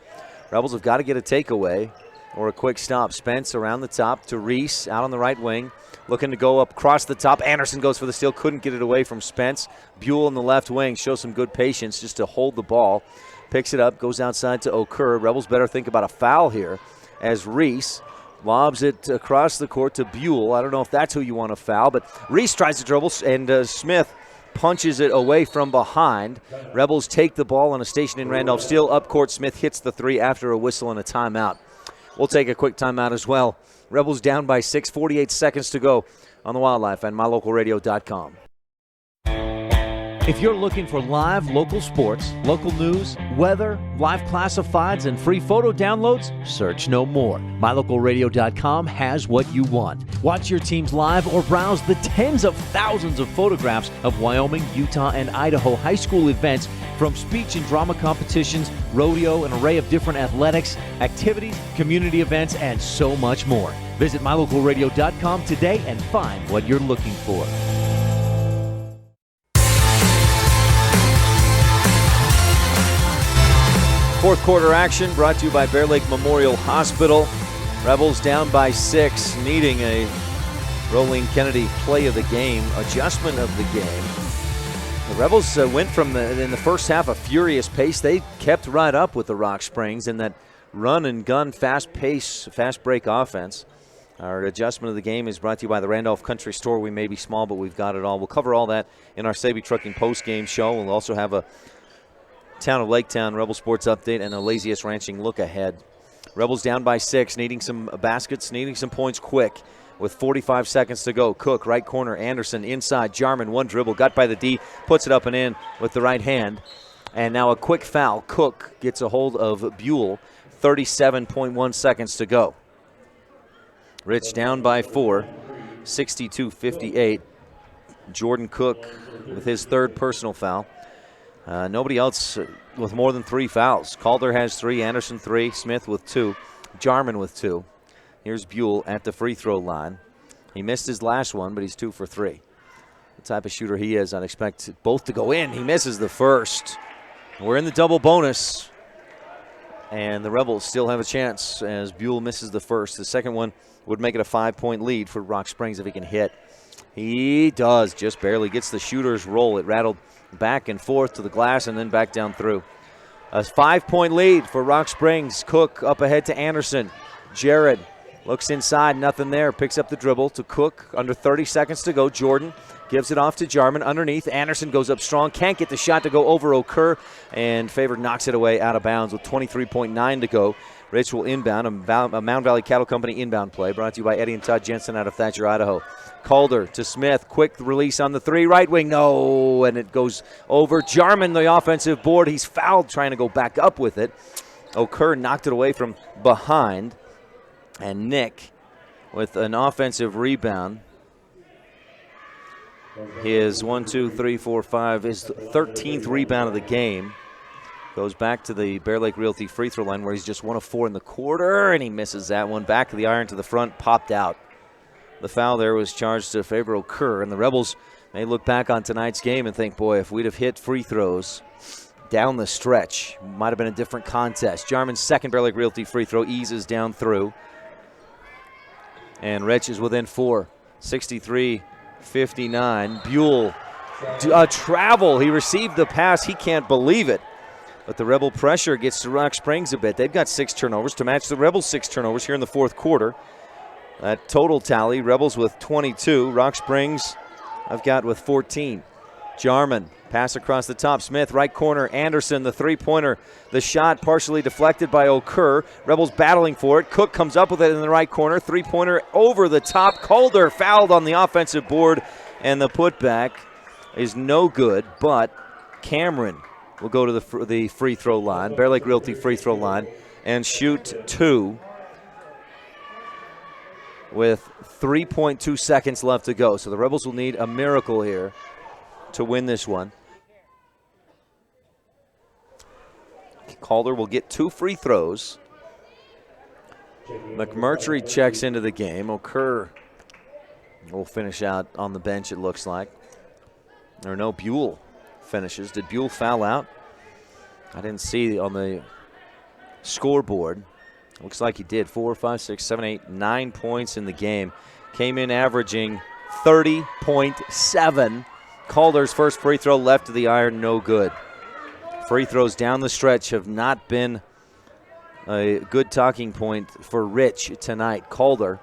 Rebels have got to get a takeaway or a quick stop. Spence around the top to Reese out on the right wing. Looking to go up across the top. Anderson goes for the steal. Couldn't get it away from Spence. Buell in the left wing shows some good patience just to hold the ball. Picks it up, goes outside to Okur. Rebels better think about a foul here as Reese lobs it across the court to Buell. I don't know if that's who you want to foul, but Reese tries to dribble, and Smith punches it away from behind. Rebels take the ball on a station in Randolph. Still up court. Smith hits the 3 after a whistle and a timeout. We'll take a quick timeout as well. Rebels down by 6, 48 seconds to go on the Wildlife and mylocalradio.com. If you're looking for live local sports, local news, weather, live classifieds, and free photo downloads, search no more. MyLocalRadio.com has what you want. Watch your teams live or browse the tens of thousands of photographs of Wyoming, Utah, and Idaho high school events, from speech and drama competitions, rodeo, an array of different athletics, activities, community events, and so much more. Visit MyLocalRadio.com today and find what you're looking for. Fourth quarter action brought to you by Bear Lake Memorial Hospital. Rebels down by 6, needing a Rolene Kennedy play of the game, adjustment of the game. The Rebels went from, in the first half, a furious pace. They kept right up with the Rock Springs in that run and gun, fast pace, fast break offense. Our adjustment of the game is brought to you by the Randolph Country Store. We may be small, but we've got it all. We'll cover all that in our Saby Trucking post-game show. We'll also have a Town of Laketown Rebel Sports update and a Laziest Ranching look ahead. Rebels down by 6, needing some baskets, needing some points quick. With 45 seconds to go, Cook, right corner, Anderson inside, Jarman, one dribble, got by the D, puts it up and in with the right hand. And now a quick foul. Cook gets a hold of Buell, 37.1 seconds to go. Rich down by 4, 62-58. Jordan Cook with his third personal foul. Nobody else with more than 3 fouls. Calder has 3, Anderson 3, Smith with 2, Jarman with 2. Here's Buell at the free throw line. He missed his last one, but he's 2 for 3. The type of shooter he is, I'd expect both to go in. He misses the first. We're in the double bonus, and the Rebels still have a chance as Buell misses the first. The second one would make it a 5-point lead for Rock Springs if he can hit. He does, just barely gets the shooter's roll. It rattled back and forth to the glass and then back down through. A 5-point lead for Rock Springs. Cook up ahead to Anderson. Jared looks inside, nothing there. Picks up the dribble to Cook. Under 30 seconds to go. Jordan gives it off to Jarman underneath. Anderson goes up strong. Can't get the shot to go over Okur. And Favor knocks it away out of bounds with 23.9 to go. Rich will inbound. A Mound Valley Cattle Company inbound play brought to you by Eddie and Todd Jensen out of Thatcher, Idaho. Calder to Smith. Quick release on the 3. Right wing. No. And it goes over. Jarman, the offensive board. He's fouled trying to go back up with it. Okur knocked it away from behind. And Nick with an offensive rebound. His 13th rebound of the game. Goes back to the Bear Lake Realty free throw line where he's just 1 of 4 in the quarter, and he misses that one. Back of the iron to the front, popped out. The foul there was charged to Favor Okur, and the Rebels may look back on tonight's game and think, boy, if we'd have hit free throws down the stretch, might have been a different contest. Jarman's second Bear Lake Realty free throw eases down through. And Rich is within 4, 63-59. Buell, a travel. He received the pass. He can't believe it. But the Rebel pressure gets to Rock Springs a bit. They've got 6 turnovers to match the Rebels' 6 turnovers here in the fourth quarter. That total tally, Rebels with 22. Rock Springs, I've got with 14. Jarman, pass across the top. Smith, right corner. Anderson, the three-pointer. The shot partially deflected by Okur. Rebels battling for it. Cook comes up with it in the right corner. Three-pointer over the top. Calder fouled on the offensive board, and the putback is no good, but Cameron will go to the free throw line, Bear Lake Realty free throw line, and shoot 2 with 3.2 seconds left to go. So the Rebels will need a miracle here to win this one. Calder will get 2 free throws. McMurtry checks into the game. Okur will finish out on the bench, it looks like. Or no, Buell finishes. Did Buell foul out? I didn't see on the scoreboard. Looks like he did. 4, 5, 6, 7, 8, 9 points in the game. Came in averaging 30.7. Calder's first free throw left of the iron, no good. Free throws down the stretch have not been a good talking point for Rich tonight. Calder,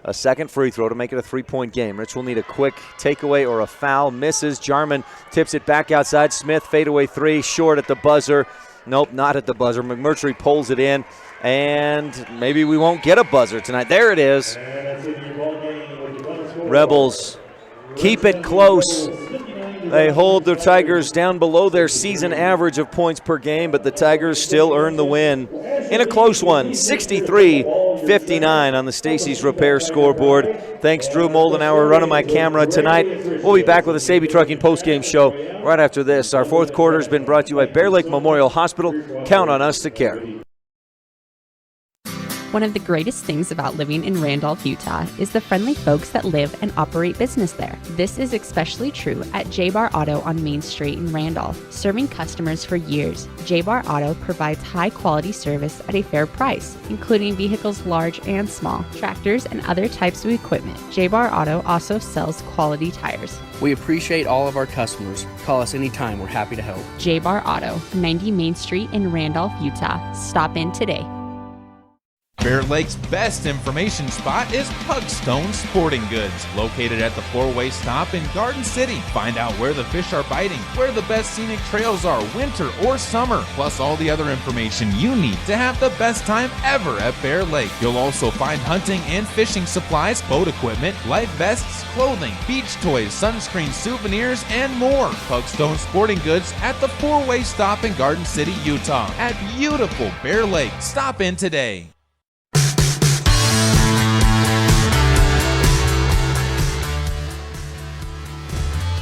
a second free throw to make it a 3-point game. Rich will need a quick takeaway or a foul. Misses. Jarman tips it back outside. Smith, fadeaway 3, short at the buzzer. Nope, not at the buzzer. McMurtry pulls it in, and maybe we won't get a buzzer tonight. There it is. Rebels keep it close. They hold the Tigers down below their season average of points per game, but the Tigers still earn the win in a close one, 63-59 on the Stacy's Repair scoreboard. Thanks, Drew Moldenauer, running my camera tonight. We'll be back with a Saby Trucking postgame show right after this. Our fourth quarter has been brought to you by Bear Lake Memorial Hospital. Count on us to care. One of the greatest things about living in Randolph, Utah is the friendly folks that live and operate business there. This is especially true at J-Bar Auto on Main Street in Randolph. Serving customers for years, J-Bar Auto provides high-quality service at a fair price, including vehicles large and small, tractors, and other types of equipment. J-Bar Auto also sells quality tires. We appreciate all of our customers. Call us anytime. We're happy to help. J-Bar Auto, 90 Main Street in Randolph, Utah. Stop in today. Bear Lake's best information spot is Pugstone Sporting Goods, located at the four-way stop in Garden City. Find out where the fish are biting, where the best scenic trails are, winter or summer, plus all the other information you need to have the best time ever at Bear Lake. You'll also find hunting and fishing supplies, boat equipment, life vests, clothing, beach toys, sunscreen, souvenirs, and more. Pugstone Sporting Goods at the four-way stop in Garden City, Utah, at beautiful Bear Lake. Stop in today.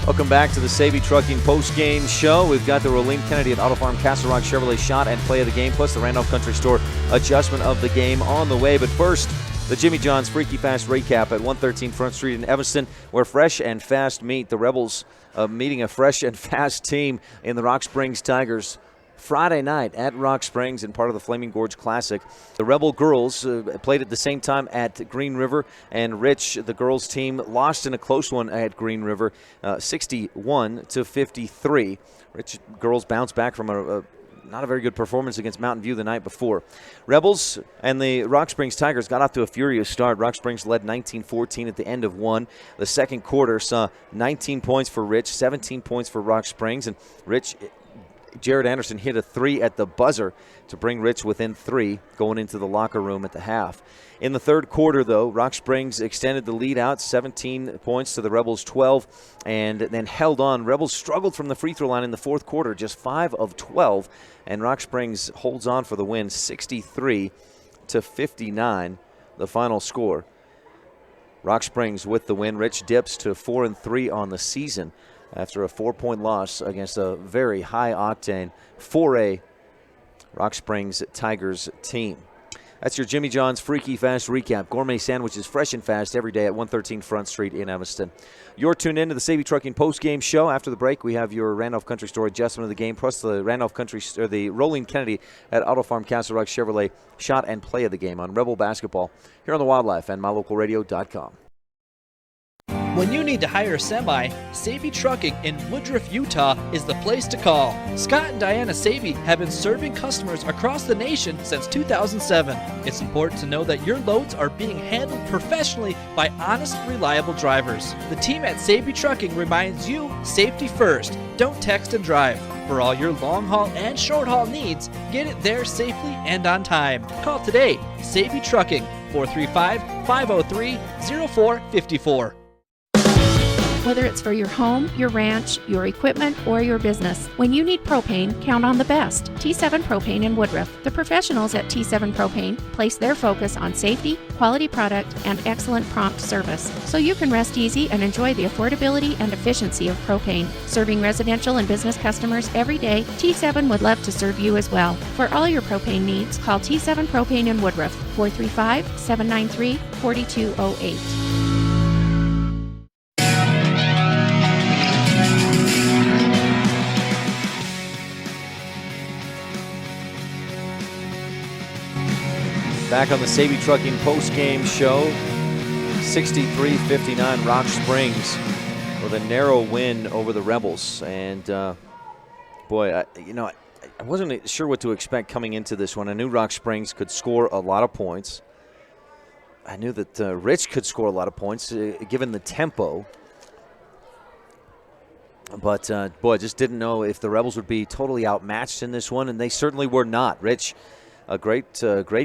Welcome back to the Saby Trucking post-game show. We've got the Rolene Kennedy at Auto Farm Castle Rock Chevrolet shot and play of the game, plus the Randolph Country Store adjustment of the game on the way. But first, the Jimmy John's Freaky Fast recap at 113 Front Street in Evanston, where fresh and fast meet. The Rebels meeting a fresh and fast team in the Rock Springs Tigers Friday night at Rock Springs and part of the Flaming Gorge Classic. The Rebel girls played at the same time at Green River, and Rich, the girls team, lost in a close one at Green River, 61-53. Rich girls bounced back from not a very good performance against Mountain View the night before. Rebels and the Rock Springs Tigers got off to a furious start. Rock Springs led 19-14 at the end of one. The second quarter saw 19 points for Rich, 17 points for Rock Springs, and Jared Anderson hit a three at the buzzer to bring Rich within three going into the locker room at the half. In the third quarter, though, Rock Springs extended the lead out 17 points to the Rebels 12 and then held on. Rebels struggled from the free throw line in the fourth quarter, just 5 of 12, and Rock Springs holds on for the win, 63-59, the final score. Rock Springs with the win. Rich dips to 4-3 on the season after a 4-point loss against a very high-octane 4A Rock Springs Tigers team. That's your Jimmy John's Freaky Fast recap. Gourmet sandwiches fresh and fast every day at 113 Front Street in Evanston. You're tuned in to the Saby Trucking post-game show. After the break, we have your Randolph Country Store adjustment of the game, plus the the Rolene Kennedy at Auto Farm Castle Rock Chevrolet shot and play of the game on Rebel Basketball here on the Wildlife and MyLocalRadio.com. When you need to hire a semi, Saby Trucking in Woodruff, Utah is the place to call. Scott and Diana Saby have been serving customers across the nation since 2007. It's important to know that your loads are being handled professionally by honest, reliable drivers. The team at Saby Trucking reminds you, safety first. Don't text and drive. For all your long haul and short haul needs, get it there safely and on time. Call today, Saby Trucking, 435-503-0454. Whether it's for your home, your ranch, your equipment, or your business, when you need propane, count on the best. T7 Propane in Woodruff. The professionals at T7 Propane place their focus on safety, quality product, and excellent prompt service, so you can rest easy and enjoy the affordability and efficiency of propane. Serving residential and business customers every day, T7 would love to serve you as well. For all your propane needs, call T7 Propane in Woodruff, 435-793-4208. Back on the Saby Trucking post-game show, 63-59 Rock Springs with a narrow win over the Rebels. And, boy, I wasn't sure what to expect coming into this one. I knew Rock Springs could score a lot of points. I knew that Rich could score a lot of points, given the tempo. But, boy, I just didn't know if the Rebels would be totally outmatched in this one, and they certainly were not. Rich, a great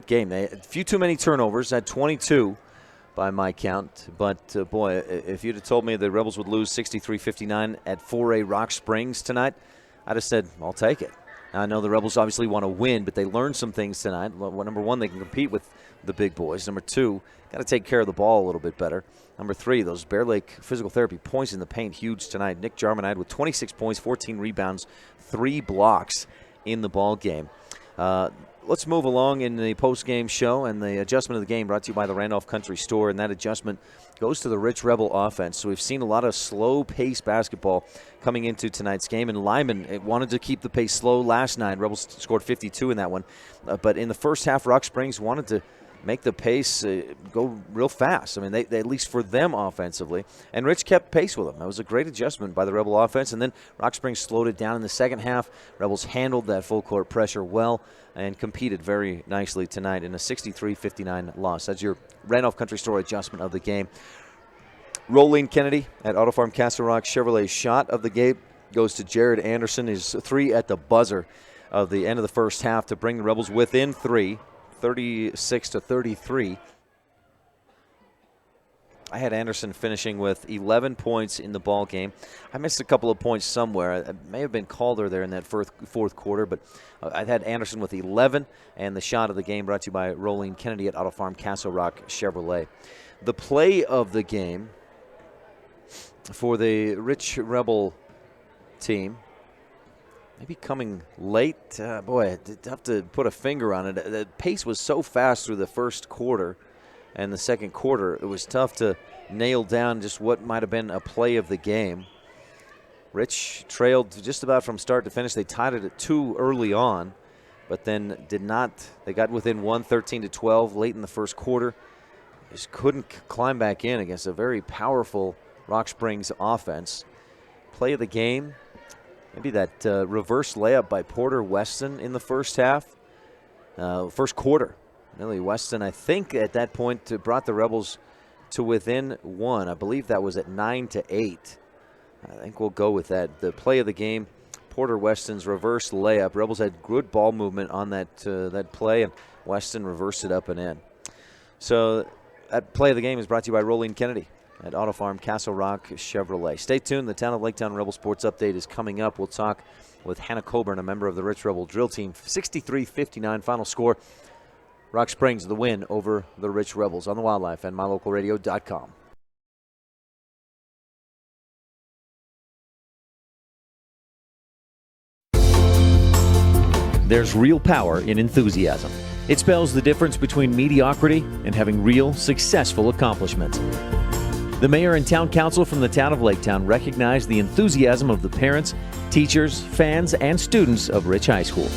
game. They had a few too many turnovers, had 22, by my count. But, boy, if you'd have told me the Rebels would lose 63-59 at 4A Rock Springs tonight, I'd have said, I'll take it. Now, I know the Rebels obviously want to win, but they learned some things tonight. Well, number one, they can compete with the big boys. Number two, got to take care of the ball a little bit better. Number three, those Bear Lake physical therapy points in the paint, huge tonight. Nick Jarmanide with 26 points, 14 rebounds, 3 blocks in the ball game. Let's move along in the post-game show, and the adjustment of the game brought to you by the Randolph Country Store, and that adjustment goes to the Rich Rebel offense. So we've seen a lot of slow-paced basketball coming into tonight's game, and Lyman wanted to keep the pace slow last night. Rebels scored 52 in that one. But in the first half, Rock Springs wanted to make the pace go real fast. I mean, they at least for them offensively. And Rich kept pace with them. That was a great adjustment by the Rebel offense. And then Rock Springs slowed it down in the second half. Rebels handled that full court pressure well and competed very nicely tonight in a 63-59 loss. That's your Randolph Country Store adjustment of the game. Rolene Kennedy at Auto Farm Castle Rock Chevrolet shot of the game goes to Jared Anderson. His 3 at the buzzer of the end of the first half to bring the Rebels within 3. 36-33. I had Anderson finishing with 11 points in the ball game. I missed a couple of points somewhere. I may have been Calder there in that fourth quarter, but I had Anderson with 11, and the shot of the game brought to you by Rolene Kennedy at Auto Farm Castle Rock Chevrolet. The play of the game for the Rich Rebel team, maybe coming late. Boy, tough to put a finger on it. The pace was so fast through the first quarter and the second quarter, it was tough to nail down just what might have been a play of the game. Rich trailed just about from start to finish. They tied it at 2 early on, but then did not. They got within 1, 13-12 late in the first quarter. Just couldn't climb back in against a very powerful Rock Springs offense. Play of the game, maybe that reverse layup by Porter Weston in the first half, first quarter. Really, Weston, I think at that point brought the Rebels to within 1. I believe that was at 9-8. I think we'll go with that. The play of the game, Porter Weston's reverse layup. Rebels had good ball movement on that play, and Weston reversed it up and in. So that play of the game is brought to you by Rolene Kennedy at Auto Farm Castle Rock Chevrolet. Stay tuned. The Town of Laketown Rebel Sports Update is coming up. We'll talk with Hannah Coburn, a member of the Rich Rebel drill team. 63-59 final score. Rock Springs the win over the Rich Rebels on the Wildlife and MyLocalRadio.com. There's real power in enthusiasm. It spells the difference between mediocrity and having real, successful accomplishments. The mayor and town council from the town of Laketown recognize the enthusiasm of the parents, teachers, fans, and students of Rich High School.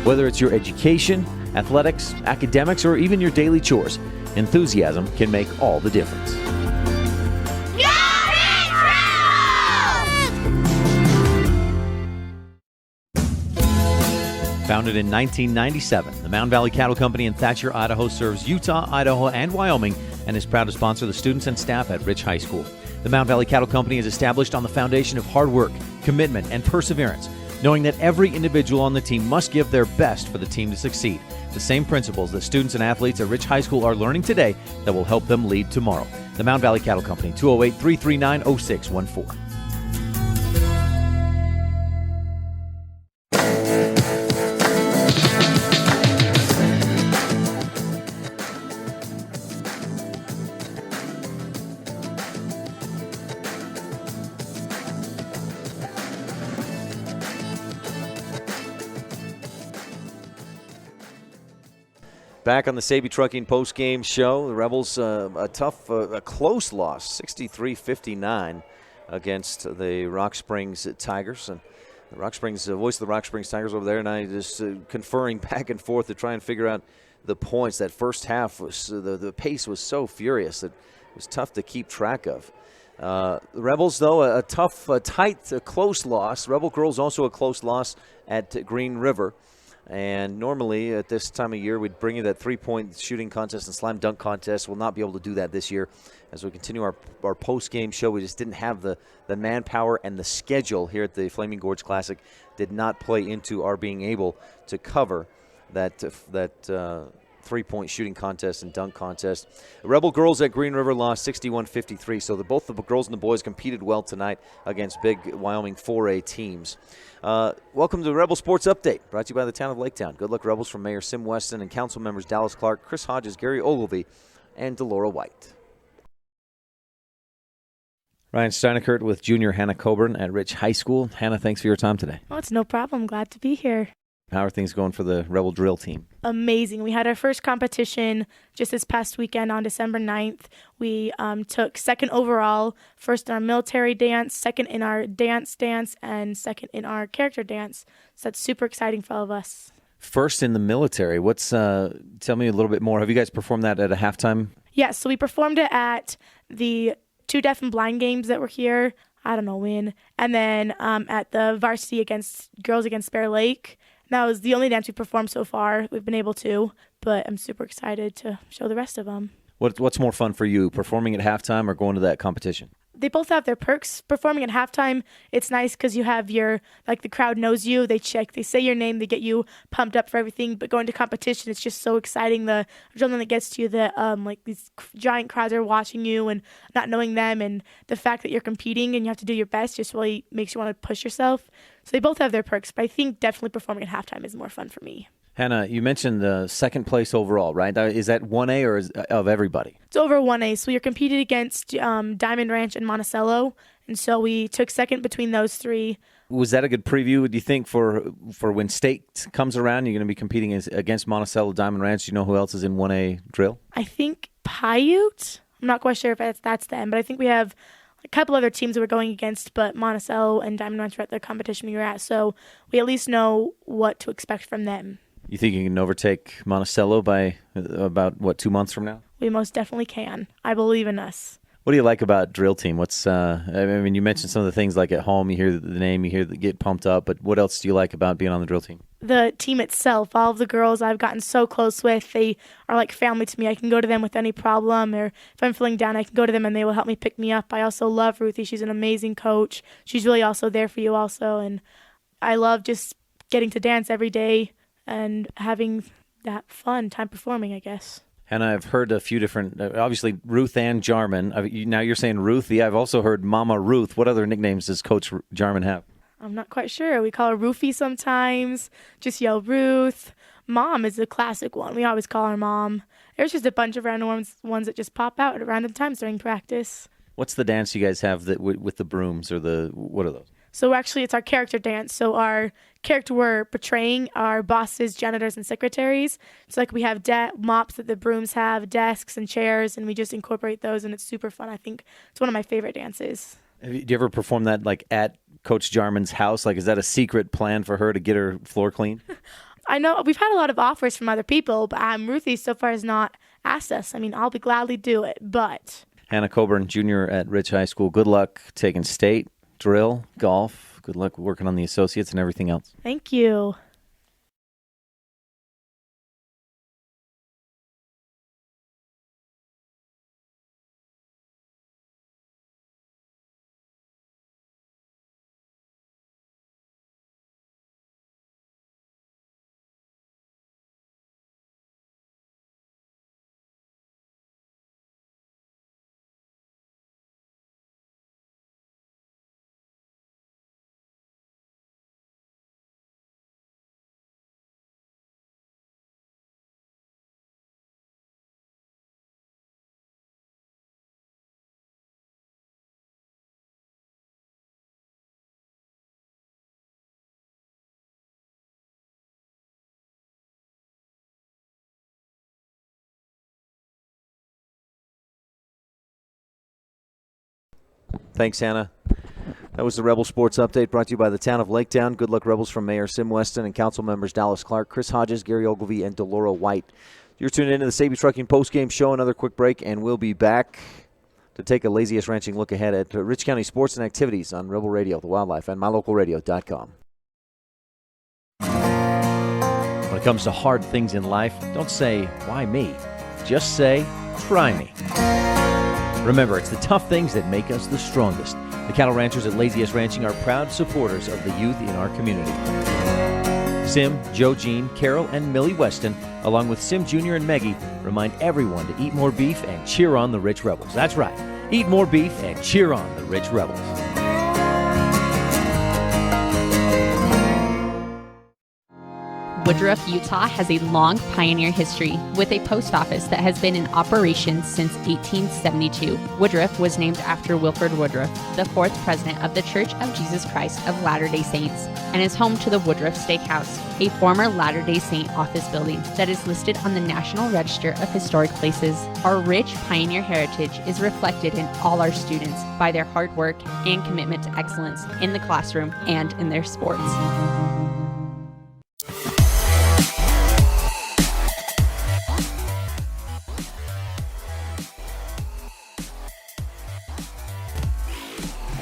Whether it's your education, athletics, academics, or even your daily chores, enthusiasm can make all the difference. Founded in 1997, the Mountain Valley Cattle Company in Thatcher, Idaho serves Utah, Idaho, and Wyoming and is proud to sponsor the students and staff at Rich High School. The Mountain Valley Cattle Company is established on the foundation of hard work, commitment, and perseverance, knowing that every individual on the team must give their best for the team to succeed. The same principles that students and athletes at Rich High School are learning today that will help them lead tomorrow. The Mountain Valley Cattle Company, 208-339-0614. Back on the Saby Trucking post-game show, the Rebels a close loss, 63-59 against the Rock Springs Tigers. And the Rock Springs, voice of the Rock Springs Tigers over there, and I just conferring back and forth to try and figure out the points. That first half was the pace was so furious that it was tough to keep track of. The Rebels, though, a tight, close loss. Rebel Girls also a close loss at Green River. And normally at this time of year, we'd bring you that three-point shooting contest and slam dunk contest. We'll not be able to do that this year. As we continue our post-game show, we just didn't have the manpower, and the schedule here at the Flaming Gorge Classic did not play into our being able to cover that three-point shooting contest and dunk contest. Rebel girls at Green River lost 61-53, so both the girls and the boys competed well tonight against big Wyoming 4A teams. Welcome to the Rebel Sports Update, brought to you by the town of Laketown. Good luck, Rebels, from Mayor Sim Weston and council members Dallas Clark, Chris Hodges, Gary Ogilvie, and Delora White. Ryan Steineckert with junior Hannah Coburn at Rich High School. Hannah, thanks for your time today. Oh, it's no problem. Glad to be here. How are things going for the Rebel drill team? Amazing. We had our first competition just this past weekend on December 9th. We took second overall, first in our military dance, second in our dance, and second in our character dance. So that's super exciting for all of us. First in the military. Tell me a little bit more. Have you guys performed that at a halftime? Yes, so we performed it at the 2 deaf and blind games that were here. I don't know when. And then at the varsity girls against Bear Lake. That was the only dance we performed so far. We've been able to, but I'm super excited to show the rest of them. What's more fun for you, performing at halftime or going to that competition? They both have their perks. Performing at halftime, it's nice because you have the crowd knows you. They check, they say your name, they get you pumped up for everything. But going to competition, it's just so exciting. The adrenaline that gets to you, that these giant crowds are watching you and not knowing them, and the fact that you're competing and you have to do your best just really makes you want to push yourself. So they both have their perks, but I think definitely performing at halftime is more fun for me. Hannah, you mentioned the second place overall, right? Is that 1A or is of everybody? It's over 1A. So you're competing against Diamond Ranch and Monticello, and so we took second between those three. Was that a good preview, do you think, for when state comes around? You're going to be competing against Monticello, Diamond Ranch. Do you know who else is in 1A drill? I think Paiute. I'm not quite sure if that's them, but I think we have a couple other teams that we're going against, but Monticello and Diamond Ranch were at the competition we were at, so we at least know what to expect from them. You think you can overtake Monticello by about, 2 months from now? We most definitely can. I believe in us. What do you like about drill team? You mentioned some of the things like at home, you hear the name, you get pumped up, but what else do you like about being on the drill team? The team itself, all of the girls I've gotten so close with, they are like family to me. I can go to them with any problem, or if I'm feeling down, I can go to them and they will help me pick me up. I also love Ruthie. She's an amazing coach. She's really also there for you also, and I love just getting to dance every day and having that fun time performing, I guess. And I've heard a few different, obviously Ruth and Jarman. Now you're saying Ruthie. I've also heard Mama Ruth. What other nicknames does Coach Jarman have? I'm not quite sure. We call her Roofie sometimes. Just yell Ruth. Mom is a classic one. We always call her Mom. There's just a bunch of random ones that just pop out at random times during practice. What's the dance you guys have with the brooms, or what are those? So actually it's our character dance. So our character we're portraying are bosses, janitors, and secretaries. So like we have mops that the brooms have, desks and chairs, and we just incorporate those, and it's super fun. I think it's one of my favorite dances. Do you ever perform that like at Coach Jarman's house? Like, is that a secret plan for her to get her floor clean? I know we've had a lot of offers from other people, but Ruthie so far has not asked us. I mean, I'll be gladly do it, but. Hannah Coburn, junior at Rich High School. Good luck taking state, drill, golf. Good luck working on the associates and everything else. Thank you. Thanks, Hannah. That was the Rebel Sports Update brought to you by the town of Laketown. Good luck, Rebels, from Mayor Sim Weston and council members Dallas Clark, Chris Hodges, Gary Ogilvie, and Delora White. You're tuned into the Saby Trucking postgame show. Another quick break, and we'll be back to take a Laziest Ranching look ahead at Rich County sports and activities on Rebel Radio, The Wildlife, and mylocalradio.com. When it comes to hard things in life, don't say, why me? Just say, try me. Remember, it's the tough things that make us the strongest. The cattle ranchers at Laziest Ranching are proud supporters of the youth in our community. Sim, Joe Jean, Carol, and Millie Weston, along with Sim Jr. and Meggie, remind everyone to eat more beef and cheer on the Rich Rebels. That's right. Eat more beef and cheer on the Rich Rebels. Woodruff, Utah has a long pioneer history with a post office that has been in operation since 1872. Woodruff was named after Wilford Woodruff, the fourth president of the Church of Jesus Christ of Latter-day Saints, and is home to the Woodruff Steakhouse, a former Latter-day Saint office building that is listed on the National Register of Historic Places. Our rich pioneer heritage is reflected in all our students by their hard work and commitment to excellence in the classroom and in their sports.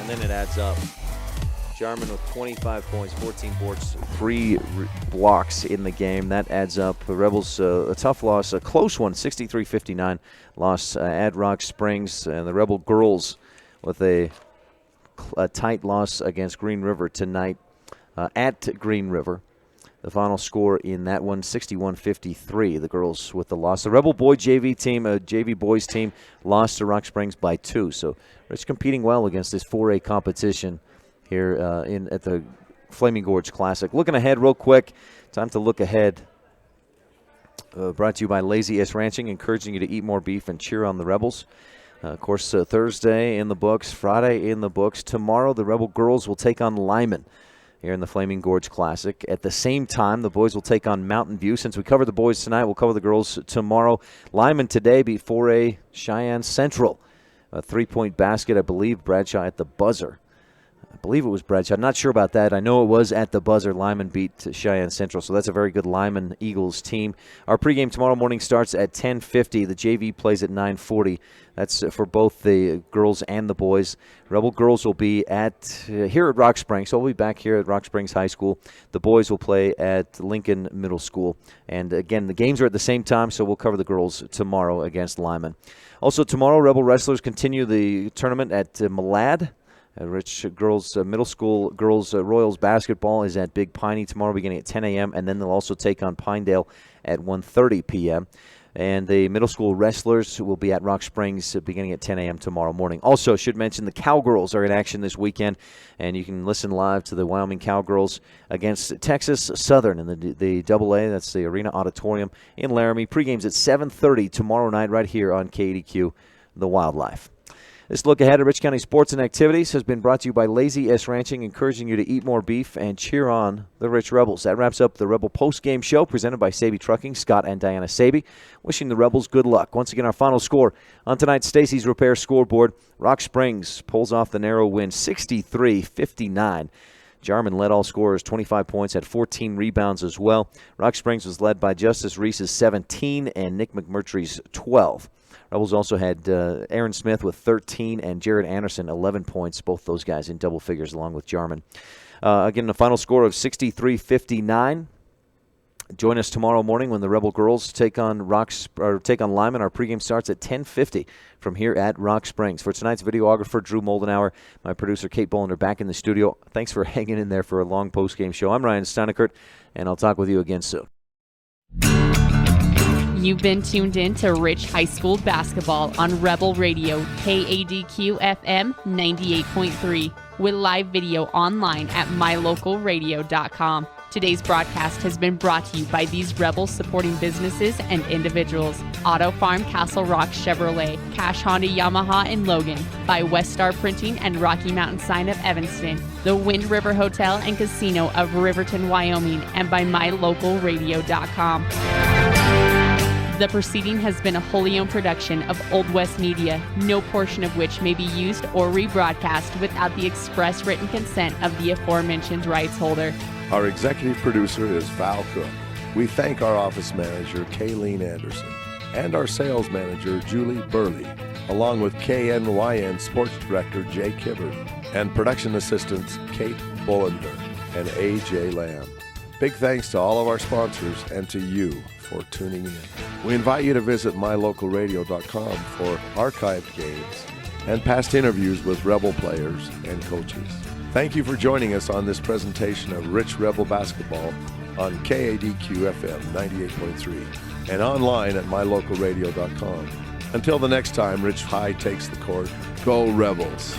Then it adds up. Jarman with 25 points, 14 boards, 3 blocks in the game. That adds up. The Rebels, a tough loss, a close one, 63-59 loss at Rock Springs. And the Rebel girls with a tight loss against Green River tonight at Green River. The final score in that one, 61-53, the girls with the loss. The Rebel boy JV team, JV boys team, lost to Rock Springs by 2. So it's competing well against this 4A competition here at the Flaming Gorge Classic. Looking ahead real quick, time to look ahead. Brought to you by Lazy S Ranching, encouraging you to eat more beef and cheer on the Rebels. Of course, Thursday in the books, Friday in the books. Tomorrow, the Rebel girls will take on Lyman here in the Flaming Gorge Classic. At the same time, the boys will take on Mountain View. Since we covered the boys tonight, we'll cover the girls tomorrow. Lyman today beat 4A Cheyenne Central. A 3-point basket, I believe, Bradshaw at the buzzer. I believe it was Bradshaw. I'm not sure about that. I know it was at the buzzer. Lyman beat Cheyenne Central, so that's a very good Lyman Eagles team. Our pregame tomorrow morning starts at 10:50. The JV plays at 9:40. That's for both the girls and the boys. Rebel girls will be here at Rock Springs, so we'll be back here at Rock Springs High School. The boys will play at Lincoln Middle School. And, again, the games are at the same time, so we'll cover the girls tomorrow against Lyman. Also tomorrow, Rebel wrestlers continue the tournament at Malad. Rich girls middle school girls Royals basketball is at Big Piney tomorrow beginning at 10 a.m. and then they'll also take on Pinedale at 1:30 p.m. And the middle school wrestlers will be at Rock Springs beginning at 10 a.m. tomorrow morning. Also, should mention the Cowgirls are in action this weekend, and you can listen live to the Wyoming Cowgirls against Texas Southern in the AA. That's the Arena Auditorium in Laramie. Pregame's at 7:30 tomorrow night right here on KADQ, The Wildlife. This look ahead at Rich County Sports and Activities has been brought to you by Lazy S Ranching, encouraging you to eat more beef and cheer on the Rich Rebels. That wraps up the Rebel post-game show presented by Saby Trucking, Scott and Diana Saby. Wishing the Rebels good luck. Once again, our final score on tonight's Stacy's Repair scoreboard. Rock Springs pulls off the narrow win, 63-59. Jarman led all scorers, 25 points, had 14 rebounds as well. Rock Springs was led by Justice Reese's 17 and Nick McMurtry's 12. Rebels also had Aaron Smith with 13 and Jared Anderson 11 points, both those guys in double figures along with Jarman. Again, the final score of 63-59. Join us tomorrow morning when the Rebel girls take on Lyman. Our pregame starts at 10:50 from here at Rock Springs. For tonight's videographer, Drew Moldenauer, my producer, Kate Bollender, back in the studio. Thanks for hanging in there for a long postgame show. I'm Ryan Steineckert, and I'll talk with you again soon. You've been tuned in to Rich High School basketball on Rebel Radio, KADQ FM 98.3, with live video online at mylocalradio.com. Today's broadcast has been brought to you by these Rebel supporting businesses and individuals. Auto Farm Castle Rock Chevrolet, Cash Honda Yamaha in Logan, by West Star Printing and Rocky Mountain Sign of Evanston, the Wind River Hotel and Casino of Riverton, Wyoming, and by mylocalradio.com. The proceeding has been a wholly owned production of Old West Media, no portion of which may be used or rebroadcast without the express written consent of the aforementioned rights holder. Our executive producer is Val Cook. We thank our office manager, Kayleen Anderson, and our sales manager, Julie Burley, along with KNYN Sports Director, Jay Kibbard, and production assistants, Kate Bollender and A.J. Lamb. Big thanks to all of our sponsors and to you for tuning in. We invite you to visit mylocalradio.com for archived games and past interviews with Rebel players and coaches. Thank you for joining us on this presentation of Rich Rebel Basketball on KADQ FM 98.3 and online at mylocalradio.com. Until the next time Rich High takes the court, go Rebels.